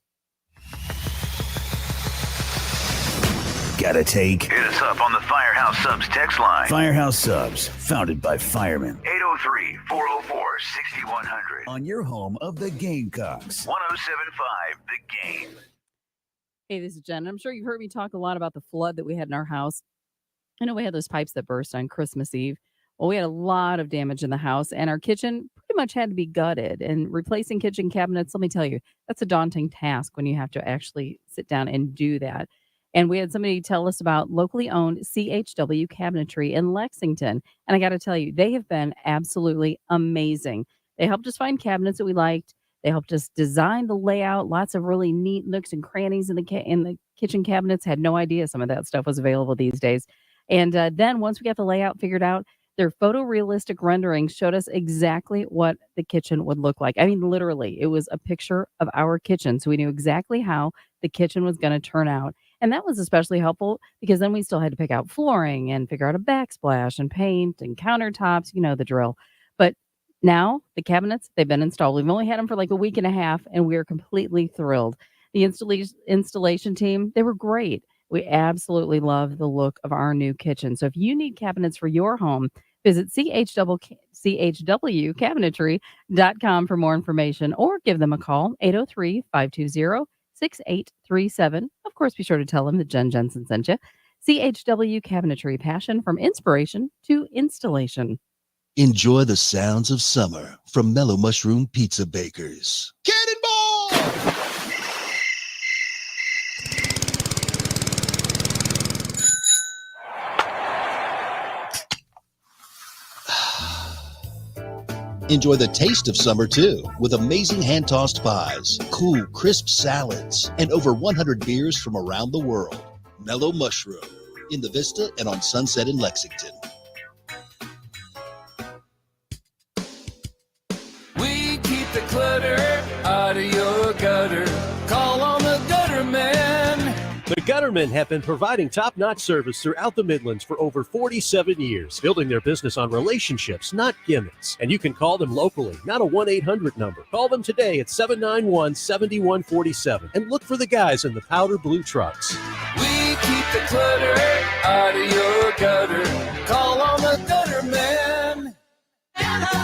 Gotta take. Hit us up on the Firehouse Subs text line. Firehouse Subs, founded by firemen. 803-404-6100. On your home of the Gamecocks. 107.5 The Game. Hey, this is Jen. I'm sure you've heard me talk a lot about the flood that we had in our house. I know we had those pipes that burst on Christmas Eve. Well, we had a lot of damage in the house, and our kitchen pretty much had to be gutted. And replacing kitchen cabinets, let me tell you, that's a daunting task when you have to actually sit down and do that. And we had somebody tell us about locally owned CHW Cabinetry in Lexington. And I got to tell you, they have been absolutely amazing. They helped us find cabinets that we liked. They helped us design the layout. Lots of really neat nooks and crannies in the kitchen cabinets. Had no idea some of that stuff was available these days. And then once we got the layout figured out, their photorealistic renderings showed us exactly what the kitchen would look like. I mean, literally, it was a picture of our kitchen. So we knew exactly how the kitchen was going to turn out. And that was especially helpful because then we still had to pick out flooring and figure out a backsplash and paint and countertops, the drill. But now the cabinets, they've been installed. We've only had them for like a week and a half, and we are completely thrilled. The installation team, they were great. We absolutely love the look of our new kitchen. So if you need cabinets for your home, visit chwcabinetry.com for more information or give them a call, 803-520-6837. Of course, be sure to tell them that Jen Jensen sent you. CHW Cabinetry, passion from inspiration to installation. Enjoy the sounds of summer from Mellow Mushroom Pizza Bakers. Cannonball! Enjoy the taste of summer too with amazing hand-tossed pies, cool, crisp salads, and over 100 beers from around the world. Mellow Mushroom in the Vista and on Sunset in Lexington. We keep the clutter out of your gutter. Call on the gutter man. The Guttermen have been providing top-notch service throughout the Midlands for over 47 years, building their business on relationships, not gimmicks. And you can call them locally, not a 1-800 number. Call them today at 791-7147 and look for the guys in the powder blue trucks. We keep the clutter out of your gutter. Call on the gutter man. Gotta go.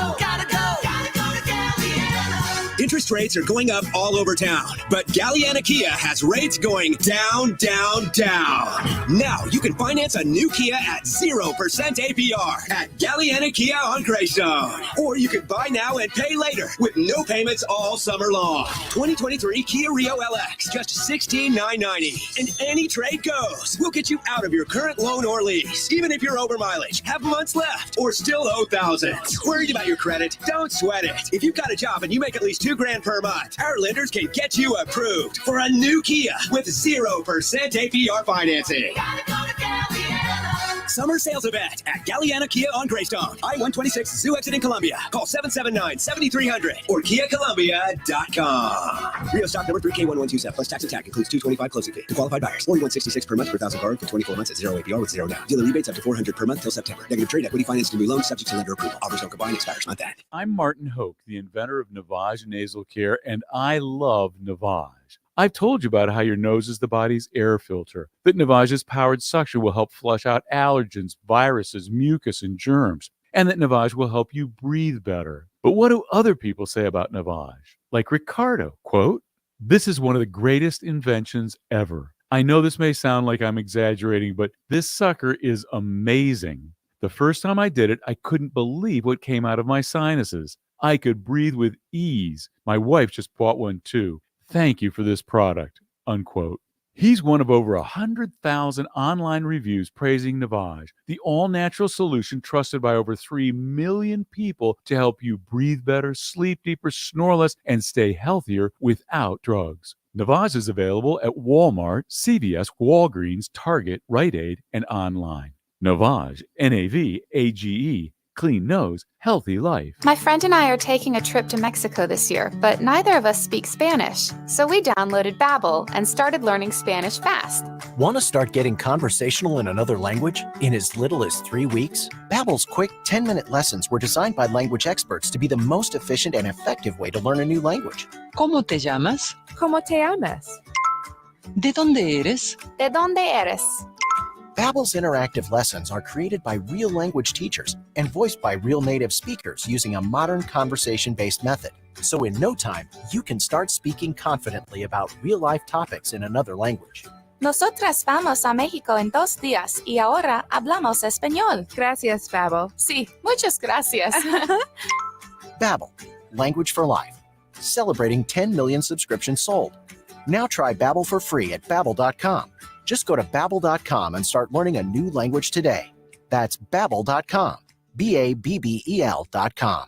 Interest rates are going up all over town, but Galliana Kia has rates going down, down, down. Now you can finance a new Kia at 0% APR at Galliana Kia on Greystone. Or you can buy now and pay later with no payments all summer long. 2023 Kia Rio LX, just $16,990. And any trade goes. We'll get you out of your current loan or lease, even if you're over mileage, have months left, or still owe thousands. Worried about your credit? Don't sweat it. If you've got a job and you make at least $2,000 per month, our lenders can get you approved for a new Kia with 0% APR financing. Summer sales event at Galliana Kia on Greystone. I-126 Zoo exit in Columbia. Call 779-7300 or KiaColumbia.com. Rio stock number 3K1127 plus tax and tax includes $225 closing fee. To qualified buyers, only $166 per month per $1,000 borrowed for 24 months at 0 APR with 0 down. Dealer rebates up to $400 per month till September. Negative trade equity financed to new loans subject to lender approval. Offers don't combine, expires month end. I'm Martin Hoke, the inventor of Navage Nasal Care, and I love Navage. I've told you about how your nose is the body's air filter, that Navage's powered suction will help flush out allergens, viruses, mucus, and germs, and that Navage will help you breathe better. But what do other people say about Navage? Like Ricardo, quote, "This is one of the greatest inventions ever. I know this may sound like I'm exaggerating, but this sucker is amazing. The first time I did it, I couldn't believe what came out of my sinuses. I could breathe with ease. My wife just bought one too. Thank you for this product," unquote. He's one of over 100,000 online reviews praising Navage, the all-natural solution trusted by over 3 million people to help you breathe better, sleep deeper, snore less, and stay healthier without drugs. Navage is available at Walmart, CVS, Walgreens, Target, Rite Aid, and online. Navage, Navage, clean nose, healthy life. My friend and I are taking a trip to Mexico this year, but neither of us speak Spanish. So we downloaded Babbel and started learning Spanish fast. Want to start getting conversational in another language in as little as 3 weeks? Babbel's quick 10-minute lessons were designed by language experts to be the most efficient and effective way to learn a new language. ¿Cómo te llamas? ¿Cómo te llamas? ¿De dónde eres? ¿De dónde eres? Babbel's interactive lessons are created by real language teachers and voiced by real native speakers using a modern conversation-based method. So in no time, you can start speaking confidently about real-life topics in another language. Nosotras vamos a México en 2 días y ahora hablamos español. Gracias, Babbel. Sí, muchas gracias. Babbel, language for life. Celebrating 10 million subscriptions sold. Now try Babbel for free at Babbel.com. Just go to Babbel.com and start learning a new language today. That's Babbel.com. Babbel.com. 107.5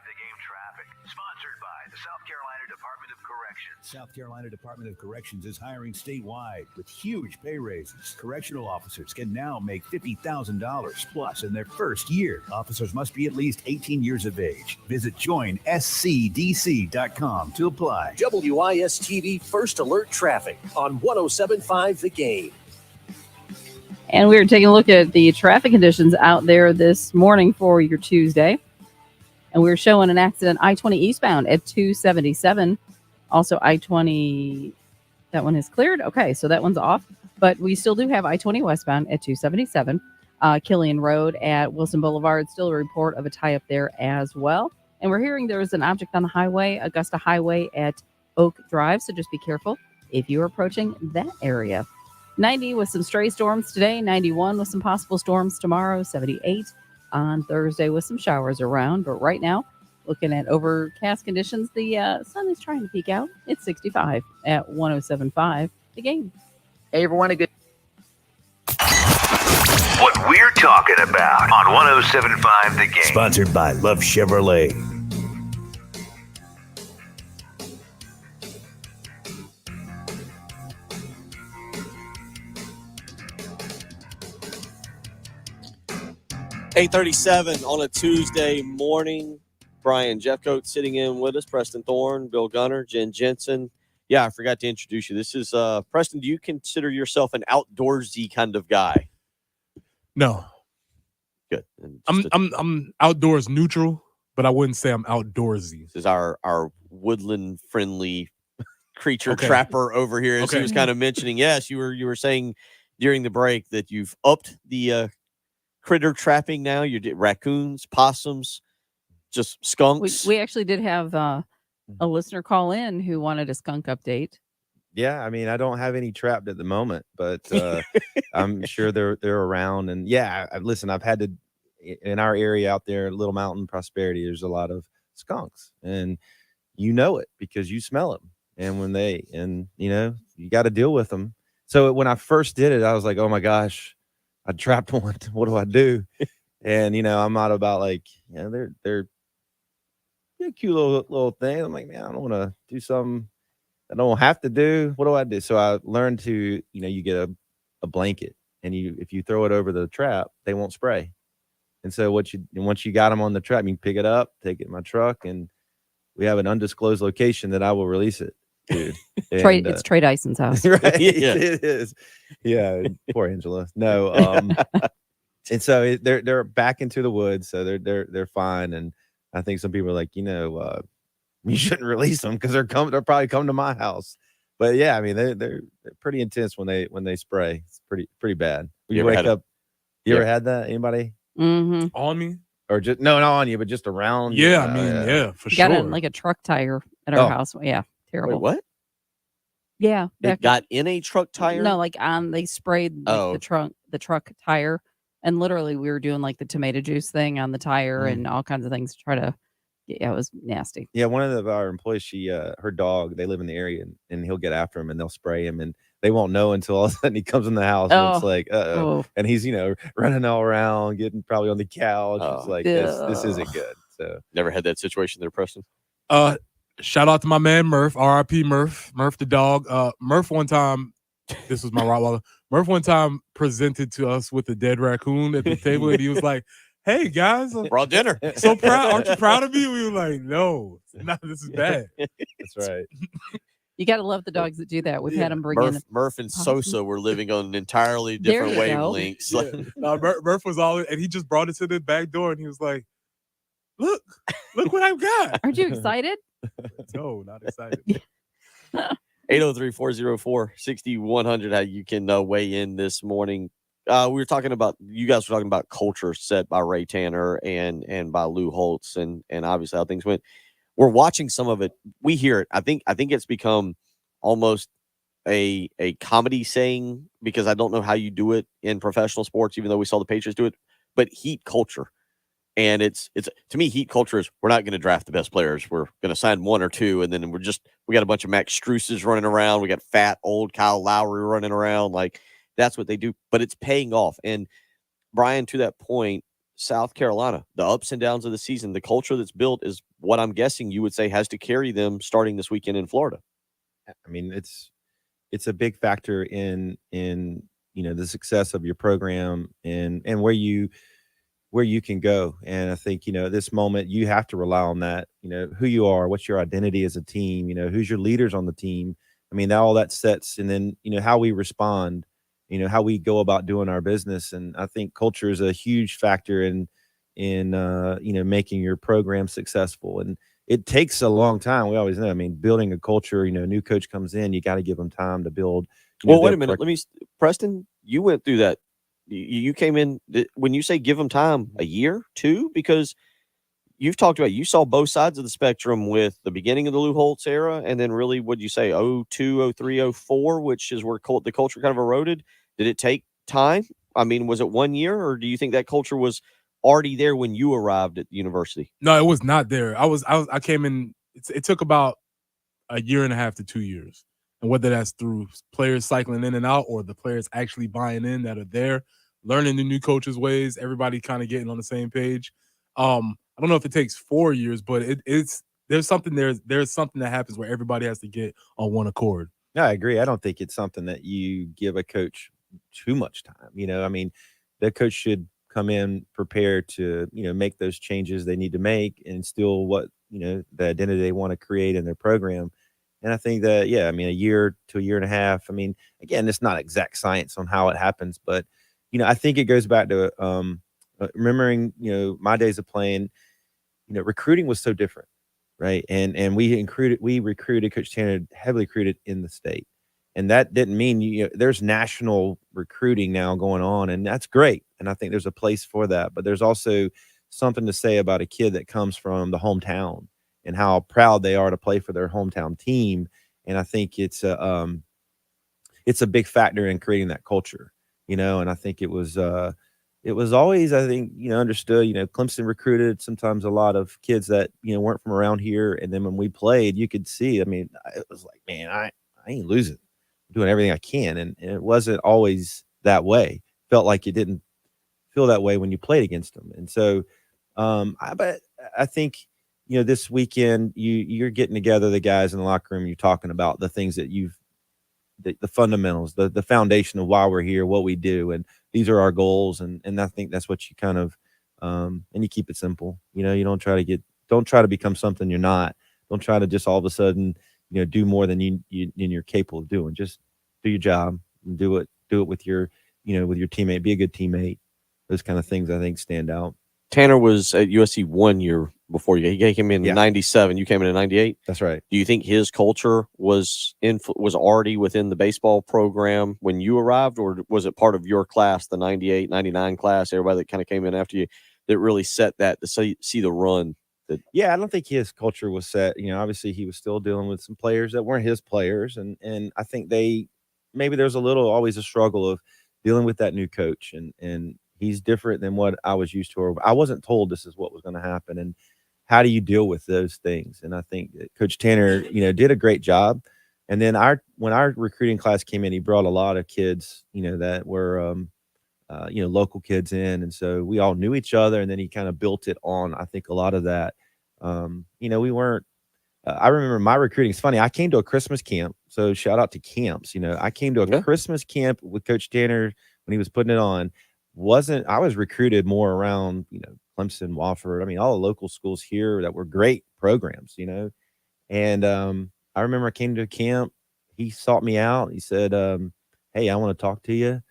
The Game traffic, sponsored by the South Carolina Department of Corrections. South Carolina Department of Corrections is hiring statewide with huge pay raises. Correctional officers can now make $50,000 plus in their first year. Officers must be at least 18 years of age. Visit joinscdc.com to apply. WIS-TV First Alert Traffic on 107.5 The Game. And we're taking a look at the traffic conditions out there this morning for your Tuesday. And we're showing an accident I-20 eastbound at 277. Also I-20, that one is cleared. Okay, so that one's off. But we still do have I-20 westbound at 277. Killian Road at Wilson Boulevard. Still a report of a tie-up there as well. And we're hearing there is an object on the highway, Augusta Highway at Oak Drive. So just be careful if you're approaching that area. 90 with some stray storms today. 91 with some possible storms tomorrow. 78 on Thursday with some showers around. But right now, looking at overcast conditions, the sun is trying to peek out. It's 65 at 107.5 The Game. Hey, everyone, a good. What we're talking about on 107.5 The Game. Sponsored by Love Chevrolet. (8:37) on a Tuesday morning. Brian Jeffcoat sitting in with us. Preston Thorne, Bill Gunner, Jen Jensen. Yeah, I forgot to introduce you. This is Preston. Do you consider yourself an outdoorsy kind of guy? No. Good. I'm outdoors neutral, but I wouldn't say I'm outdoorsy. This is our woodland friendly creature Okay. trapper over here. As he was kind of mentioning, yes, you were saying during the break that you've upped the critter trapping now. You did raccoons, possums, just skunks. We actually did have a listener call in who wanted a skunk update. Yeah, I mean, I don't have any trapped at the moment, but I'm sure they're around. And yeah, listen, I've had to in our area out there, Little Mountain, Prosperity. There's a lot of skunks, and you know it because you smell them. And when you got to deal with them. So when I first did it, I was like, oh my gosh, I trapped one. What do I do? And I'm not about like, they're cute little thing. I'm like, man, I don't want to do something I don't have to do. What do I do? So I learned to, you get a blanket, and if you throw it over the trap, they won't spray. And so once you got them on the trap, you can pick it up, take it in my truck, and we have an undisclosed location that I will release it to. It's Trey Dyson's house. Right? Yeah. It is. Yeah. Poor Angela. No. And so they're back into the woods, so they're fine. And I think some people are like, you shouldn't release them because they'll probably come to my house. But yeah, I mean they're pretty intense when they spray. It's pretty bad. You wake up. You ever had that? Anybody? Mm-hmm. On me? Or just not on you, but just around? Yeah, I mean, yeah, for sure. Got like a truck tire at our house. Yeah, terrible. Wait, what? Yeah, It got in a truck tire? No, like they sprayed the truck tire, and literally we were doing like the tomato juice thing on the tire and all kinds of things to try to. Yeah, it was nasty. Yeah, one of our employees, her dog, they live in the area, and he'll get after him, and they'll spray him, and they won't know until all of a sudden he comes in the house, and it's like, uh-oh. And he's, running all around, getting probably on the couch. It's like, this isn't good. So never had that situation there, Preston? Shout out to my man Murph, R.I.P. Murph the dog. Murph one time, this was my Rottweiler. Murph one time presented to us with a dead raccoon at the table, and he was like, hey guys, brought dinner. So proud. Aren't you proud of me? We were like, no, this is bad. That's right. You got to love the dogs that do that. We've had them bring in. Murph and Sosa were living on entirely different wavelengths. Yeah. No, Murph was all, and he just brought it to the back door, and he was like, look what I've got. Aren't you excited? No, not excited. 803-404-6100. How you can weigh in this morning. You guys were talking about culture set by Ray Tanner and by Lou Holtz and obviously how things went. We're watching some of it. We hear it. I think it's become almost a comedy saying, because I don't know how you do it in professional sports, even though we saw the Patriots do it, but heat culture. And it's to me, heat culture is we're not going to draft the best players. We're going to sign one or two, and then we got a bunch of Max Struses running around. We got fat old Kyle Lowry running around. Like, that's what they do, but it's paying off. And Brian, to that point, South Carolina, the ups and downs of the season, the culture that's built is what I'm guessing you would say has to carry them starting this weekend in Florida. I mean, it's a big factor in the success of your program and where you can go. And I think, at this moment you have to rely on that, who you are, what's your identity as a team, who's your leaders on the team. I mean, all that sets, and then, how we respond, how we go about doing our business. And I think culture is a huge factor in making your program successful. And it takes a long time. We always know, I mean, building a culture, new coach comes in, you got to give them time to build. Well, wait a minute. Preston, you went through that. You came in, when you say give them time, a year, 2, because you've talked about, you saw both sides of the spectrum with the beginning of the Lou Holtz era. And then really, what'd you say? 02, 03, 04, which is where the culture kind of eroded. Did it take time? I mean, was it 1 year, or do you think that culture was already there when you arrived at the university? No, it was not there. I came in, it took about a year and a half to 2 years. And whether that's through players cycling in and out or the players actually buying in that are there, learning the new coach's ways, everybody kind of getting on the same page. I don't know if it takes 4 years, but there's something that happens where everybody has to get on one accord. No, I agree. I don't think it's something that you give a coach too much time. I mean, the coach should come in prepared to, make those changes they need to make and instill what, the identity they want to create in their program. And I think that, a year to a year and a half. I mean, again, it's not exact science on how it happens, but, I think it goes back to remembering, my days of playing, recruiting was so different, right? And we recruited Coach Tanner, heavily recruited in the state. And that didn't mean, there's national recruiting now going on, and that's great. And I think there's a place for that. But there's also something to say about a kid that comes from the hometown and how proud they are to play for their hometown team. And I think it's a big factor in creating that culture, and I think it was always, I think, understood, Clemson recruited sometimes a lot of kids that, weren't from around here. And then when we played, you could see, I mean, it was like, man, I ain't losing. I'm doing everything I can. And it wasn't always that way. Felt like it didn't feel that way when you played against them. And so, but I think, this weekend you're getting together, the guys in the locker room, you're talking about the things that the fundamentals, the foundation of why we're here, what we do. And these are our goals. And I think that's what you kind of, and you keep it simple. You don't try to become something you're not. Don't try to just all of a sudden, do more than you're capable of doing. Just do your job and do it with your, with your teammate, be a good teammate. Those kind of things I think stand out. Tanner was at USC 1 year before you. He came in 97. You came in 98. That's right. Do you think his culture was already within the baseball program when you arrived, or was it part of your class, the 98, 99 class, everybody that kind of came in after you, that really set that to see the run? I don't think his culture was set. Obviously he was still dealing with some players that weren't his players. And I think maybe there's always a struggle of dealing with that new coach, and he's different than what I was used to, or I wasn't told this is what was going to happen. And how do you deal with those things? And I think that Coach Tanner, did a great job. And then when our recruiting class came in, he brought a lot of kids, that were, local kids in. And so we all knew each other, and then he kind of built it on, I think, a lot of that. We weren't, I remember my recruiting. It's funny. I came to a Christmas camp. So shout out to camps. I came to a Christmas camp with Coach Tanner when he was putting it on. I was recruited more around, Clemson, Wofford. I mean, all the local schools here that were great programs, And I remember I came to a camp. He sought me out. He said, hey, I want to talk to you.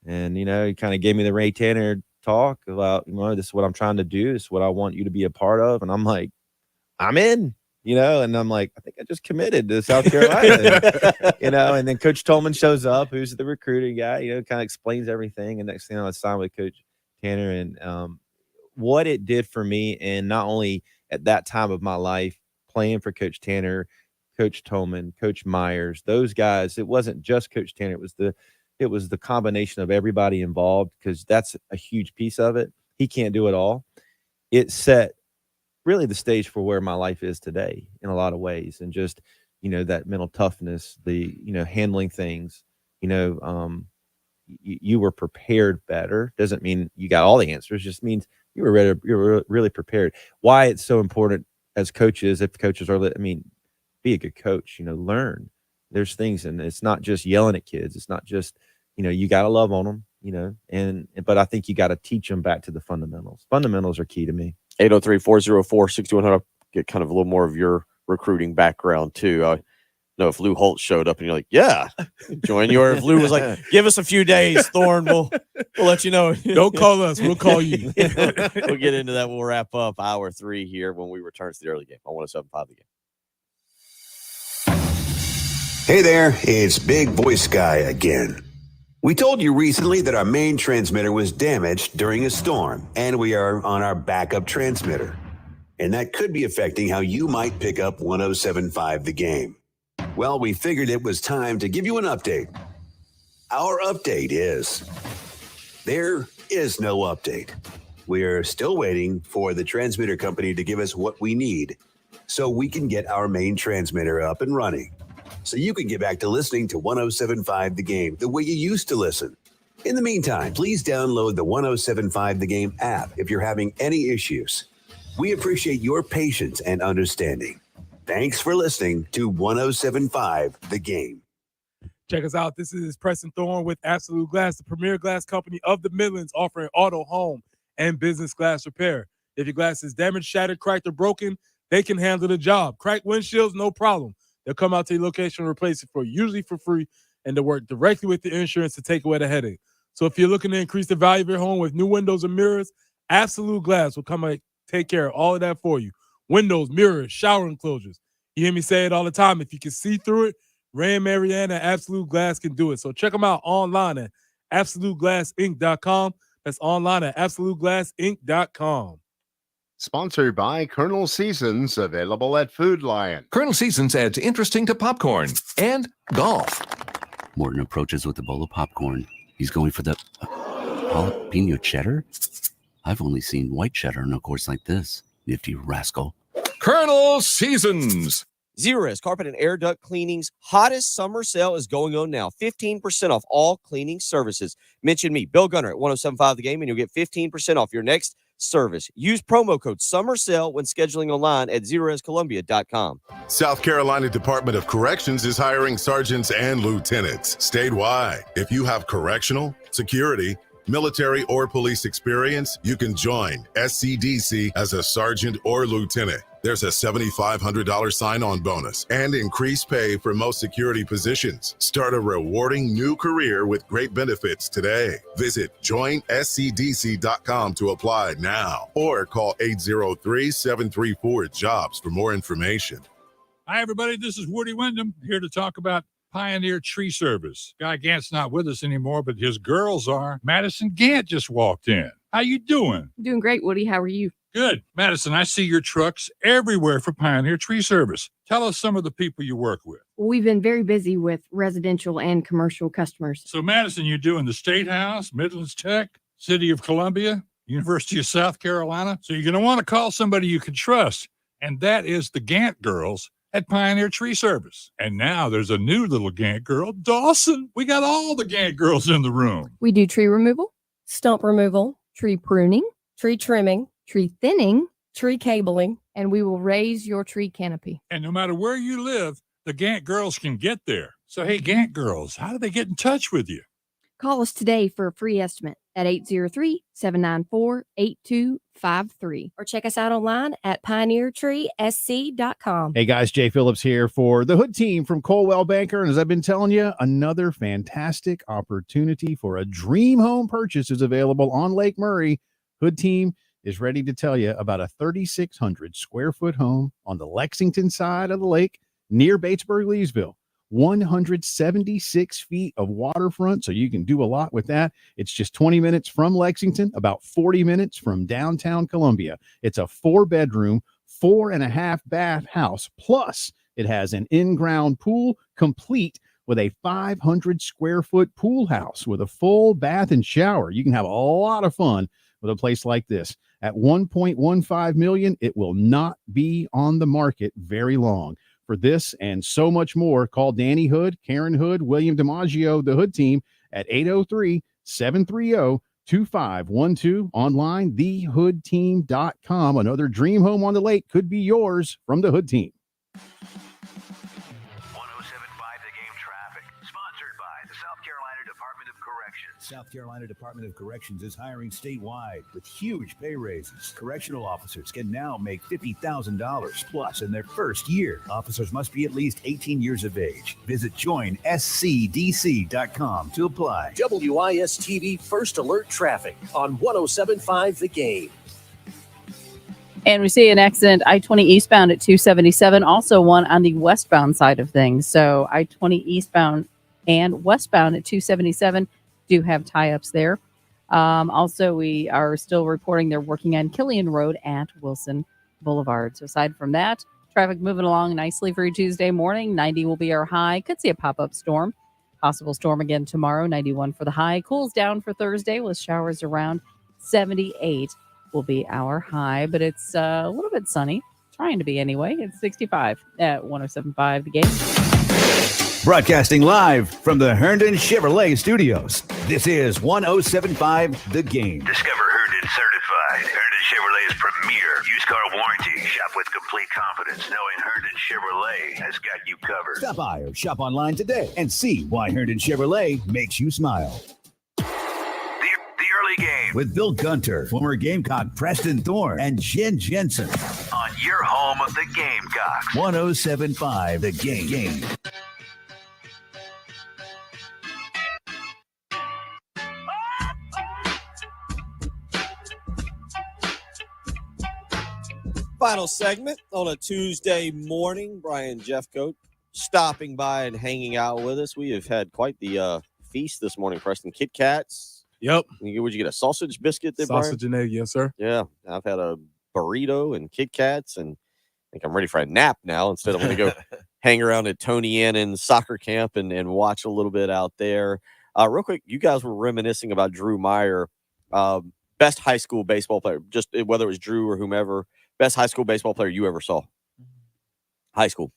And, he kind of gave me the Ray Tanner talk about, this is what I'm trying to do. This is what I want you to be a part of. And I'm like, I'm in. And I'm like, I think I just committed to South Carolina, and then Coach Tolman shows up, who's the recruiting guy, kind of explains everything. And next thing I signed with Coach Tanner, and what it did for me, and not only at that time of my life, playing for Coach Tanner, Coach Tolman, Coach Myers, those guys, it wasn't just Coach Tanner. It was the combination of everybody involved, because that's a huge piece of it. He can't do it all. It set really the stage for where my life is today in a lot of ways. And just, that mental toughness, the, handling things, you were prepared better. Doesn't mean you got all the answers, just means you were really prepared. Why it's so important as coaches, if coaches are, be a good coach, learn. There's things, and it's not just yelling at kids. It's not just, you got to love on them, but I think you got to teach them back to the fundamentals. Fundamentals are key to me. 803-404-6100. Get kind of a little more of your recruiting background too. I know if Lou Holtz showed up and you're like, yeah, join you. Or if Lou was like, give us a few days, Thorne, we'll let you know. Don't call us. We'll call you. We'll get into that. We'll wrap up hour 3 here when we return to the early game on 107.5 The Game. Hey there, it's Big Voice Guy again. We told you recently that our main transmitter was damaged during a storm, and we are on our backup transmitter. And that could be affecting how you might pick up 107.5 The Game. Well, we figured it was time to give you an update. Our update is, there is no update. We're still waiting for the transmitter company to give us what we need so we can get our main transmitter up and running. So you can get back to listening to 107.5 The Game the way you used to listen. In the meantime, please download the 1075 The Game app if you're having any issues. We appreciate your patience and understanding. Thanks for listening to 1075 The Game. Check us out. This is Preston Thorne with Absolute Glass, the premier glass company of the Midlands, offering auto, home, and business glass repair. If your glass is damaged, shattered, cracked, or broken, they can handle the job. Cracked windshields, no problem. They'll come out to your location and replace it for you, usually for free, and they'll work directly with the insurance to take away the headache. So if you're looking to increase the value of your home with new windows and mirrors, Absolute Glass will come and take care of all of that for you. Windows, mirrors, shower enclosures. You hear me say it all the time. If you can see through it, Ray and Marianne at Absolute Glass can do it. So check them out online at AbsoluteGlassInc.com. That's online at AbsoluteGlassInc.com. Sponsored by Colonel Seasons, available at Food Lion. Colonel Seasons adds interesting to popcorn and golf. Morton approaches with a bowl of popcorn. He's going for the jalapeno cheddar? I've only seen white cheddar in a course like this. Nifty rascal. Colonel Seasons. Zerorez Carpet and Air Duct Cleaning's hottest summer sale is going on now. 15% off all cleaning services. Mention me, Bill Gunner, at 1075 The Game, and you'll get 15% off your next service. Use promo code SUMMERSALE when scheduling online at ZerorezColumbia.com. South Carolina Department of Corrections is hiring sergeants and lieutenants statewide. If you have correctional, security, military, or police experience, you can join SCDC as a sergeant or lieutenant. There's a $7,500 sign-on bonus and increased pay for most security positions. Start a rewarding new career with great benefits today. Visit joinscdc.com to apply now or call 803-734-JOBS for more information. Hi, everybody. This is Woody Wyndham here to talk about Pioneer Tree Service. Guy Gant's not with us anymore, but his girls are. Madison Gant just walked in. How you doing? Doing great, Woody. How are you? Good. Madison, I see your trucks everywhere for Pioneer Tree Service. Tell us some of the people you work with. We've been very busy with residential and commercial customers. So, Madison, you're doing the State House, Midlands Tech, City of Columbia, University of South Carolina. So you're going to want to call somebody you can trust, and that is the Gant girls at Pioneer Tree Service. And now there's a new little Gant girl, Dawson. We got all the Gant girls in the room. We do tree removal, stump removal, tree pruning, tree trimming, tree thinning, tree cabling, and we will raise your tree canopy. And no matter where you live, the Gant girls can get there. So, hey, Gant girls, how do they get in touch with you? Call us today for a free estimate at 803-794-8253 or check us out online at pioneertreesc.com. Hey guys, Jay Phillips here for the Hood team from Coldwell Banker. And as I've been telling you, another fantastic opportunity for a dream home purchase is available on Lake Murray. Hood team is ready to tell you about a 3,600 square foot home on the Lexington side of the lake near Batesburg, Leesville. 176 feet of waterfront, so you can do a lot with that. It's just 20 minutes from Lexington, about 40 minutes from downtown Columbia. It's a 4-bedroom, 4.5 bath house, plus it has an in-ground pool complete with a 500 square foot pool house with a full bath and shower. You can have a lot of fun with a place like this. At $1.15 million, it will not be on the market very long. For this and so much more, call Danny Hood, Karen Hood, William DiMaggio, the Hood team at 803-730-2512. Online, thehoodteam.com. Another dream home on the lake could be yours from the Hood team. South Carolina Department of Corrections is hiring statewide with huge pay raises. Correctional officers can now make $50,000 plus in their first year. Officers must be at least 18 years of age. Visit joinscdc.com to apply. WIS-TV First Alert Traffic on 107.5 The Game. And we see an accident, I-20 eastbound at 277, also one on the westbound side of things. So I-20 eastbound and westbound at 277 do have tie-ups there. Also, we are still reporting they're working on Killian Road at Wilson Boulevard. So aside from that, traffic moving along nicely for your Tuesday morning. 90 will be our high. Could see a pop-up storm. Possible storm again tomorrow. 91 for the high. Cools down for Thursday with showers around 78 will be our high. But it's a little bit sunny. Trying to be anyway. It's 65 at 107.5 The Game. Broadcasting live from the Herndon Chevrolet Studios. This is 1075 The Game. Discover Herndon Certified. Herndon Chevrolet's premier used car warranty. Shop with complete confidence knowing Herndon Chevrolet has got you covered. Stop by or shop online today and see why Herndon Chevrolet makes you smile. The early game With Bill Gunter, former Gamecock Preston Thorne, and Jen Jensen. on your home of the Gamecocks. 1075 The Game. Final segment on a Tuesday morning. Brian Jeffcoat stopping by and hanging out with us. We have had quite the feast this morning, Preston. Kit Kats. Yep. Would you get a sausage biscuit there, Sausage and egg, yes, sir. Yeah. I've had a burrito and Kit Kats, and I think I'm ready for a nap now. Instead, I'm going to go hang around at Tony Annan's soccer camp and watch a little bit out there. Real quick, you guys were reminiscing about Drew Meyer, best high school baseball player, just whether it was Drew or whomever. Best high school baseball player you ever saw? High school.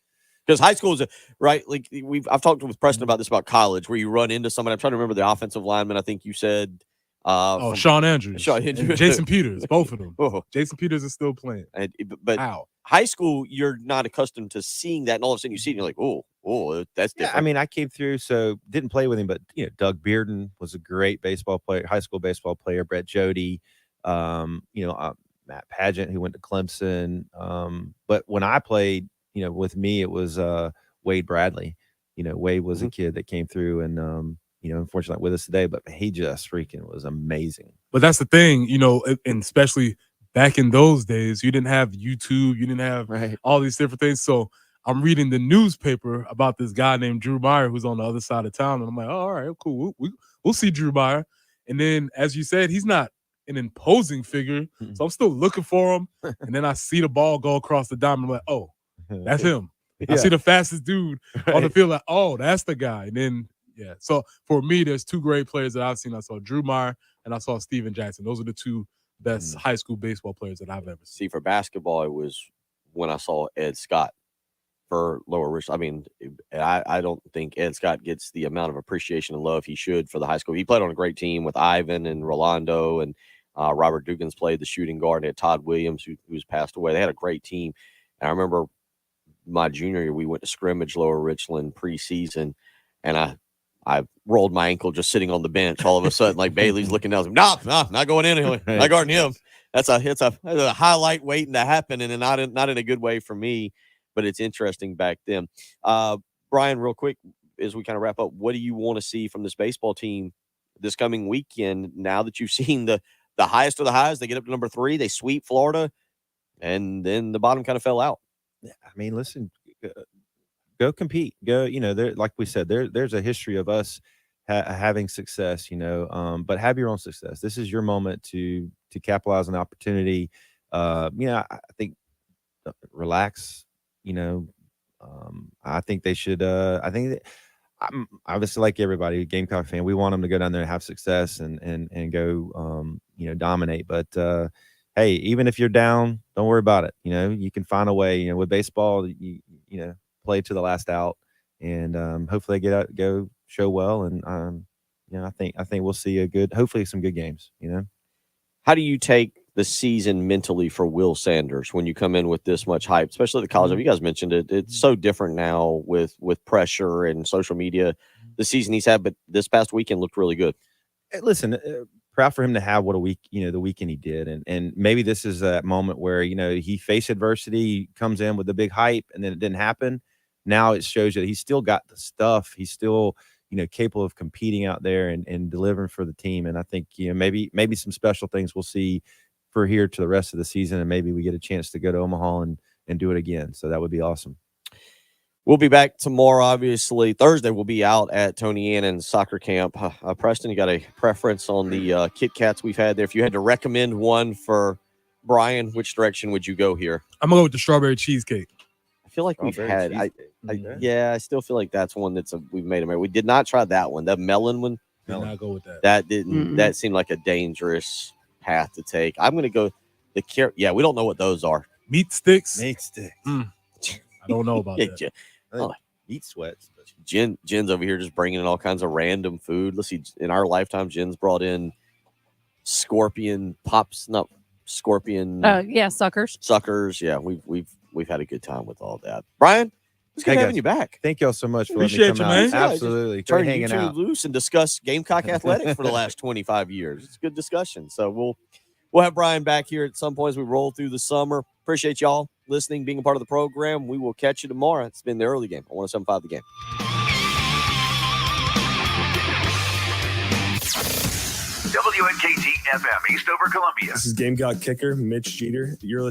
Because high school is right. Like I've talked with Preston about this about college, where you run into somebody. I'm trying to remember the offensive lineman. I think you said, Sean Andrews, and Jason Peters, both of them. Oh. Jason Peters is still playing. But Wow. high school, you're not accustomed to seeing that, and all of a sudden you see it, and you're like, oh, that's different. Yeah, I mean, I came through, so didn't play with him, but Doug Bearden was a great baseball player, high school baseball player. Brett Jody, Matt Pageant, who went to Clemson. But when I played, with me, it was Wade Bradley. Wade was a kid that came through and, unfortunately not with us today, but he just freaking was amazing. But that's the thing, and especially back in those days, you didn't have YouTube, you didn't have all these different things. So I'm reading the newspaper about this guy named Drew Meyer who's on the other side of town, and I'm like, oh, all right, cool, we'll see Drew Meyer. And then, as you said, he's not an imposing figure, so I'm still looking for him. And then I see the ball go across the diamond. I'm like, oh, that's him. I see the fastest dude on the field. Like, oh, that's the guy. And then, so for me, there's two great players that I've seen. I saw Drew Meyer and I saw Steven Jackson. Those are the two best high school baseball players that I've ever seen. See, for basketball, it was when I saw Ed Scott for Lower Richland. I mean, I don't think Ed Scott gets the amount of appreciation and love he should for the high school. He played on a great team with Ivan and Rolando, and Robert Dugans played the shooting guard. They had Todd Williams, who's passed away. They had a great team. And I remember my junior year, we went to scrimmage Lower Richland preseason, and I rolled my ankle just sitting on the bench. All of a sudden, like Bailey's looking down. No, not going in anyway. Not guarding him. It's a highlight waiting to happen, and not in a good way for me. But it's interesting back then. Brian, real quick, as we kind of wrap up, what do you want to see from this baseball team this coming weekend? Now that you've seen the highest of the highs, they get up to number 3, they sweep Florida, and then the bottom kind of fell out. Yeah, I mean, listen, go compete. Go, there, like we said, there's a history of us having success, but have your own success. This is your moment to capitalize on the opportunity. I think relax. I think they should. I think that I'm obviously, like everybody, Gamecock fan, we want them to go down there and have success and go, dominate. But hey, even if you're down, don't worry about it. You can find a way. With baseball, you play to the last out, and hopefully they get out, go show well, and I think we'll see hopefully some good games. How do you take the season mentally for Will Sanders when you come in with this much hype, especially the college? You guys mentioned it. It's so different now with pressure and social media. The season he's had, but this past weekend looked really good. Listen, proud for him to have what a week, the weekend he did. And maybe this is that moment where, he faced adversity, comes in with the big hype, and then it didn't happen. Now it shows that he's still got the stuff. He's still, capable of competing out there and delivering for the team. And I think, maybe some special things we'll see for here to the rest of the season. And maybe we get a chance to go to Omaha and do it again. So that would be awesome. We'll be back tomorrow. Obviously, Thursday we'll be out at Tony Annan's soccer camp. Preston, you got a preference on the Kit Kats we've had there? If you had to recommend one for Brian, which direction would you go here? I'm going to go with the strawberry cheesecake. I feel like we've had, I still feel like that's one we've made them. We did not try that one. That melon one. Did not go with that. That didn't. That seemed like a dangerous path to take. I'm going to go the carrot. Yeah, we don't know what those are. Meat sticks. Meat sticks. I don't know about that. eat sweats. But Jen's over here just bringing in all kinds of random food. Let's see, in our lifetime, Jen's brought in scorpion pops, not scorpion. Yeah, suckers. Suckers. Yeah, we've had a good time with all that. Brian, it's good Hey, having guys. you back. Thank y'all so much for Appreciate letting me come you, out. man. Yeah, Absolutely. just Great turn hanging you two out. loose and discuss Gamecock Athletics for the last 25 years. It's a good discussion. So we'll have Brian back here at some point as we roll through the summer. Appreciate y'all listening, being a part of the program. We will catch you tomorrow. It's been the early game on 107.5 The Game. WNKT FM, Eastover, Columbia. This is Gamecock kicker Mitch Jeter. You're listening